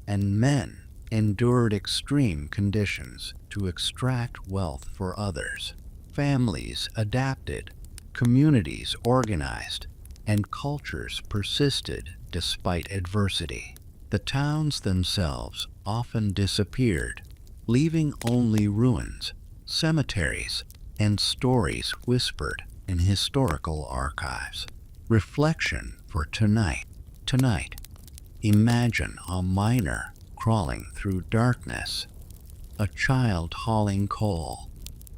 and men endured extreme conditions to extract wealth for others. Families adapted, communities organized, and cultures persisted despite adversity. The towns themselves often disappeared, leaving only ruins, cemeteries, and stories whispered in historical archives. Reflection for tonight. Tonight, imagine a miner crawling through darkness, a child hauling coal,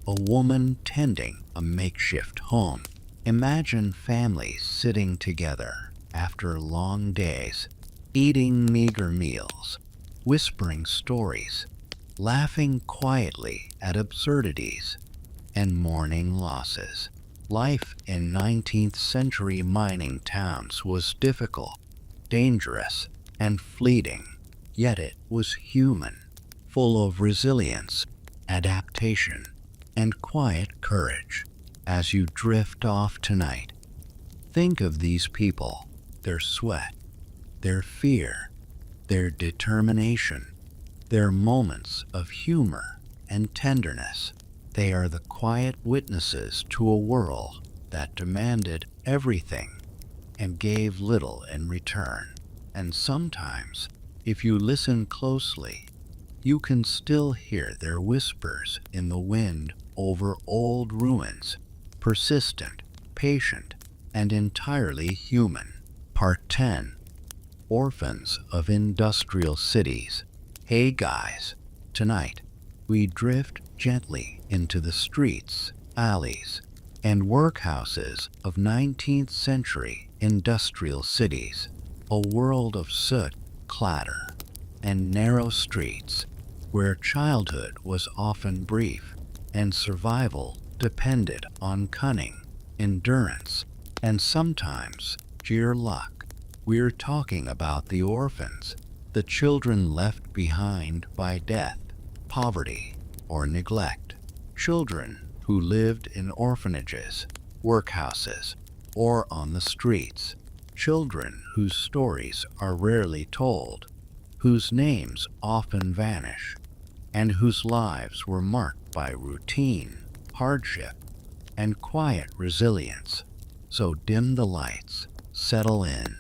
a woman tending a makeshift home. Imagine families sitting together after long days, eating meager meals, whispering stories, laughing quietly at absurdities, and mourning losses. Life in 19th century mining towns was difficult, dangerous, and fleeting, yet it was human, full of resilience, adaptation, and quiet courage. As you drift off tonight, think of these people, their sweat, their fear, their determination, their moments of humor and tenderness. They are the quiet witnesses to a world that demanded everything and gave little in return. And sometimes, if you listen closely, you can still hear their whispers in the wind over old ruins, persistent, patient, and entirely human. Part 10. Orphans of Industrial Cities. Hey guys, tonight we drift gently into the streets, alleys, and workhouses of 19th century industrial cities, a world of soot, clatter, and narrow streets where childhood was often brief and survival depended on cunning, endurance, and sometimes sheer luck. We're talking about the orphans, the children left behind by death, poverty, or neglect. Children who lived in orphanages, workhouses, or on the streets. Children whose stories are rarely told, whose names often vanish, and whose lives were marked by routine, hardship, and quiet resilience. So dim the lights, settle in,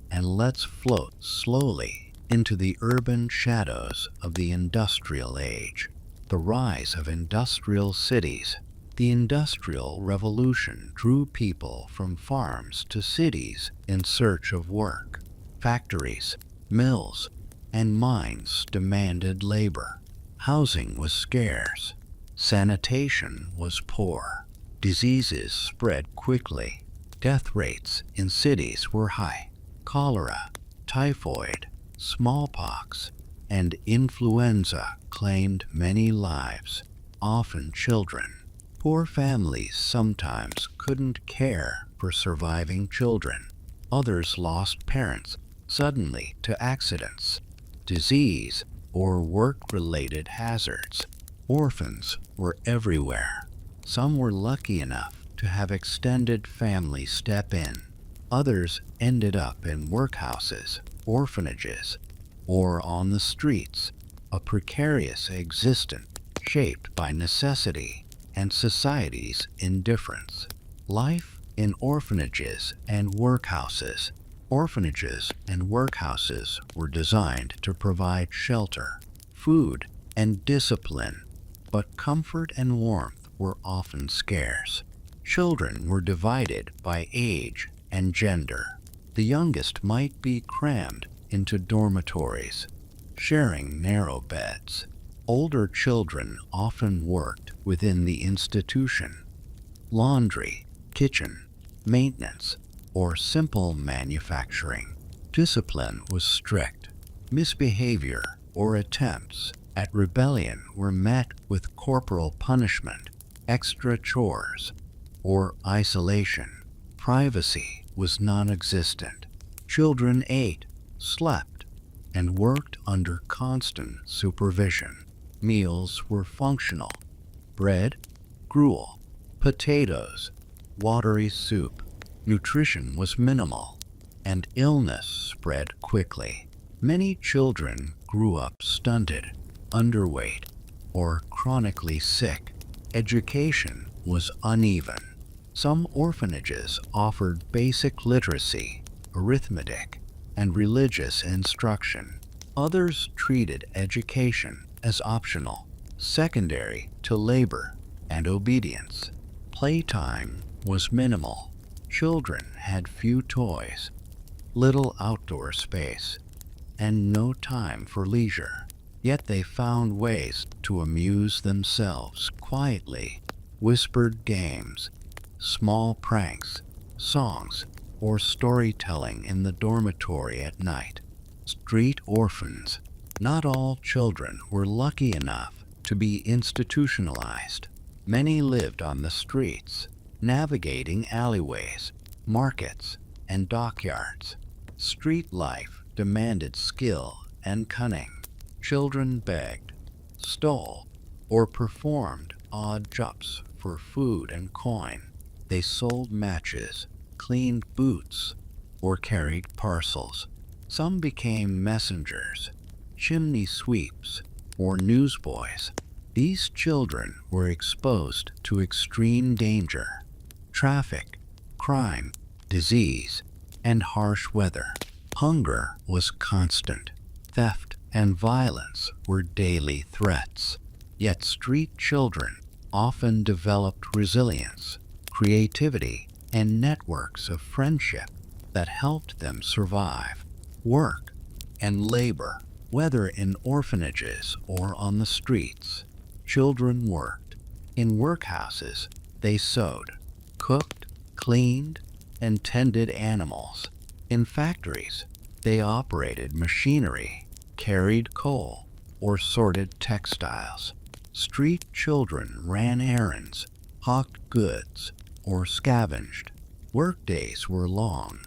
and let's float slowly into the urban shadows of the industrial age. The rise of industrial cities. The Industrial Revolution drew people from farms to cities in search of work. Factories, mills, and mines demanded labor. Housing was scarce. Sanitation was poor. Diseases spread quickly. Death rates in cities were high. Cholera, typhoid, smallpox, and influenza claimed many lives, often children. Poor families sometimes couldn't care for surviving children. Others lost parents suddenly to accidents, disease, or work-related hazards. Orphans were everywhere. Some were lucky enough to have extended families step in. Others ended up in workhouses, orphanages, or on the streets, a precarious existence shaped by necessity and society's indifference. Life in orphanages and workhouses. Orphanages and workhouses were designed to provide shelter, food, and discipline, but comfort and warmth were often scarce. Children were divided by age and gender. The youngest might be crammed into dormitories, sharing narrow beds. Older children often worked within the institution. Laundry, kitchen, maintenance, or simple manufacturing. Discipline was strict. Misbehavior or attempts at rebellion were met with corporal punishment, extra chores, or isolation. Privacy was non-existent. Children ate, slept, and worked under constant supervision. Meals were functional. Bread, gruel, potatoes, watery soup. Nutrition was minimal, and illness spread quickly. Many children grew up stunted, underweight, or chronically sick. Education was uneven. Some orphanages offered basic literacy, arithmetic, and religious instruction. Others treated education as optional, secondary to labor and obedience. Playtime was minimal. Children had few toys, little outdoor space, and no time for leisure. Yet they found ways to amuse themselves quietly. Whispered games, small pranks, songs, or storytelling in the dormitory at night. Street orphans. Not all children were lucky enough to be institutionalized. Many lived on the streets, navigating alleyways, markets, and dockyards. Street life demanded skill and cunning. Children begged, stole, or performed odd jobs for food and coin. They sold matches, cleaned boots, or carried parcels. Some became messengers, chimney sweeps, or newsboys. These children were exposed to extreme danger, traffic, crime, disease, and harsh weather. Hunger was constant. Theft and violence were daily threats. Yet street children often developed resilience, creativity, and networks of friendship. that helped them survive, work, and labor. Whether in orphanages or on the streets, children worked. In workhouses, they sewed, cooked, cleaned, and tended animals. In factories, they operated machinery, carried coal, or sorted textiles. Street children ran errands, hawked goods, or scavenged. Workdays were long,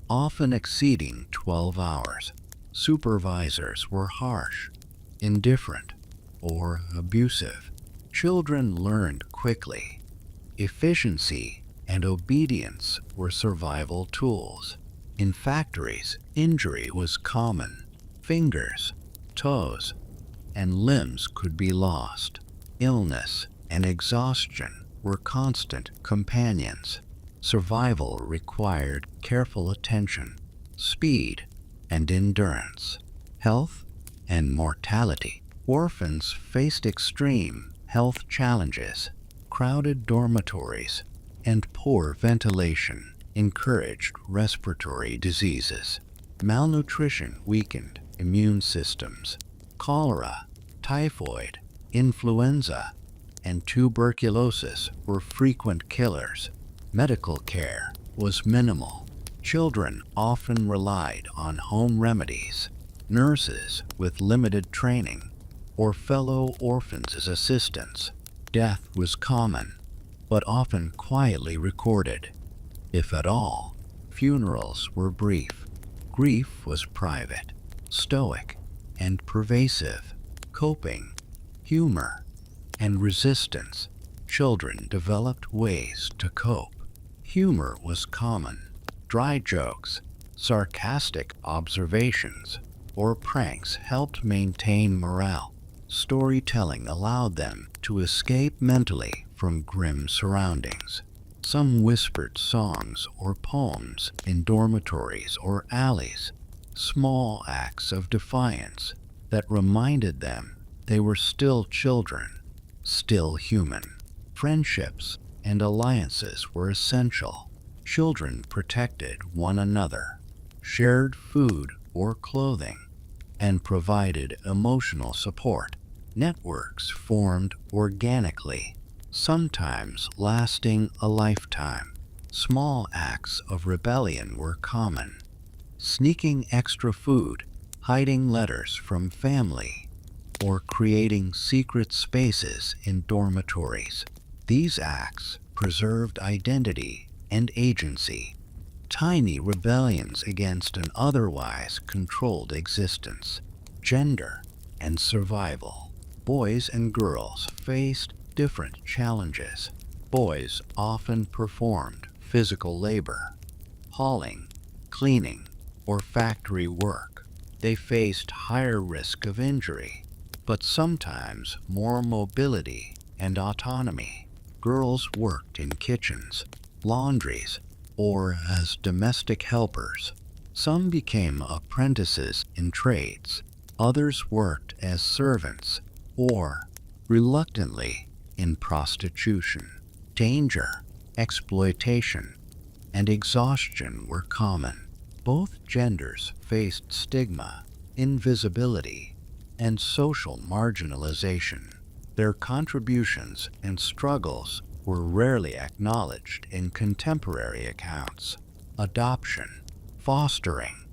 often exceeding 12 hours. Supervisors were harsh, indifferent, or abusive. Children learned quickly. Efficiency and obedience were survival tools. In factories, injury was common. Fingers, toes, and limbs could be lost. Illness and exhaustion were constant companions. Survival required careful attention, speed, and endurance. Health and mortality. Orphans faced extreme health challenges. Crowded dormitories and poor ventilation encouraged respiratory diseases. Malnutrition weakened immune systems. Cholera, typhoid, influenza, and tuberculosis were frequent killers. Medical care was minimal. Children often relied on home remedies, nurses with limited training, or fellow orphans as assistants. Death was common, but often quietly recorded. If at all, funerals were brief. Grief was private, stoic, and pervasive. Coping, humor, and resistance. Children developed ways to cope. Humor was common. Dry jokes, sarcastic observations, or pranks helped maintain morale. Storytelling allowed them to escape mentally from grim surroundings. Some whispered songs or poems in dormitories or alleys, small acts of defiance that reminded them they were still children, still human. Friendships and alliances were essential. Children protected one another, shared food or clothing, and provided emotional support. Networks formed organically, sometimes lasting a lifetime. Small acts of rebellion were common. Sneaking extra food, hiding letters from family, or creating secret spaces in dormitories. These acts preserved identity and agency. Tiny rebellions against an otherwise controlled existence. Gender and survival. Boys and girls faced different challenges. Boys often performed physical labor, hauling, cleaning, or factory work. They faced higher risk of injury, but sometimes more mobility and autonomy. Girls worked in kitchens, laundries, or as domestic helpers. Some became apprentices in trades. Others worked as servants or, reluctantly, in prostitution. Danger, exploitation, and exhaustion were common. Both genders faced stigma, invisibility, and social marginalization. Their contributions and struggles were rarely acknowledged in contemporary accounts. Adoption, fostering,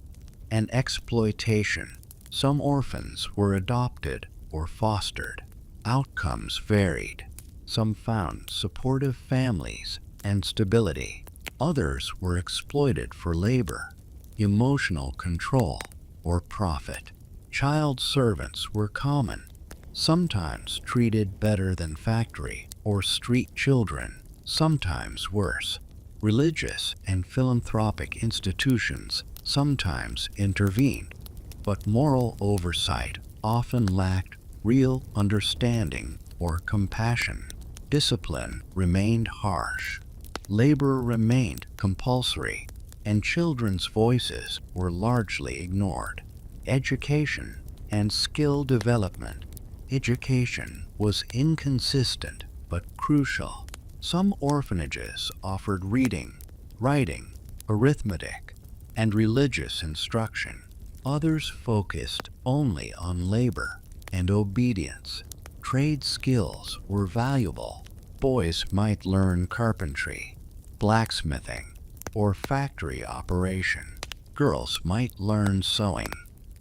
and exploitation. Some orphans were adopted or fostered. Outcomes varied. Some found supportive families and stability. Others were exploited for labor, emotional control, or profit. Child servants were common, sometimes treated better than factory or street children, sometimes worse. Religious and philanthropic institutions sometimes intervened, but moral oversight often lacked real understanding or compassion. Discipline remained harsh. Labor remained compulsory, and children's voices were largely ignored. Education and skill development. Education was inconsistent but crucial. Some orphanages offered reading, writing, arithmetic, and religious instruction. Others focused only on labor and obedience. Trade skills were valuable. Boys might learn carpentry, blacksmithing, or factory operation. Girls might learn sewing,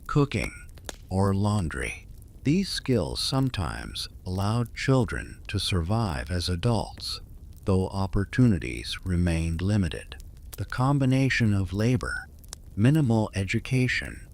cooking, or laundry. These skills sometimes allowed children to survive as adults, though opportunities remained limited. The combination of labor, minimal education,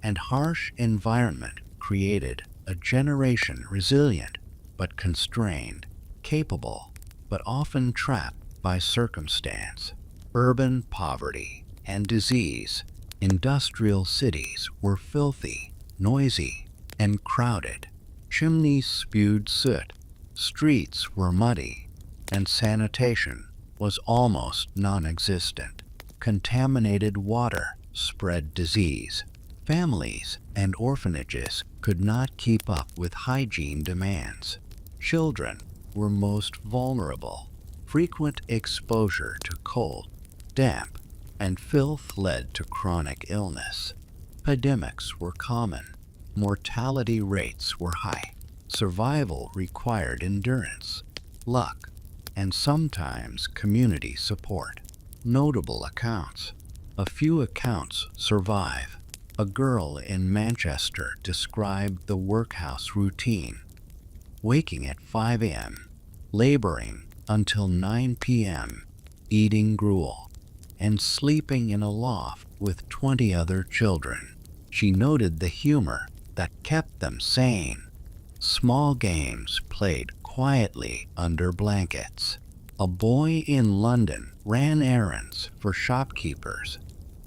and harsh environment created a generation resilient but constrained, capable but often trapped by circumstance. Urban poverty and disease. Industrial cities were filthy, noisy, and crowded. Chimneys spewed soot, streets were muddy, and sanitation was almost non-existent. Contaminated water spread disease. Families and orphanages could not keep up with hygiene demands. Children were most vulnerable. Frequent exposure to cold, damp, and filth led to chronic illness. Epidemics were common. Mortality rates were high. Survival required endurance, luck, and sometimes community support. Notable accounts. A few accounts survive. A girl in Manchester described the workhouse routine: waking at 5 a.m., laboring until 9 p.m., eating gruel, and sleeping in a loft with 20 other children. She noted the humor that kept them sane. Small games played quietly under blankets. A boy in London ran errands for shopkeepers,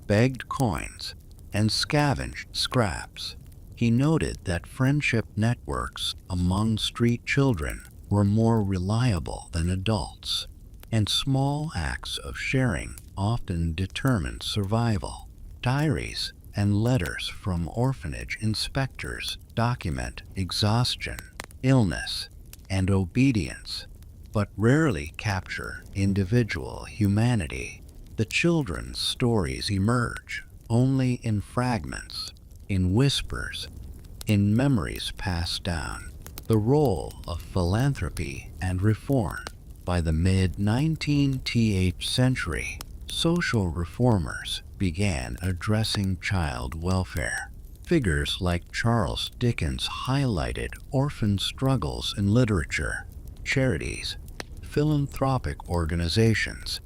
begged coins, and scavenged scraps. He noted that friendship networks among street children were more reliable than adults, and small acts of sharing often determined survival. Diaries and letters from orphanage inspectors document exhaustion, illness, and obedience, but rarely capture individual humanity. The children's stories emerge only in fragments, in whispers, in memories passed down. The role of philanthropy and reform. By the mid-19th century, social reformers began addressing child welfare. Figures like Charles Dickens highlighted orphan struggles in literature. Charities, philanthropic organizations,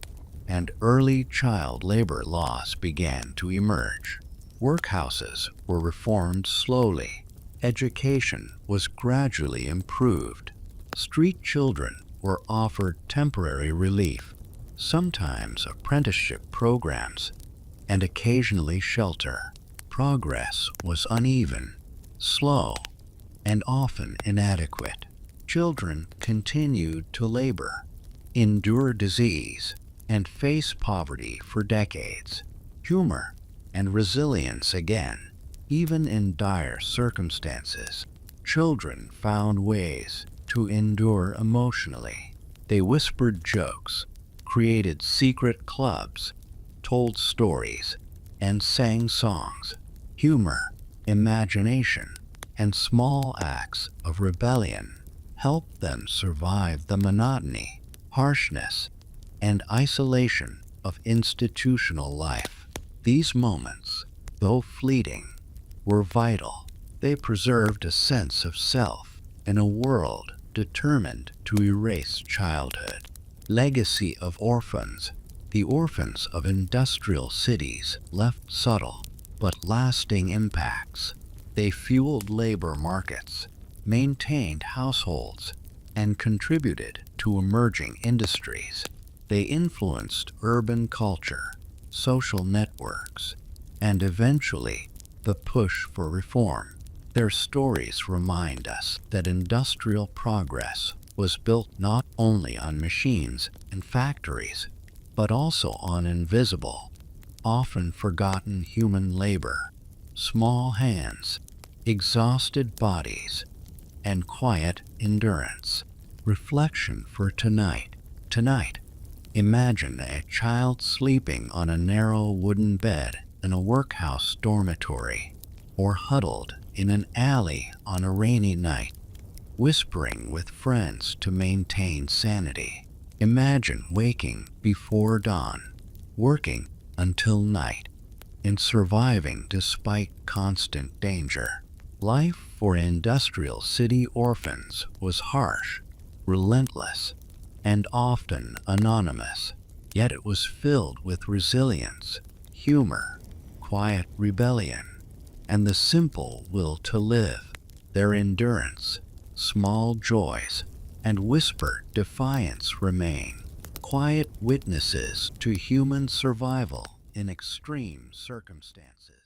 and early child labor laws began to emerge. Workhouses were reformed slowly. Education was gradually improved. Street children were offered temporary relief, sometimes apprenticeship programs, and occasionally shelter. Progress was uneven, slow, and often inadequate. Children continued to labor, endure disease, and face poverty for decades. Humor and resilience again. Even in dire circumstances, children found ways to endure emotionally. They whispered jokes, created secret clubs, told stories, and sang songs. Humor, imagination, and small acts of rebellion helped them survive the monotony, harshness, and isolation of institutional life. These moments, though fleeting, were vital. They preserved a sense of self in a world determined to erase childhood. Legacy of orphans. The orphans of industrial cities left subtle but lasting impacts. They fueled labor markets, maintained households, and contributed to emerging industries. They influenced urban culture, social networks, and eventually the push for reform. Their stories remind us that industrial progress was built not only on machines and factories, but also on invisible, often forgotten human labor, small hands, exhausted bodies, and quiet endurance. Reflection for tonight. Tonight, imagine a child sleeping on a narrow wooden bed in a workhouse dormitory, or huddled in an alley on a rainy night, whispering with friends to maintain sanity. Imagine waking before dawn, working until night, and surviving despite constant danger. Life for industrial city orphans was harsh, relentless, and often anonymous, yet it was filled with resilience, humor, quiet rebellion, and the simple will to live. Their endurance, small joys, and whispered defiance remain quiet witnesses to human survival in extreme circumstances.